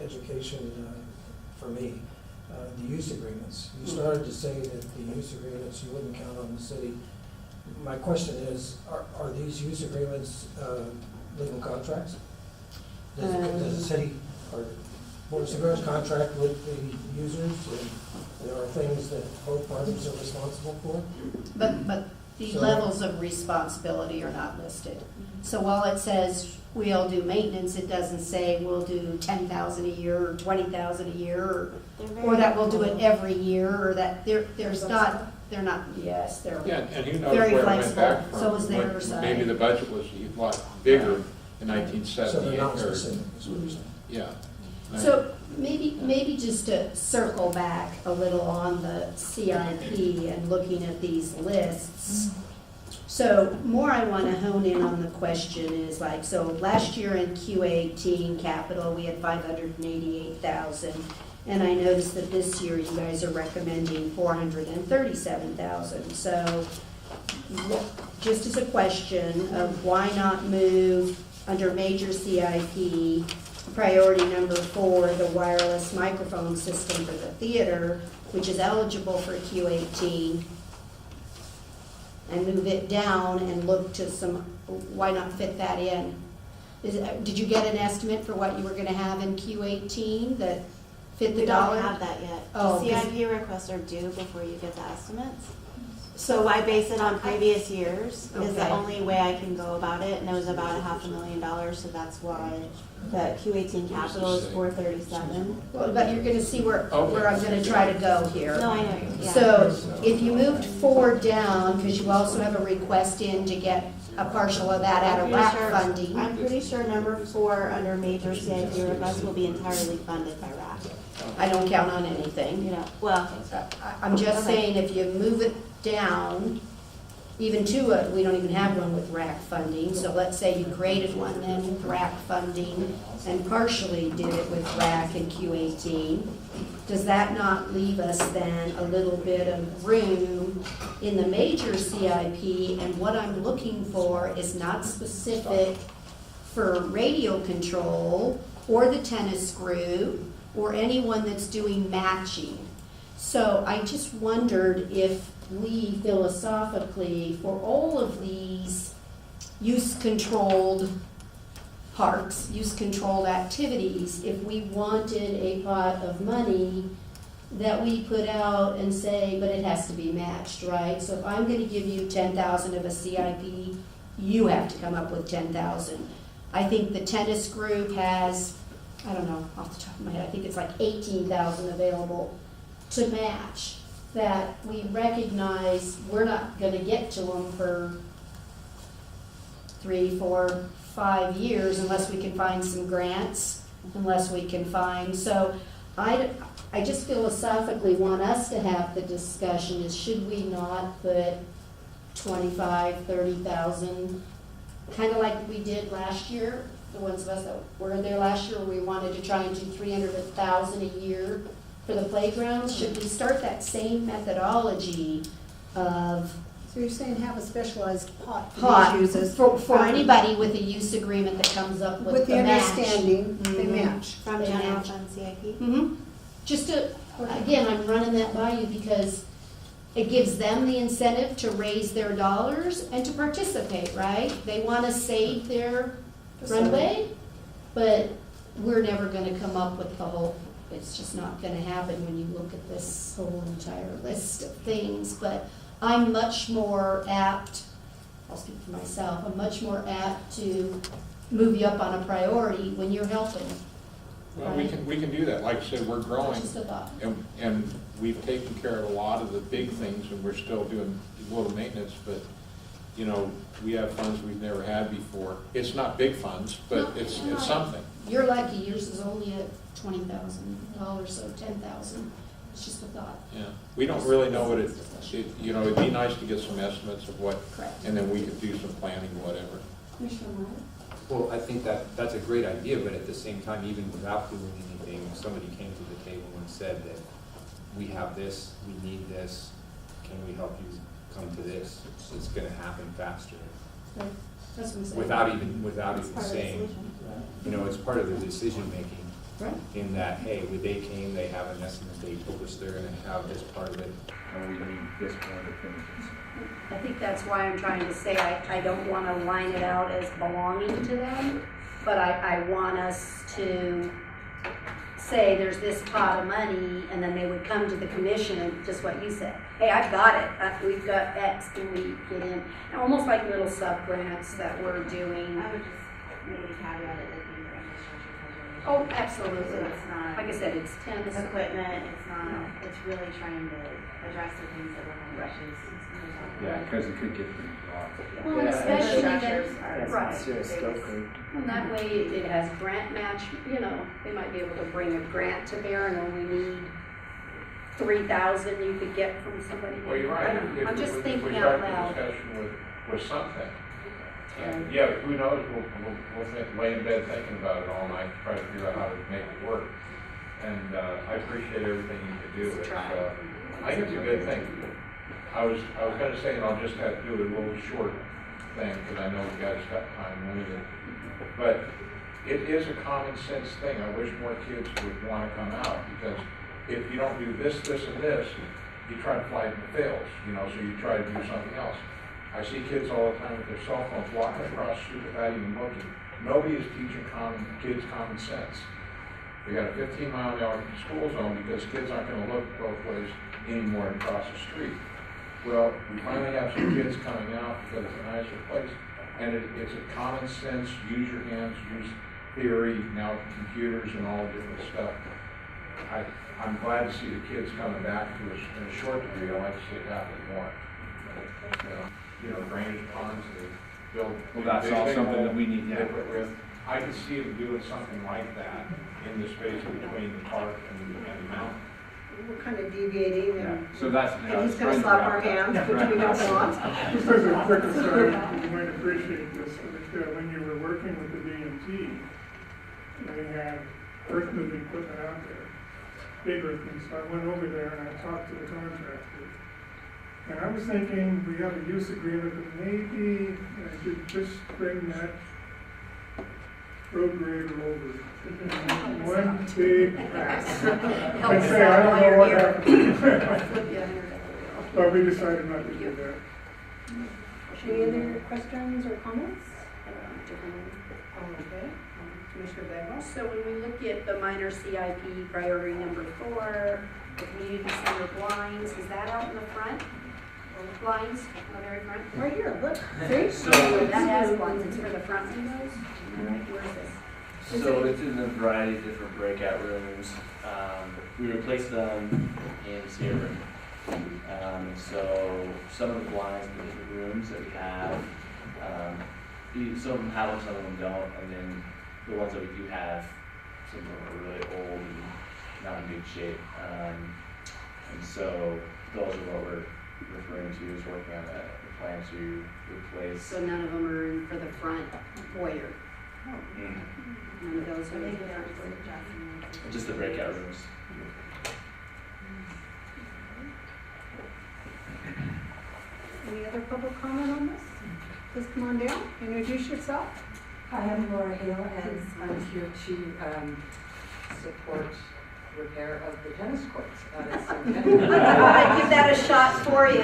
education for me, the use agreements. You started to say that the use agreements, you wouldn't count on the city. My question is, are these use agreements legal contracts? Does the city or Board of Supervisors contract with the users, and there are things that both parties are responsible for? But the So- levels of responsibility are not listed. So while it says we'll do maintenance, it doesn't say we'll do 10,000 a year or 20,000 a year, or that we'll do it every year, or that they're not, yes, they're Yeah, and who knows very where it went flexible. back from. So is the What- other side. Maybe the budget was a lot bigger in 1978. So they're not specific, is what you're saying? Yeah. So maybe just to circle back a little on the CIP and looking at these lists. So more I want to hone in on the question is like, so last year in Q18 capital, we had 588,000. And I noticed that this year you guys are recommending 437,000. So just as a question of why not move under major CIP, priority number 4, the wireless microphone system for the theater, which is eligible for Q18, and move it down and look to some, why not fit that in? Did you get an estimate for what you were going to have in Q18 that fit the We dollar? don't have that yet. Oh, The 'cause- CIP requests are due before you get the estimates. So I base it on previous years, is the Okay. only way I can go about it, and it was about $500,000, so that's why the Q18 capital is 437. Well, but you're gonna see where I'm gonna try to go here. No, I know, yeah. So if you moved 4 down, because you also have a request in to get a partial of that out of RAC funding. I'm pretty sure number 4 under major CIP requests will be entirely funded by RAC. I don't count on anything. You know, well, I'm just Okay. saying, if you move it down, even to it, we don't even have one with RAC funding, so let's say you created one then with RAC funding and partially did it with RAC in Q18, does that not leave us then a little bit of room in the major CIP? And what I'm looking for is not specific for radio control or the tennis group or anyone that's doing matching. So I just wondered if we philosophically, for all of these use-controlled parks, use-controlled activities, if we wanted a pot of money that we put out and say, but it has to be matched, right? So if I'm gonna give you 10,000 of a CIP, you have to come up with 10,000. I think the tennis group has, I don't know, off the top of my head, I think it's like 18,000 available to match, that we recognize we're not gonna get to them for 3, 4, 5 years unless we can find some grants, unless we can find, so I just philosophically want us to have the discussion is should we not put 25, 30,000, kind of like we did last year, the ones of us that were there last year, we wanted to try and do 300,000 a year for the playgrounds. Should we start that same methodology of So you're saying have a specialized pot for pot these uses? for anybody with a use agreement that comes up with With the match? understanding they Mhm. match. from They general match. fund CIP. Mhm. Just to, again, I'm running that by you because it gives them the incentive to raise their dollars and to participate, right? They want to save their runway, but we're never going to come up with the whole, it's just not going to happen when you look at this whole entire list of things. But I'm much more apt, I'll speak for myself, I'm much more apt to move you up on a priority when you're helping. Well, we can do that. Like I said, we're growing. Just a thought. And we've taken care of a lot of the big things, and we're still doing a little maintenance, but, you know, we have funds we've never had before. It's not big funds, but No, it's no. something. You're lucky, yours is only at $20,000, so 10,000, it's just a thought. Yeah. We don't really know what you know, it'd be nice to get some estimates of what, Correct. and then we could do some planning, whatever. Commissioner Meyer? Well, I think that's a great idea, but at the same time, even without doing anything, if somebody came to the table and said that we have this, we need this, can we help you come to this? It's gonna happen faster. Right. That's what I'm saying. Without even It's part of the saying, solution. you know, it's part of the decision making. Right. In that, hey, when they came, they have an estimate, they told us they're gonna have this part of it, and we need this part of it. I think that's why I'm trying to say I don't want to line it out as belonging to them, but I want us to say there's this pot of money, and then they would come to the commission and just what you said. Hey, I've got it, we've got X, can we get in? And almost like little sub-grants that we're doing. I would just maybe caveat it as being for infrastructure Oh, absolutely. So it's not Like I said, it's tennis. equipment, it's not, No. it's really trying to address the things that we're having issues. Yeah, because it could get pretty broad. Well, Yeah, especially the that, structures are That's right. serious scope creep. And that way it has grant match, you know, they might be able to bring a grant to bear and only need 3,000 you could get from somebody. Well, you're right. I don't know. I'm just If thinking we out start the loud. discussion with something. And yeah, who knows, we'll lay in bed thinking about it all night, try to figure out how to make it work. And I appreciate everything you can do. It's, I think it's a good thing. I was gonna say, and I'll just have to do a little short thing, because I know you guys got time limited. But it is a common sense thing. I wish more kids would want to come out, because if you don't do this, this, and this, you try to fly it and it fails, you know, so you try to do something else. I see kids all the time with their cell phones walking across the street without even looking. Nobody is teaching kids common sense. We got a 15-mile-an-hour school zone because kids aren't going to look both ways anymore and cross the street. Well, we finally have some kids coming out because it's a nicer place, and it's a common sense, use your hands, use theory, now computers and all different stuff. I'm glad to see the kids coming back to us in a short degree. I'd like to see it happen more. You know, drainage ponds, they build. Well, that's all something that we need, yeah. I could see them doing something like that in the space between the park and the mountain. We're kind of deviating and. So that's. And he's gonna slap our hands, which we don't want. Just as a quick aside, you might appreciate this, but when you were working with the DMT, they had earth moving equipment out there, big earth moving, so I went over there and I talked to the contractor. And I was thinking, we have a use agreement, but maybe I could just bring that road grader over. One big pass. I'd say, I don't know what happened. But we decided not to do that. Any other questions or comments? Okay. Commissioner Bagwell? So when we look at the minor CIP priority number 4, the community center blinds, is that out in the front? Blinds, on the very front? Right here, look. See? So, That has blinds, it's for the front windows? Where is this? so it's in a variety of different breakout rooms. We replaced them in Sierra Room. So some of the blinds in the different rooms that we have, some of them have them, some of them don't, and then the ones that we do have, some of them are really old and not in good shape. And so those are what we're referring to as working on a plan to replace. So none of them are in for the front foyer? None of those are in for the front foyer? Just the breakout rooms. Any other public comment on this? Please come on down, introduce yourself. Hi, I'm Laura Hale, and I'm here to support repair of the tennis courts. I'd give that a shot for you.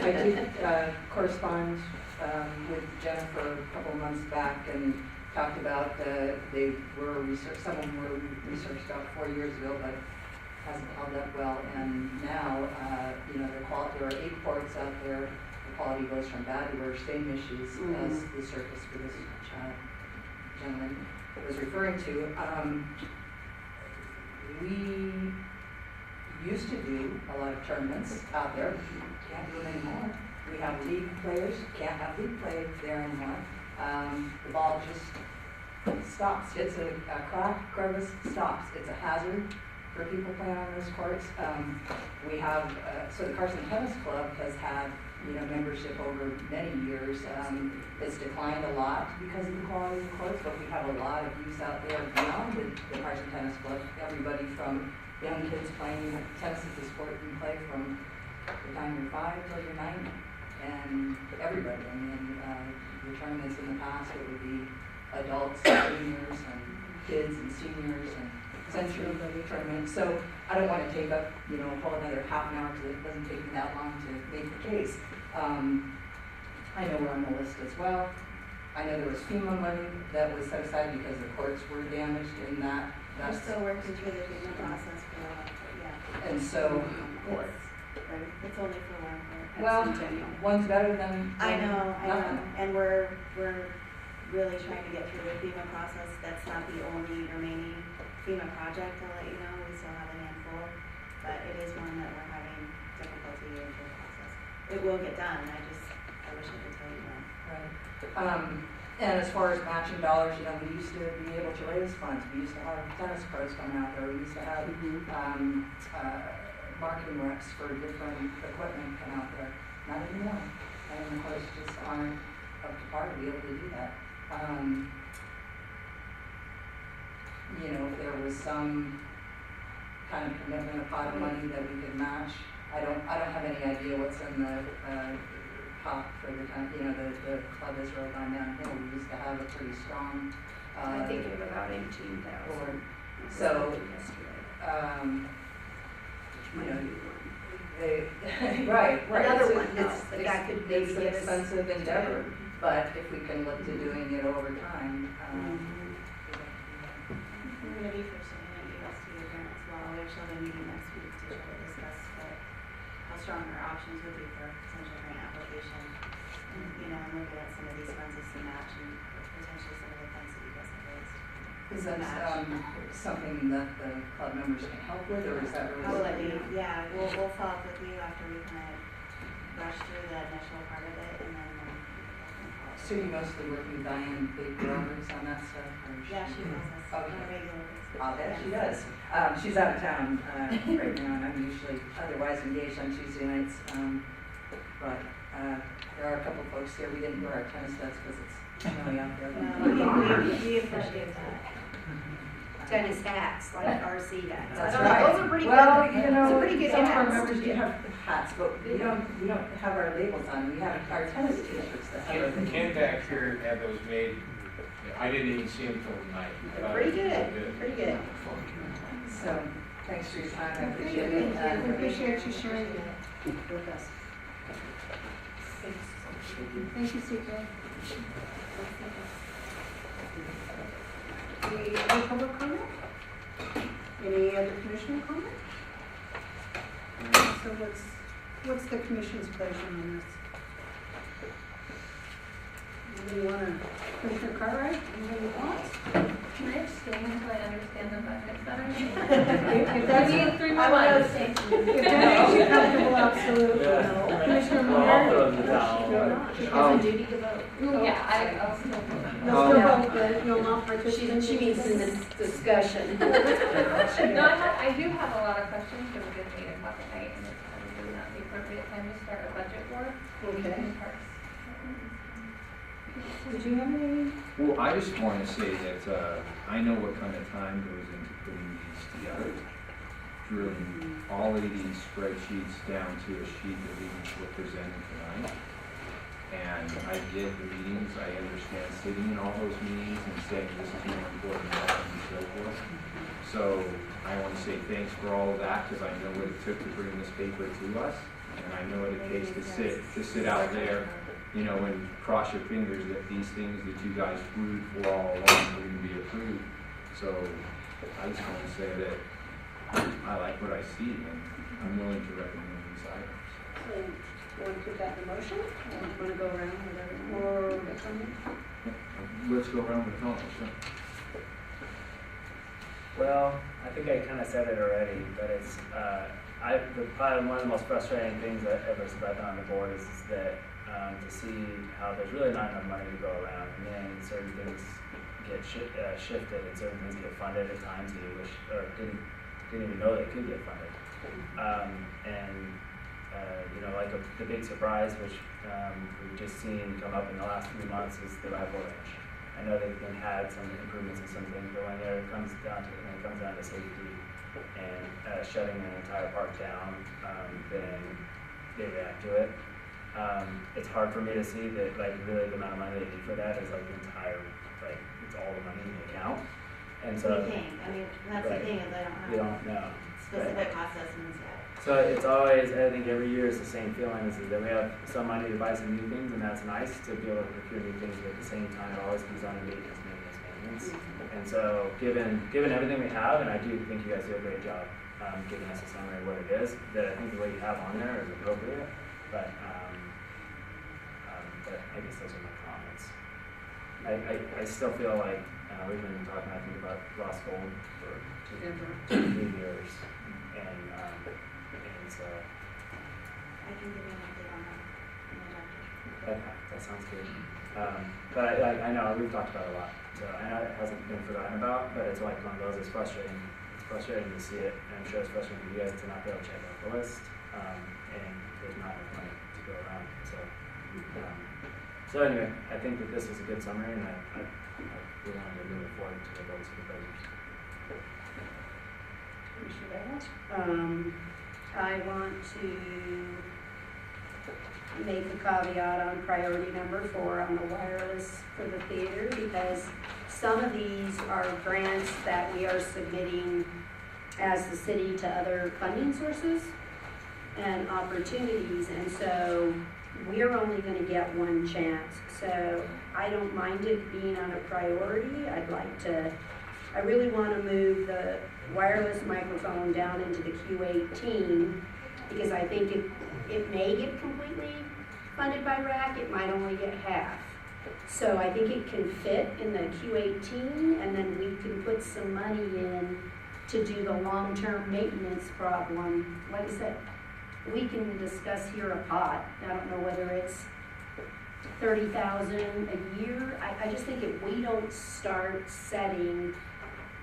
I did correspond with Jennifer a couple of months back and talked about they were researched, some of them were researched about 4 years ago, but hasn't held up well. And now, there are 8 courts out there. The quality goes from bad to worse, same issues as the surface for this gentleman was referring to. We used to do a lot of tournaments out there. Can't do them anymore. We have league players, can't have league play there anymore. The ball just stops, hits a crack, crevice, stops. It's a hazard for people playing on those courts. We have, so the Carson Tennis Club has had, membership over many years. It's declined a lot because of the quality of the courts, but we have a lot of use out there beyond the Carson Tennis Club. Everybody from young kids playing tennis is a sport you can play from the time you're 5 till you're 9, and everybody. I mean, the tournaments in the past, it would be adults, juniors, and kids and seniors, and century tournament. So I don't want to take up, a whole another half an hour because it doesn't take me that long to make the case. I know we're on the list as well. I know there was FEMA money that was set aside because the courts were damaged in that. We're still working through the FEMA process for that, yeah. And so. It's only for one court. Well, one's better than I know, nothing. and we're really trying to get through the FEMA process. That's not the only remaining FEMA project, I'll let you know. We still have a handful, but it is one that we're having difficulty in the process. It will get done, I wish I could tell you when. Right. And as far as matching dollars, we used to be able to raise funds. We used to have tennis pros come out there. We used to have marketing reps for different equipment come out there. Not anymore. And of course, just aren't up to par to be able to do that. If there was some kind of commitment, a pot of money that we could match. I don't have any idea what's in the pot for the time. The club has really gone downhill. We used to have a pretty strong. I think of about 18,000. So, right. Another one, It's an expensive endeavor, but if we can look to doing it over time. We're going to be pursuing an USDA grant as well. We actually have a meeting next week to try to discuss how strong our options would be for potential grant application. And, I'm looking at some of these funds as a match and potentially some of the funds that you guys have raised. Is that something that the club members can help with, or is that really? Yeah, we'll follow up with you after we kind of rush through the initial part of it, and then So you mostly work with Diane Big Brothers on that stuff? yeah, she knows us on a regular basis. Oh, there she does. She's out of town right now, and I'm usually otherwise engaged on Tuesday nights. But there are a couple folks here. We didn't wear our tennis studs because it's snowy out there. We appreciate that. Tennis hats, like RC hats. That's I don't know, right. those are pretty Well, good. Those are pretty good some of our hats. members do have hats, but we don't have our labels on. We have our tennis t-shirts that have. Ken back here had those made, I didn't even see them till tonight. Pretty good, pretty good. So, thanks for your time, I appreciate it. We appreciate you sharing it with us. Thank you, Super. Any other public comment? Any other commissioner comment? So what's the commission's pleasure on this? Anybody want to, Commissioner Cartwright, anybody wants? Can I abstain until I understand the budget better? If that's I need 3 more I months. If that makes you comfortable, absolutely. No. Commissioner Miller? She has a duty to vote. Yeah, I'll still. You'll still vote, but you'll not participate. She means in this discussion. No, I do have a lot of questions because it's 8 o'clock at night and it's probably not the appropriate time to start a budget war. Okay. in parks. Did you have any? Well, I just want to say that I know what kind of time goes into putting these together, drilling all of these spreadsheets down to a sheet that we were presented tonight. And I get the meetings, I understand sitting in all those meetings and saying this is more important than that and so forth. So I want to say thanks for all of that because I know what it took to bring this paper to us. And I know what it takes to sit out there, and cross your fingers that these things that you guys brewed for all along are going to be approved. So I just want to say that I like what I see and I'm willing to recommend these items. So, you want to put that in motion? Or do you want to go around with everyone? Or with someone? Let's go around with comments, sure. Well, I think I kind of said it already, but it's, probably one of the most frustrating things that ever I've done on the board is that to see how there's really not enough money to go around, and then certain things get shifted and certain things get funded at times that you wish, or didn't even know they could get funded. Like the big surprise, which we've just seen come up in the last few months, is the rifle range. I know they've had some improvements in some things, but when it comes down to safety and shutting an entire park down, then they react to it. It's hard for me to see that really the amount of money they need for that is the entire, it's all the money in the account. And so We think, that's the thing is I don't have. you don't know. Specific cost estimates yet. So it's always, I think every year is the same feeling, is that we have some money to buy some new things, and that's nice to be able to procure new things, but at the same time, it always comes on to maintenance. And so, given everything we have, and I do think you guys do a great job giving us a summary of what it is, that I think the way you have on there is appropriate, but I guess those are my comments. I still feel like, we've been talking, I think, about Ross Gold for 2 years, and so, I can give you an update on that in the doctor. okay, that sounds good. But I know, we've talked about it a lot, so I know it hasn't been forgotten about, but it's like one of those, it's frustrating to see it, and I'm sure it's frustrating for you guys to not be able to check off the list, and there's not enough money to go around, so anyway, I think that this was a good summary, and I really wanted to move it forward to the board of supervisors. I want to make a caveat on priority number 4 on the wireless for the theater, because some of these are grants that we are submitting as the city to other funding sources and opportunities, and so we're only going to get one chance. So I don't mind it being on a priority. I really want to move the wireless microphone down into the Q18, because I think it may get completely funded by RAC, it might only get half. So I think it can fit in the Q18, and then we can put some money in to do the long-term maintenance problem. Like I said, we can discuss here a pot. I don't know whether it's $30,000 a year. I just think if we don't start setting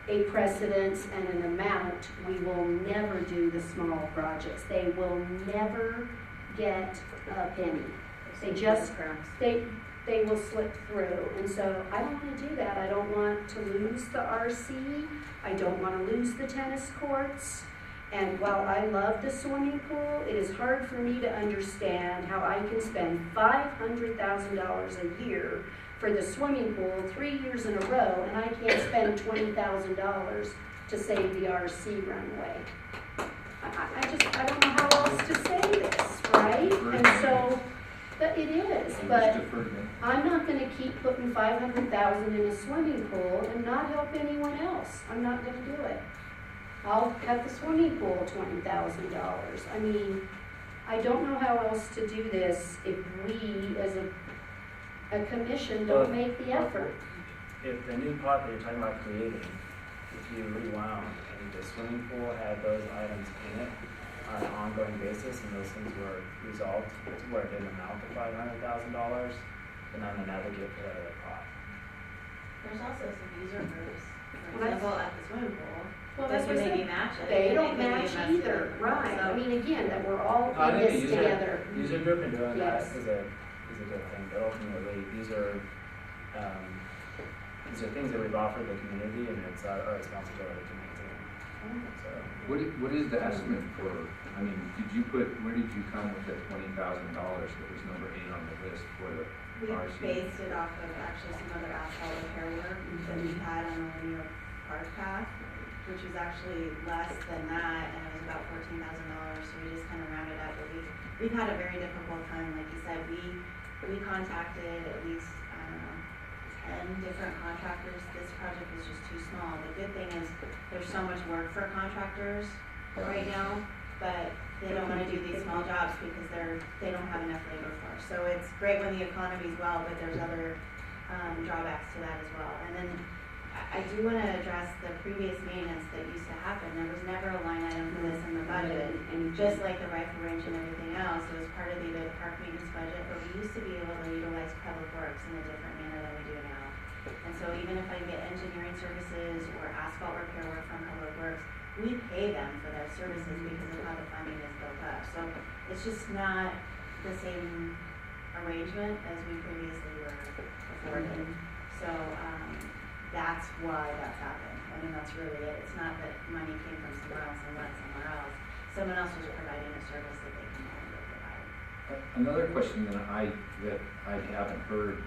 a precedence and an amount, we will never do the small projects. They will never get a penny. They will slip through. And so I don't want to do that. I don't want to lose the RC. I don't want to lose the tennis courts. And while I love the swimming pool, it is hard for me to understand how I can spend $500,000 a year for the swimming pool 3 years in a row, and I can't spend $20,000 to save the RC runway. I don't know how else to say this, right? And so, but it is, but I'm not gonna keep putting $500,000 in a swimming pool and not help anyone else. I'm not gonna do it. I'll cut the swimming pool $20,000. I mean, I don't know how else to do this if we, as a commission, don't make the effort. If the new pot that you're talking about creating, if you rewound and the swimming pool had those items in it on an ongoing basis and those things were resolved to where it didn't amount to $500,000, then I'm an advocate for that other pot. There's also some user groups, for Well, example, at the swimming pool. Well, that's what I maybe said. match it. They don't Maybe match invest either, in it. right? So- I mean, again, that we're all I in think this the together. user group and doing that Yes. is a good thing, but ultimately, these are things that we've offered the community, and it's our responsibility to maintain. So, What is the estimate for, I mean, where did you come with that $20,000 that was number 8 on the list for the We RC? based it off of actually some other asphalt repair work that we had on the linear park path, which was actually less than that, and it was about $14,000, so we just kind of rounded up. But we've had a very difficult time, like you said, we contacted at least, I don't know, 10 different contractors. This project was just too small. The good thing is there's so much work for contractors right now, but they don't want to do these small jobs because they don't have enough labor force. So it's great when the economy's well, but there's other drawbacks to that as well. And then I do want to address the previous maintenance that used to happen. There was never a line item for this in the budget, and just like the rifle range and everything else, it was part of the park maintenance budget, but we used to be able to utilize public works in a different manner than we do now. And so even if I get engineering services or asphalt repair work from public works, we pay them for those services because of how the funding is built up. So it's just not the same arrangement as we previously were afforded. So that's why that's happened. I mean, that's really it. It's not that money came from somewhere else and went somewhere else. Someone else was providing a service that they can no longer provide. Another question that I haven't heard,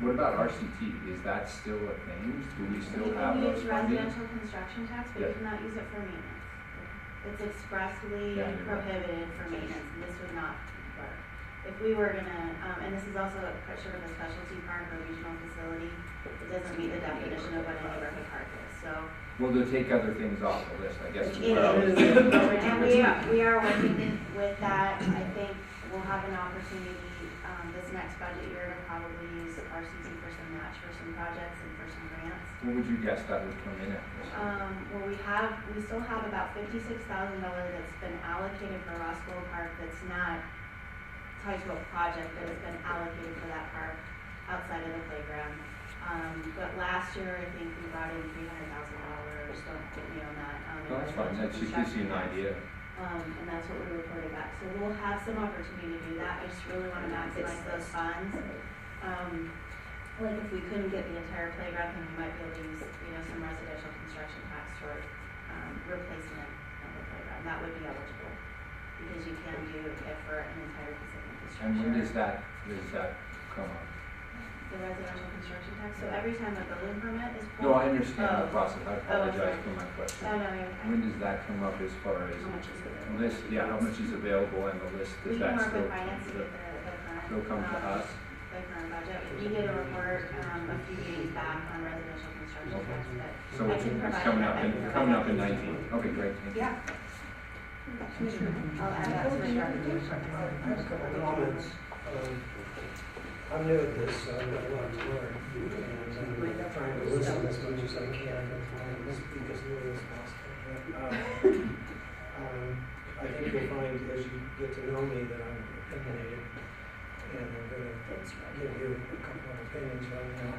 what about RCT? Is that still a thing? Do we still have We those use funding? residential construction tax, but you cannot use it for maintenance. It's expressly Yeah, you're right. prohibited for maintenance, and this would not work. If we were gonna, and this is also sort of a specialty park or regional facility, it doesn't meet the definition of what a neighborhood park is, so. Well, to take other things off the list, I guess. is It where I was is, getting at. and we are working with that. I think we'll have an opportunity, this next budget year to probably use RCC for some match for some projects and for some grants. What would you guess that would come in at? Well, we still have about $56,000 that's been allocated for Roscoe Park that's not tied to a project, but it's been allocated for that park outside of the playground. But last year, I think we brought in $300,000, don't quote me on that. No, that's fine, that just gives you an idea. And that's what we reported back. So we'll have some opportunity to do that. I just really want to maximize those funds. Like if we couldn't get the entire playground, then we might be able to use, some residential construction tax toward replacement of the playground. That would be eligible because you can do it for an entire piece of infrastructure. And when does that come up? The residential construction tax. So every time a building permit is pulled. No, I understand the process, I apologize for my question. Oh, no, you're fine. When does that come up as far as? How much is available? List, yeah, how much is available and the list, We does can that work still? with finance to get the current. Still come to us? The current budget. We did a report, a few days back on residential construction tax, but So I it's can provide coming that. up coming up in 19, okay, great, thank you. Yeah. Commissioner, I'll add that to the record. I have a couple of comments. I'm new at this, so I've got a lot to learn, and I'm trying to listen as much as I can and speak as little as possible. I think you'll find as you get to know me that I'm opinionated, and I'm going to give you a couple of opinions right now.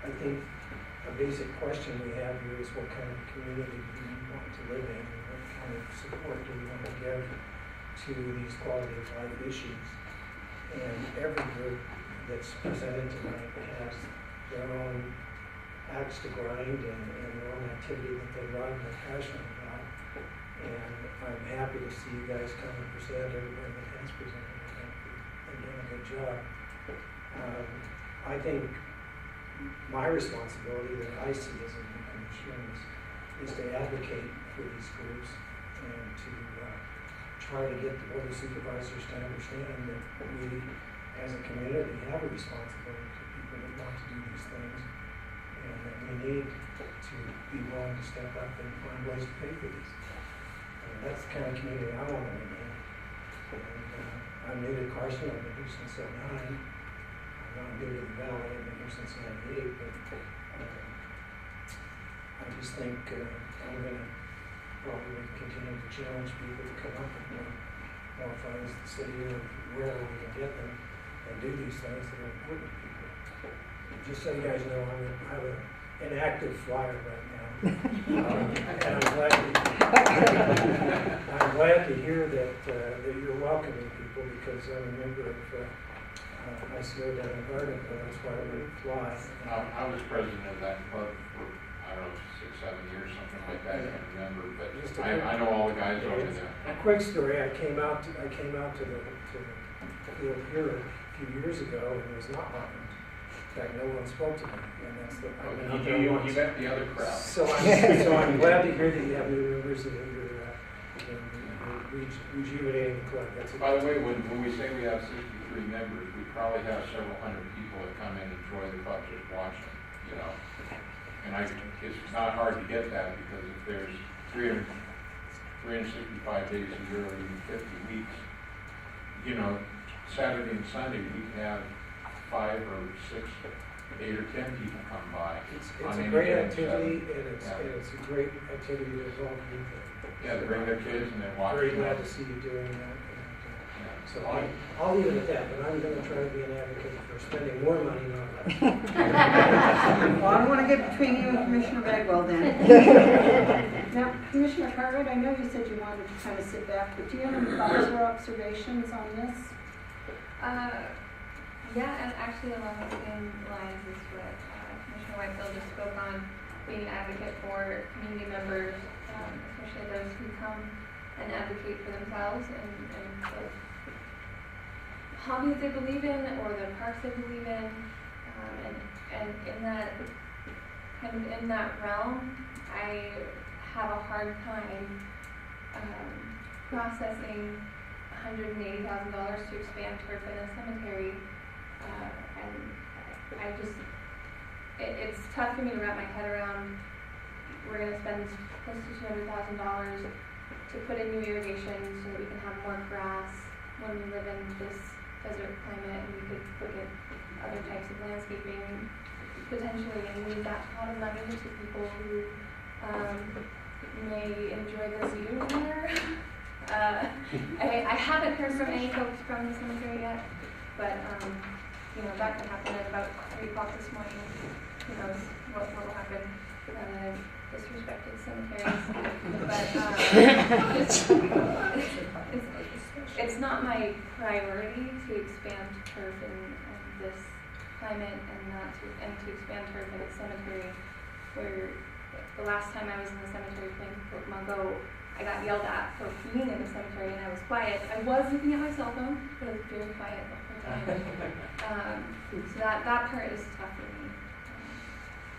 I think a basic question we have here is what kind of community do we want to live in, and what kind of support do we want to give to these quality of life issues. And every group that's presented tonight has their own axe to grind and their own activity that they run and they're passionate about. And I'm happy to see you guys come and present, everybody that has presented. I think they've done a good job. I think my responsibility that I see as a new commissioner is to advocate for these groups and to try to get the Board of Supervisors to understand that we, as a community, have a responsibility to people that want to do these things, and that we need to be willing to step up and find ways to pay for these. And that's the kind of community I want to live in. And I'm new to Carson. I've been here since '09. I'm not new to the Valley. I've been here since '98. But I just think I'm going to probably continue to challenge people to come up with more funds to the city or wherever we can get them and do these things that are important to people. Just so you guys know, I'm an active flyer right now. And I'm glad to hear that you're welcoming people because I'm a member of ICO down in Garden, that's why I would fly. I was president of that club for, I don't know, 6, 7 years, something like that, I can't remember, but I know all the guys over there. A quick story, I came out to the field here a few years ago and it was not welcome. In fact, no one spoke to me, and that's the, I went out there once. You met the other crowd. So I'm glad to hear that you have new members and that you're rejuvenating the club. That's By the way, when we say we have 63 members, we probably have several hundred people that come in and join the club just watching, And it's not hard to get that because if there's 365 days a year or even 50 weeks, Saturday and Sunday we can have 5 or 6, 8 or 10 people come by. It's a great activity and it's a great activity to involve youth in. Yeah, they bring their kids and they watch. Very glad to see you doing that. So I'll leave it at that, but I'm going to try to be an advocate for spending more money, not less. Well, I don't want to get between you and Commissioner Bagwell then. Now, Commissioner Cartwright, I know you said you wanted to kind of sit back, but do you have any thoughts or observations on this? Yeah, and actually along the same lines as what Commissioner Whitefield just spoke on, being an advocate for community members, especially those who come and advocate for themselves and the hobbies they believe in or the parks they believe in, and in that realm, I have a hard time processing $180,000 to expand turf in a cemetery, and I just, it's tough for me to wrap my head around. We're going to spend close to $200,000 to put in new irrigation so that we can have more grass when we live in this desert climate, and we could look at other types of landscaping potentially and leave that pot of money to people who may enjoy the view more. I haven't heard from any folks from the cemetery yet, but you know, that could happen at about 3 o'clock this morning. Who knows what will happen. Disrespected cemeteries. But it's not my priority to expand turf in this climate and to expand turf at a cemetery where the last time I was in the cemetery playing Pokemon, I got yelled at for being in the cemetery and I was quiet. I was looking at my cell phone, but I was very quiet the whole time. So that part is tough for me.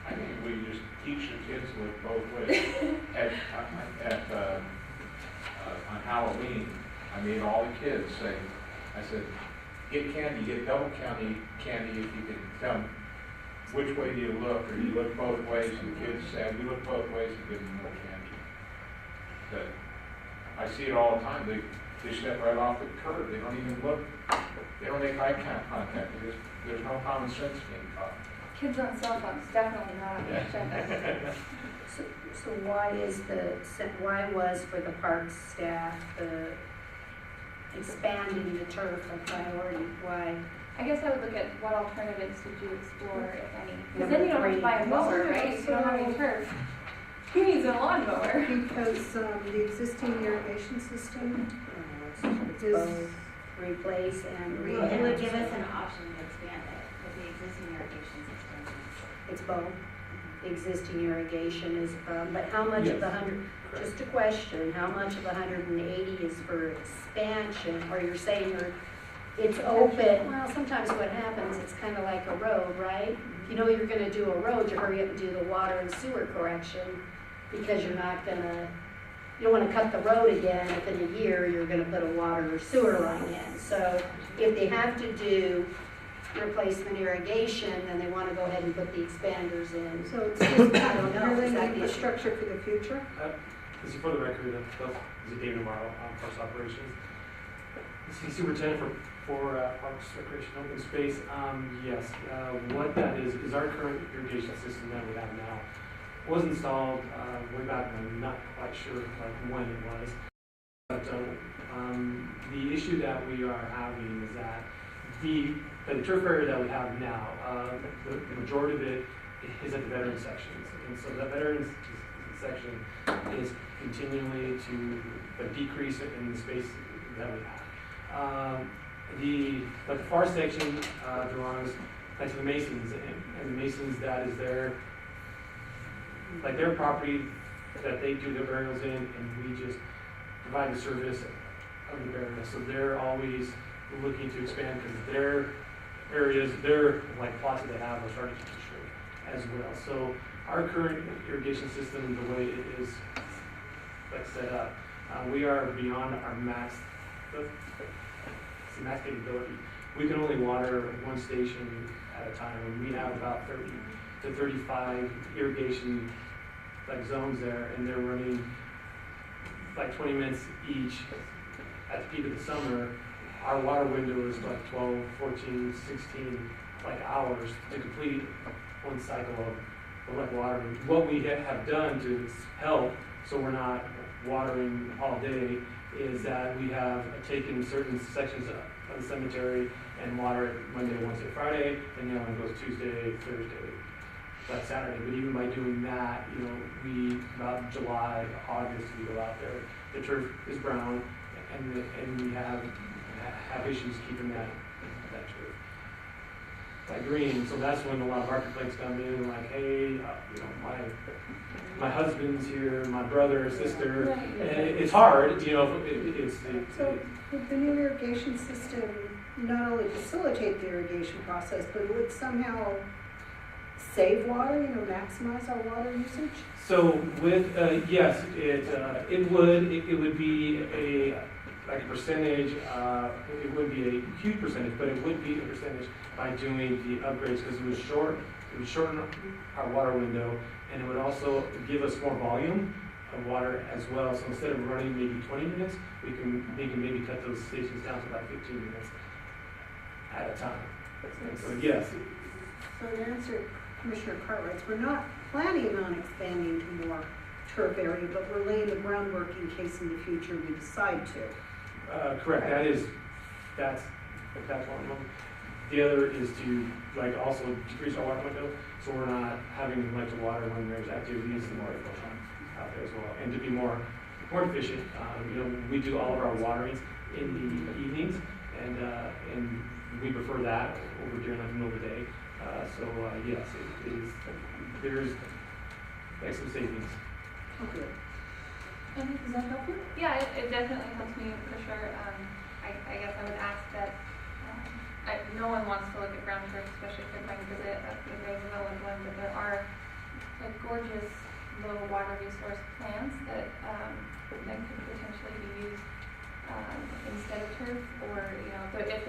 I think we just teach the kids to look both ways. On Halloween, I made all the kids say, I said, get candy, get double candy if you can tell them which way do you look, or you look both ways, and the kids said, we look both ways and give them more candy. But I see it all the time. They step right off the curb. They don't even look. They don't make eye contact. There's no common sense being taught. Kids on cell phones, definitely not on the agenda. So why was for the parks staff, the expanding the turf a priority? Why? I guess I would look at what alternatives did you explore, if any. Because then you don't have to buy a mower, right? If you don't have any turf. Who needs a lawnmower? Because the existing irrigation system is replace and Well, it would give us an option to expand it with the existing irrigation system. It's both. Existing irrigation is a problem, but how much of the 100, just a question, how much of the 180 is for expansion? Or you're saying it's open, well, sometimes what happens, it's kind of like a road, right? If you know you're gonna do a road, you hurry up and do the water and sewer correction, because you're not gonna, you don't wanna cut the road again if in a year you're gonna put a water or sewer line in. So if they have to do replacement irrigation, then they want to go ahead and put the expanders in. So it's just I don't know, really is that the infrastructure for the future? This is for the record, this is David Morrow, Parks Operations. This is Superintendent for Parks, Recreation, Open Space. Yes, what that is our current irrigation system that we have now was installed way back when. I'm not quite sure when it was. But the issue that we are having is that the turf area that we have now, the majority of it is at the veteran sections. And so that veteran section is continually to decrease in the space that we have. The far section belongs to the Masons, and the Masons, that is their property that they do their burials in, and we just provide the service of the burial. So they're always looking to expand because their areas, their plots that they have are starting to shrink as well. So our current irrigation system, the way it is set up, we are beyond our max capability. We can only water one station at a time, and we have about 30 to 35 irrigation zones there, and they're running 20 minutes each. At the peak of the summer, our water window is 12, 14, 16 hours to complete one cycle of watering. What we have done to help so we're not watering all day is that we have taken certain sections of the cemetery and water it Monday, Wednesday, Friday, and now it goes Tuesday, Thursday, Saturday. But even by doing that, we about July, August, we go out there. The turf is brown, and we have issues keeping that turf green. So that's when a lot of our complaints come in, hey, my husband's here, my brother or sister, and it's hard, So would the new irrigation system not only facilitate the irrigation process, but it would somehow save water, maximize our water usage? So with, yes, it would be a percentage, it wouldn't be a huge percentage, but it would be a percentage by doing the upgrades, because it would shorten our water window, and it would also give us more volume, of water as well. So instead of running maybe 20 minutes, we can maybe cut those stations down to about 15 minutes at a time. And so yes, So to answer Commissioner Cartwright's, we're not planning on expanding to more turf area, but we're laying the groundwork in case in the future we decide to. correct. That's one of them. The other is to like also decrease our water window, so we're not having like to water when there's activities and water out there as well, and to be more efficient. We do all of our waterings in the evenings, and we prefer that over during like the middle of the day. Yes, it is. There's like some savings. Okay. And does that help you? Yeah, it definitely helps me for sure. I guess I would ask that, no one wants to look at ground turf, especially if they're going to visit the Roosevelt one, but there are like gorgeous low water resource plants that could potentially be used instead of turf, or if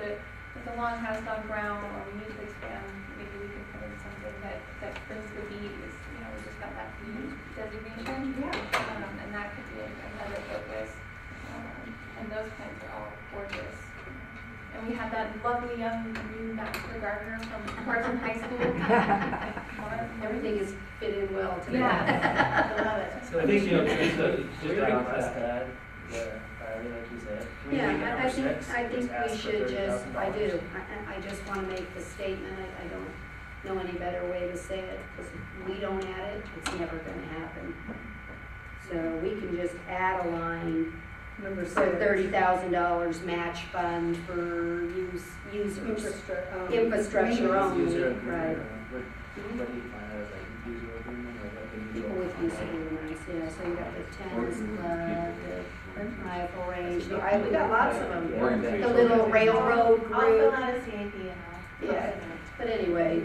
the lawn has gone brown or we need to expand, maybe we can put in something that brings the bees. We just got that bee designation, and that could be another focus. And those plants are all gorgeous. And we had that lovely young new master gardener from Carson High School. Everything is fit in well today. Yeah, I love it. So I think, just just add add on to to that. that, like you said. Can we make Yeah, I number think, six, I think just ask we for should just, I $30,000? do, I just want to make the statement, I don't know any better way to say it, because if we don't add it, it's never going to happen. So we can just add a line, Number for seven. $30,000 match fund for users, infrastructure only, User right? agreement, what do you find as like user agreement or what the user? People with use agreements, yeah, so you got the tennis club, the rifle range, we got lots of them. Organization. The little railroad I'll fill group. out a CAP and I'll. Yeah, but anyway,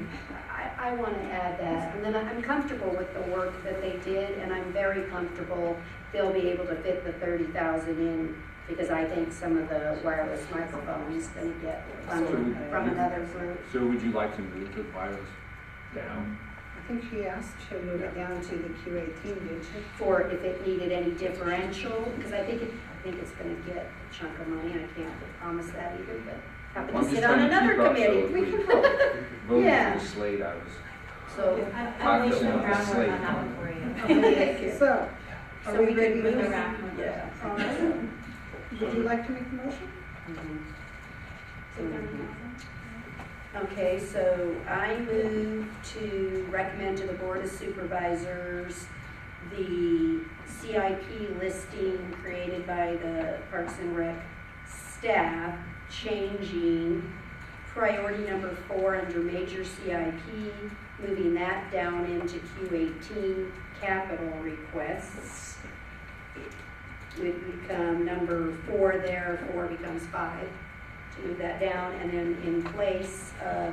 I want to add that, and then I'm comfortable with the work that they did, and I'm very comfortable they'll be able to fit the 30,000 in, because I think some of the wireless microphones gonna get funded from another group. So would you like to move the wireless down? I think she asked to move it down to the Q18, did she? For if it needed any differential, because I think it's gonna get a chunk of money, I can't promise that either, but happen Well, to I'm sit just on trying to another keep up, so committee. if We we can vote. Voting Yeah. for the slate, I was So, I'm leaving 5% the of the groundwork slate. on that one for you. thank you. So, So are we we ready could to move move? around. Yeah. All right. Would you like to make a motion? Okay, so I move to recommend to the Board of Supervisors the CIP listing created by the Parks and Rec staff, changing priority number 4 under major CIP, moving that down into Q18 capital requests. Would become number 4 there, 4 becomes 5. To move that down, and then in place of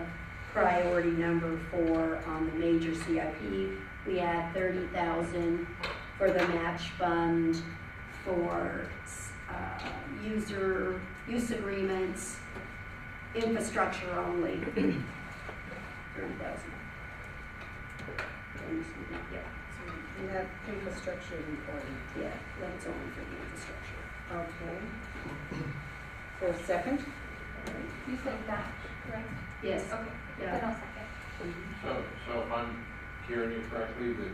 priority number 4 on the major CIP, we add 30,000 for the match fund for use agreements, infrastructure only. 30,000. Yeah, And that infrastructure is important. yeah, that's only for the infrastructure. Okay. For a second? You said that, correct? Yes. Okay, Yeah. then I'll second. So if I'm hearing you correctly, that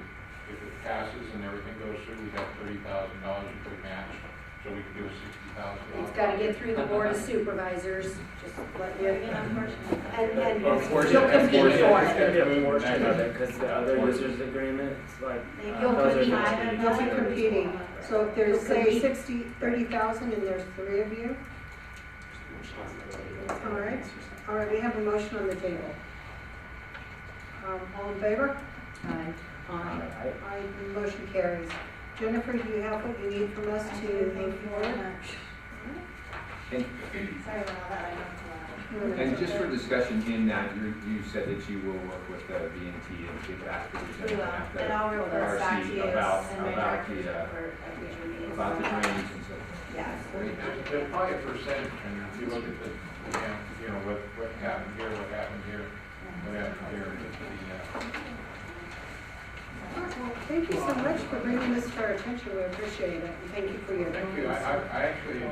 if it passes and everything goes through, we got $30,000 you could match, so we could do a $60,000. It's gotta get through the Board of Supervisors, just let you, and Well, you'll fortunate- compete for It's gonna be it. a portion of it, because the other users agreement, it's like. You'll those are compete, just- you'll be competing. So if there's, You'll say, compete. 30,000 and there's 3 of you, all right, we have a motion on the table. All in favor? Aye. Aye. Aye, the motion carries. Jennifer, do you have what you need from us to move forward? Sorry about all that, I don't know. And just for discussion in that, you said that you will work with the VNT and get back to the. We will, and I'll report back to you about and my the, direction for a future meeting. about the drainage and so. Yeah. There's probably a percentage, and if you look at the, what happened here, what happened here, what happened here, Well, thank you so much for bringing this to our attention. We appreciate it. And thank you for your Thank you. I actually really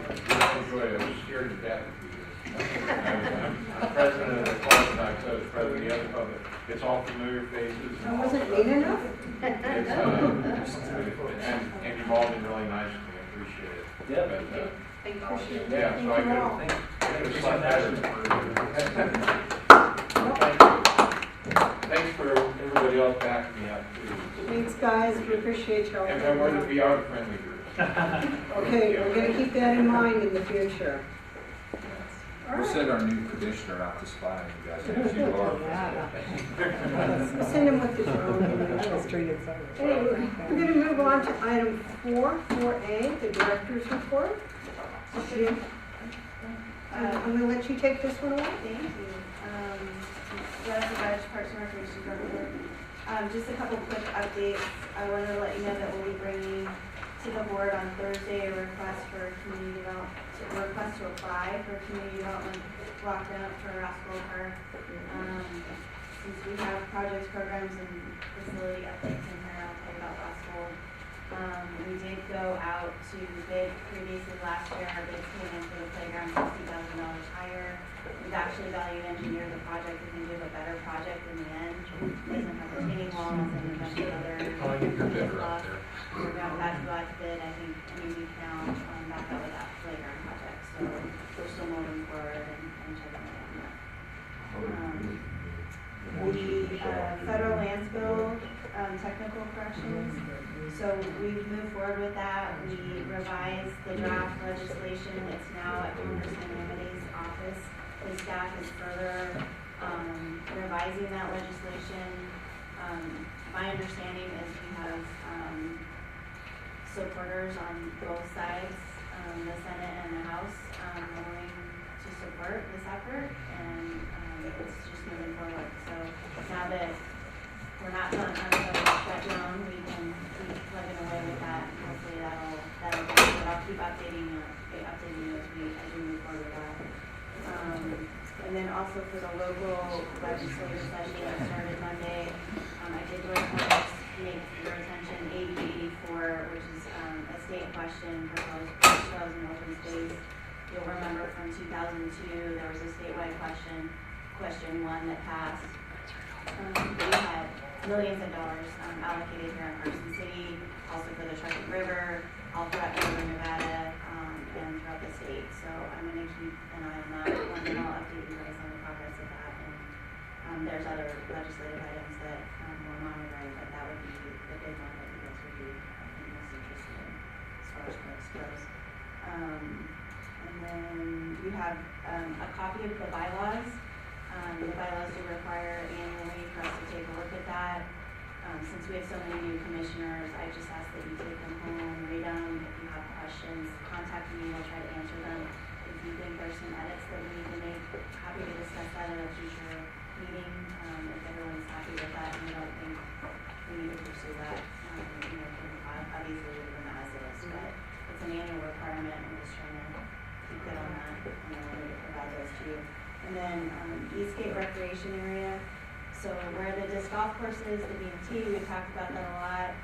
enjoyed it. I was scared to death to be here. I'm president of the club, and I was president of the other club. It's all familiar faces. I wasn't mean enough? And you've all been really nice to me. I appreciate it. Yeah. But, Thank you. yeah, so I Thank you all. could have slept better. Thanks for everybody else backing me up too. Thanks, guys. We appreciate y'all. And we're the VR friendly group. Okay, we're gonna keep that in mind in the future. All We'll right. send our new commissioner out to spy on you guys. If you are. We'll send him with the drone. Anyway, we're gonna move on to item 4A, the director's report. Jim, I'm gonna let you take this one away. Thank you. Jennifer Budge, Parks and Recreation Director. Just a couple quick updates. I wanted to let you know that we'll be bringing to the board on Thursday a request for community development, request to apply for community development block grant for Roscoe Park. Since we have projects, programs, and facility updates in here, I'll tell you about Roscoe. We did go out to bid previously last year. Our bids came in for the playground $60,000 higher. We've actually value engineered the project. We can do a better project in the end. It doesn't have retaining walls and a bunch of other stuff. We're going back to last bid. I think we can now back out with that playground project. So we're still moving forward and checking it out. The federal landfill technical corrections. So we've moved forward with that. We revised the draft legislation. It's now at Congressman Amedee's office. His staff is further revising that legislation. My understanding is we have supporters on both sides, the Senate and the House, willing to support this effort, and it's just moving forward. So now that we're not done shut down, we can keep plugging away with that. Hopefully that'll do it. But I'll keep updating you as we move forward with that. And then also for the local legislative session that started Monday, I did make your attention AB 84, which is a state question proposed for shells in open space. You'll remember from 2002 there was a statewide question 1 that passed. We had millions of dollars allocated here in Carson City, also for the Truckee River, all throughout Northern Nevada, and throughout the state. So I'm going to keep an eye on that one, and I'll update you guys on the progress of that. And there's other legislative items that we're monitoring, but that would be the big one that you guys would be, I think, most interested in as far as parks goes. And then you have a copy of the bylaws. The bylaws do require annually for us to take a look at that. Since we have so many new commissioners, I just ask that you take them home, read them. If you have questions, contact me, we'll try to answer them. If you think there's some edits that we need to make, happy to discuss that at a future meeting. If everyone's happy with that and we don't think we need to pursue that, obviously leave them as is, but it's an annual requirement. I'm just trying to keep good on that, and I wanted to provide those to you. And then Eastgate Recreation Area. So where the disc golf course is, the B&T, we've talked about that a lot.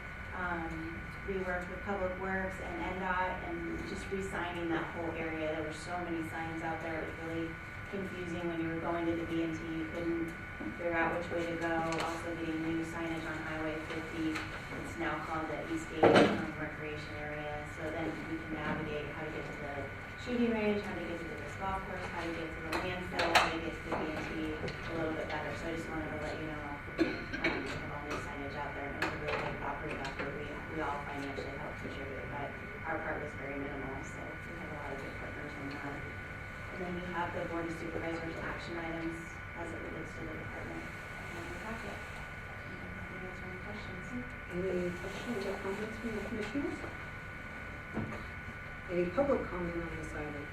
We worked with Public Works and NDOT and just re-signing that whole area. There were so many signs out there. It was really confusing when you were going to the B&T. You couldn't figure out which way to go. Also getting new signage on Highway 50. It's now called the Eastgate Recreation Area. So then we can navigate how to get to the shooting range, how to get to the disc golf course, how to get to the landfill, how to get to the B&T a little bit better. So I just wanted to let you know we have all new signage out there, and it's a really big operating effort. We all financially help contribute, but our part was very minimal, so we have a lot of good partners on that. And then you have the Board of Supervisors action items as it relates to the department in the packet. Can you answer any questions? Any questions or comments from the commissioners? Any public comment on this item?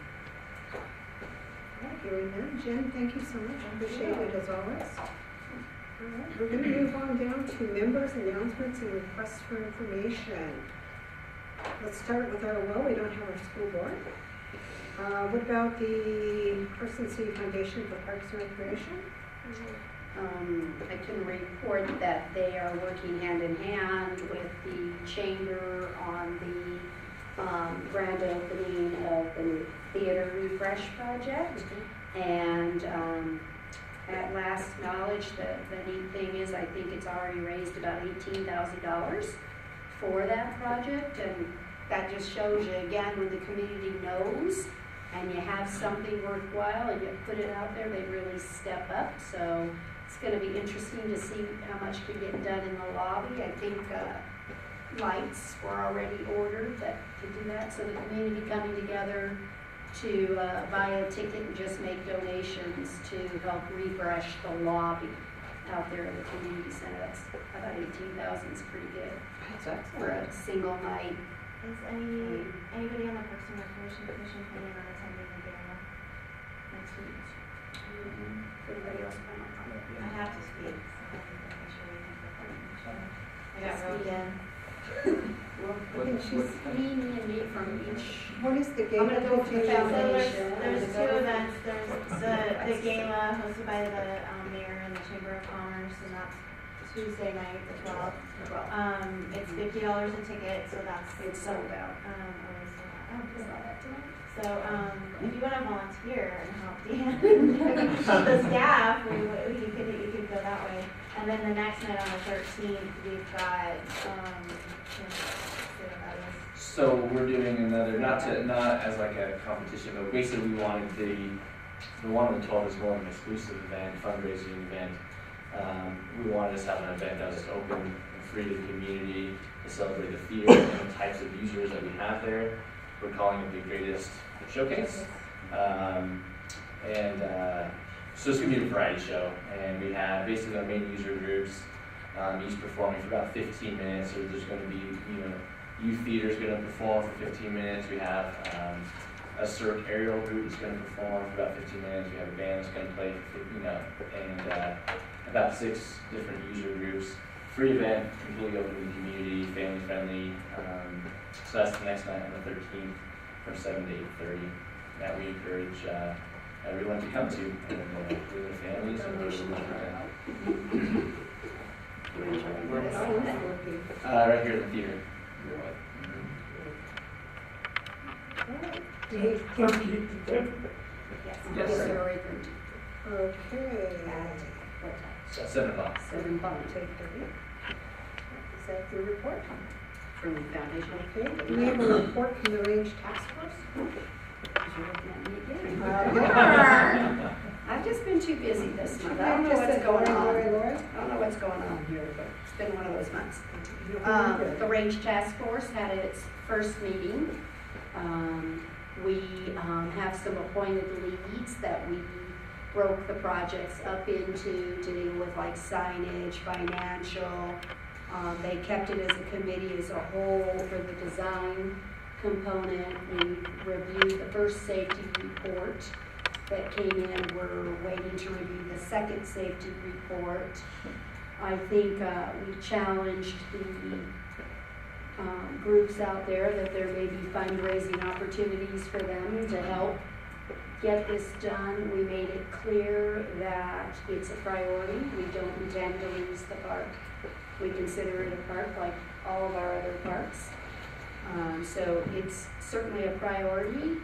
All right, hearing none. Jen, thank you so much. Appreciate it as always. All right, we're going to move on down to members' announcements and requests for information. Let's start with we don't have our school board. What about the Carson City Foundation for Parks and Recreation? I can report that they are working hand in hand with the chamber on the grand opening of the new theater refresh project. And at last knowledge, the neat thing is I think it's already raised about $18,000 for that project. And that just shows you, again, when the community knows and you have something worthwhile and you put it out there, they really step up. So it's going to be interesting to see how much can get done in the lobby. I think lights were already ordered that to do that. So the community coming together to buy a ticket and just make donations to help refresh the lobby out there in the community center. That's about $18,000 is pretty good for a single night. Is anybody on the Parks and Recreation Commission planning on attending the gala next week? Everybody else plan on coming? I have to speak, so I think I'm sure we can support me. I got roped in. Well, I think she's me and me from each. What is the I'm gala? gonna go for the So foundation. there's two events. There's the gala hosted by the mayor and the Chamber of Commerce, and that's Tuesday night, the 12th. It's $50 a ticket, so that's It's sold out. Always sold out. Oh, I saw that tonight. So if you want to volunteer and help Dan, the staff, you could go that way. And then the next night on the 13th, we've got So we're doing another, not as like a competition, but basically we wanted the one on the 12th is more of an exclusive event, fundraising event. We wanted to have an event that was just open and free to the community to celebrate the theater and the types of users that we have there. We're calling it the Greatest Showcase. So it's going to be a variety show, and we have basically our main user groups, each performing for about 15 minutes. So there's going to be, youth theater is going to perform for 15 minutes. We have a Cirque aerial group that's going to perform for about 15 minutes. We have a band that's going to play for and about 6 different user groups. Free event, completely open to the community, family friendly. So that's the next night on the 13th from 7 to 8:30. That we encourage everyone to come to, and with their families and right here at the theater. Yes. Okay. 7 o'clock. 7 o'clock, 8:30. Is that your report? From the foundation. Okay. Do we have a report from the Range Task Force? You're looking at me again. I've just been too busy this month. I don't know what's going on. I don't know what's going on here, but it's been one of those months. The Range Task Force had its first meeting. We have some appointed leads that we broke the projects up into to deal with, like signage, financial. They kept it as a committee as a whole for the design component. We reviewed the first safety report that came in. We're waiting to review the second safety report. I think we challenged the groups out there that there may be fundraising opportunities for them to help get this done. We made it clear that it's a priority. We don't intend to lose the park. We consider it a park like all of our other parks. So it's certainly a priority.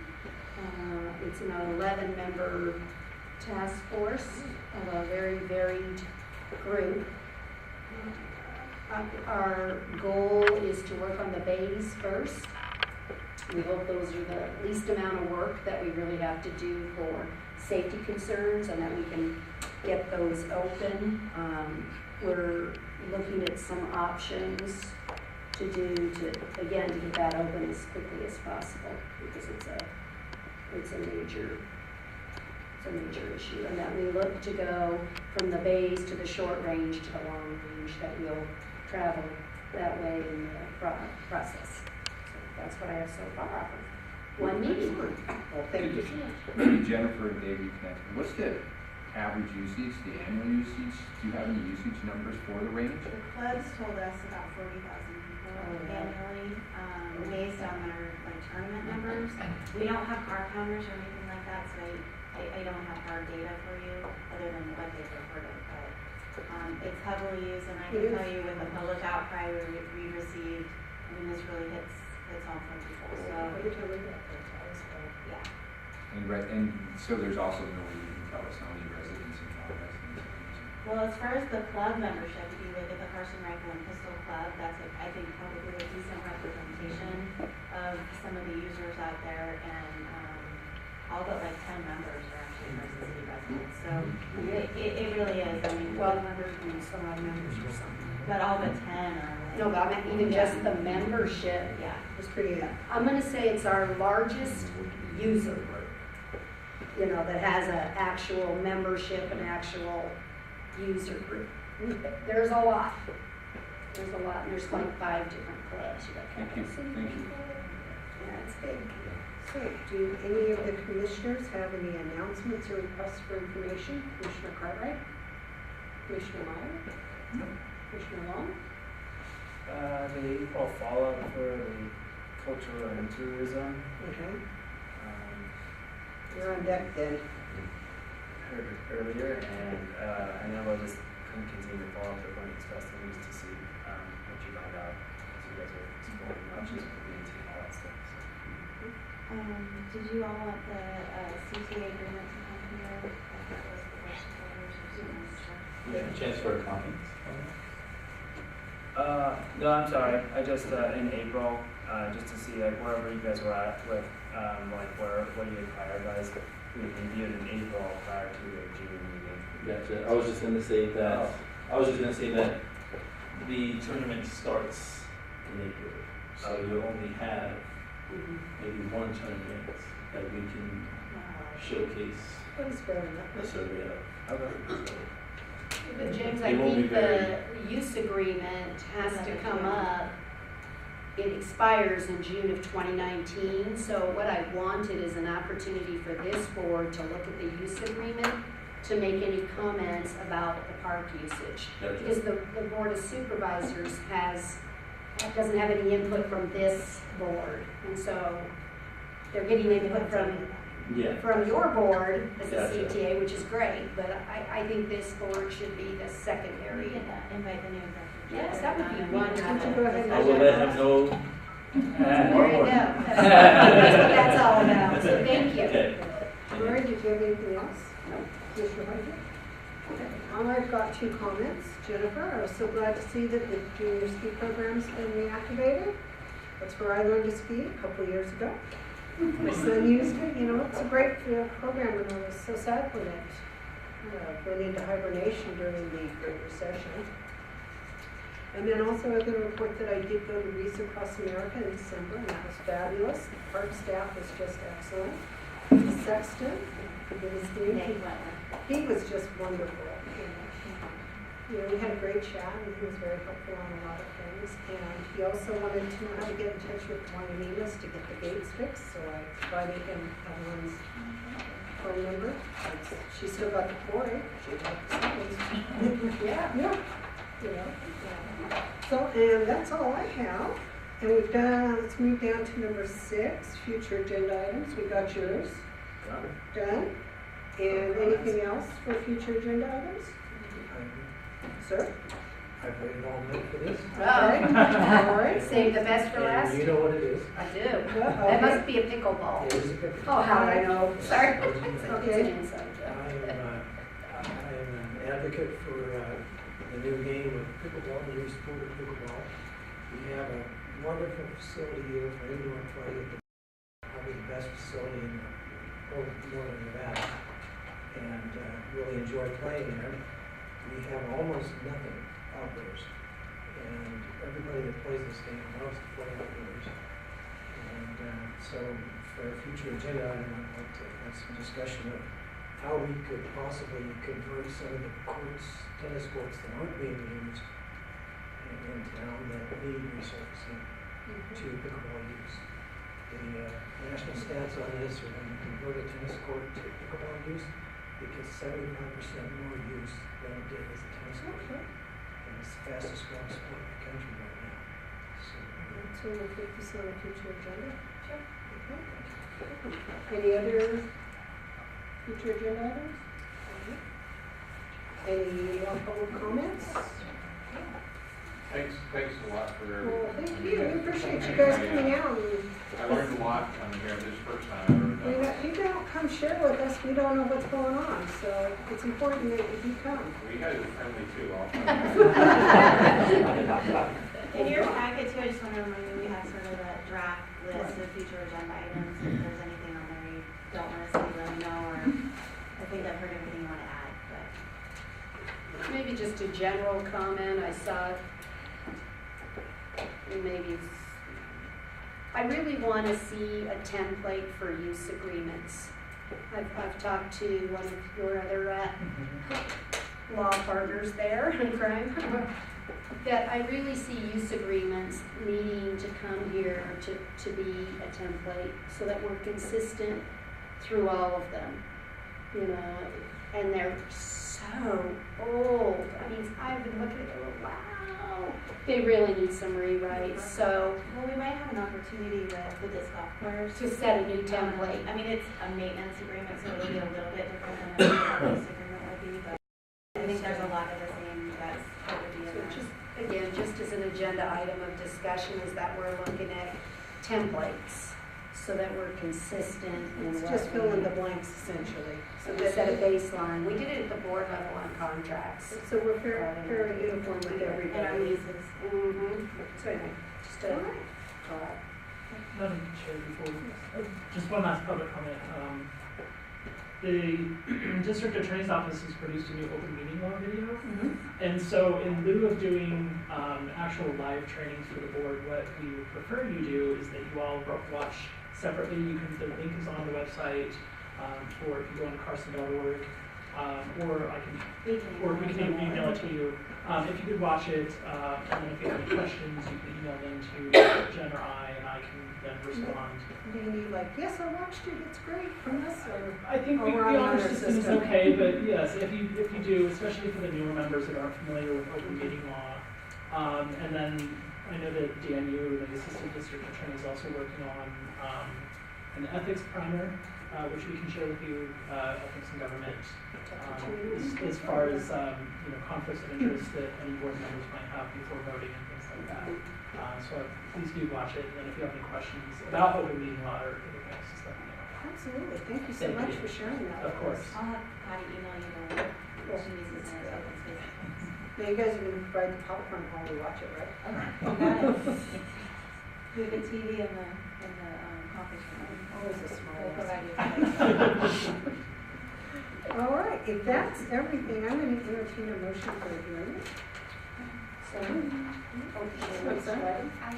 It's an 11-member task force of a very varied group. Our goal is to work on the bays first. We hope those are the least amount of work that we really have to do for safety concerns and that we can get those open. We're looking at some options to get that open as quickly as possible because it's a major issue, and that we look to go from the bays to the short range to the long range, that we'll travel that way in the process. So that's what I have so far. One meeting. Well, thank you. Maybe Jennifer and David connect. What's the average usage, the annual usage? Do you have any usage numbers for the range? The clubs told us about 40,000 people annually, based on their tournament numbers. We don't have car counters or anything like that, so I don't have hard data for you, other than what they've reported, but, it's heavily used, and I can tell you with the public outcry we received, I mean, this really hits home for people, so. Yeah. And so there's also no way you can tell us how many residents and non-residents. Well, as far as the club membership, if you look at the Carson Rifle and Pistol Club, that's, I think, probably a decent representation of some of the users out there, and, all but like 10 members are actually Carson City residents, so it really is, I mean. 12 members and some odd members or something. But all but 10 are like. No, but I mean, even just the membership. Yeah. It's pretty, I'm gonna say it's our largest user group. You know, that has an actual membership and actual user group. There's a lot. There's a lot, and there's like 5 different clubs. You got Thank you, Carson City. thank you. Yeah, it's big. So, do any of the commissioners have any announcements or requests for information? Commissioner Cartwright? Commissioner Meyer? No. Commissioner Long? The April follow-up for the cultural and tourism. Okay. You're on deck then. Heard it earlier, and I know we'll just continue to follow up with one express news to see what you find out as you guys are exploring options for BNT and all that stuff. So. Did you all want the CTA agreement to come here? That was the first quarters or something. Yeah, chance for a comment. No, I'm sorry. I just in April, just to see like wherever you guys were at with like what you had prioritized. We reviewed in April prior to the June meeting. Gotcha. I was just gonna say that. The tournament starts in April, so you only have maybe one tournament that we can showcase That is fair enough. a survey of. Okay. But James, I It won't think be the very- use agreement has to come up. It expires in June of 2019, so what I wanted is an opportunity for this board to look at the use agreement to make any comments about the park usage. Gotcha. Because the Board of Supervisors doesn't have any input from this board, and so they're getting input from your board as a Gotcha. CTA, which is great, but I think this board should be the secondary. Invite the new executive. Yes, that would be Go wonderful. ahead. I will let him know. There you go. That's what that's all about, so thank you. Okay. Lori, did you have anything else? No. Commissioner White? I've got 2 comments. Jennifer, I was so glad to see that the junior ski program's been reactivated. That's where I learned to ski a couple of years ago. My son used it, you know, it's a great program, and I was so sad when it went into hibernation during the Great Recession. And then also I'm going to report that I did go to Reese Across America in December, and that was fabulous. The park staff was just excellent. The sexton, he was just wonderful. You know, we had a great chat, and he was very helpful on a lot of things. And he also wanted to know how to get in touch with Juanita's to get the gates fixed, so I provided him Evelyn's phone number. She still got the quarry. Yeah. You know. So, and that's all I have. And we've done, let's move down to number 6, future agenda items. We got yours. Done. And anything else for future agenda items? Sir? I've waited all night for this. All right. Save the best for And last. you know what it is. I do. That must be a pickleball. It is a pickleball. Oh, how would I know? Sorry. Okay. It's an inside joke. I am an advocate for the new game of pickleball, the new sport of pickleball. We have a wonderful facility here for indoor play, probably the best facility in the whole northern Nevada, and really enjoy playing there. We have almost nothing outdoors, and everybody that plays this game loves to play outdoors. And so for a future agenda item, I'd like to have some discussion of how we could possibly convert some of the courts, tennis courts that aren't being used in town that need resurfacing to pickleball use. The national stats on this are when you convert a tennis court to pickleball use, it gets 75% more use than it did as a tennis court. And it's the fastest growing sport in the country right now. So we'll put this on a future agenda? Sure. Okay. Any other Future agenda items? Any more public comments? Thanks a lot for everything. Well, thank you. We appreciate you guys coming out. I learned a lot coming here. This is the first time I've ever done it. You don't come share with us, we don't know what's going on, so it's important that you come. You guys are friendly too. In your packet too, I just want to remind you, we have sort of a draft list of future agenda items. If there's anything on there you don't want to see, let me know, or I think I've heard everything you want to add, but. Maybe just a general comment, I saw, maybe, I really want to see a template for use agreements. I've talked to one of your other law partners there in crime, that I really see use agreements needing to come here to be a template so that we're consistent through all of them, you know, and they're so old. I mean, I've been looking at it, going, wow, they really need some rewrites. So, well, we might have an opportunity with the disc golf course to set a new template. I mean, it's a maintenance agreement, so it'll be a little bit different than a lease agreement would be, but I think there's a lot of the same that's what would be in there. Just, again, just as an agenda item of discussion is that we're looking at templates so that we're consistent in It's what just we fill in the do. blanks essentially. So we set a baseline. We did it at the board level on contracts. So we're fairly uniform with And our everybody. leases. Mm-hmm. So anyway, just a thought. Madam Chair, before, just one last public comment. The district attorney's office has produced a new open meeting law video. And so in lieu of doing actual live trainings for the board, what we would prefer you do is that you all watch separately. The link is on the website, or if you go on carson.org, or we can email it to you. If you could watch it, and then if you have any questions, you can email them to Jen or I, and I can then respond. Do you need like, yes, I watched it, it's great from us, or? I think or the we're on honor another system is okay, but yes, if you do, especially for the newer members that aren't familiar with open meeting law. And then I know that DNU, the assistant district attorney, is also working on an ethics primer, which we can share with you, ethics in government, as far as conflicts of interest that any board members might have before voting and things like that. So please do watch it, and then if you have any questions about open meeting law or anything else, just let me know. Absolutely. Thank you so Thank much you. for sharing that. Of course. I'll have Patty email you the link. She uses it as open space. Now you guys are going to provide the PowerPoint while we watch it, right? You got it. We have the TV and the conference room. Always a small We'll one. provide you. All right, if that's everything, I'm going to entertain a motion for adjournment. So, what's that? I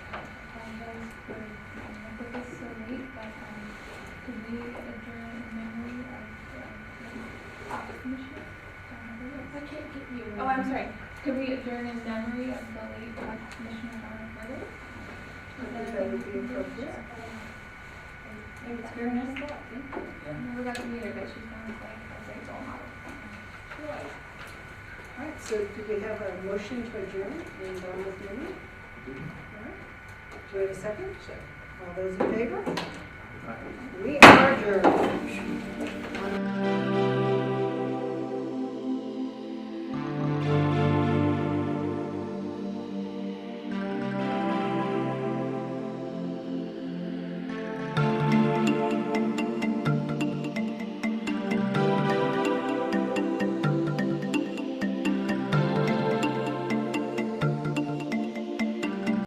apologize for coming up with this so late, but could we adjourn in memory of the commissioner? I can't get you. Oh, I'm sorry. Could we adjourn in memory of the late Commissioner Donna Furley? That would be appropriate. It's very nice thought. I never got to meet her, but she's down the way. I think it's all model. All right, so do we have a motion to adjourn in Donna's meeting? All right. Do we have a second? All those in favor? We are adjourned.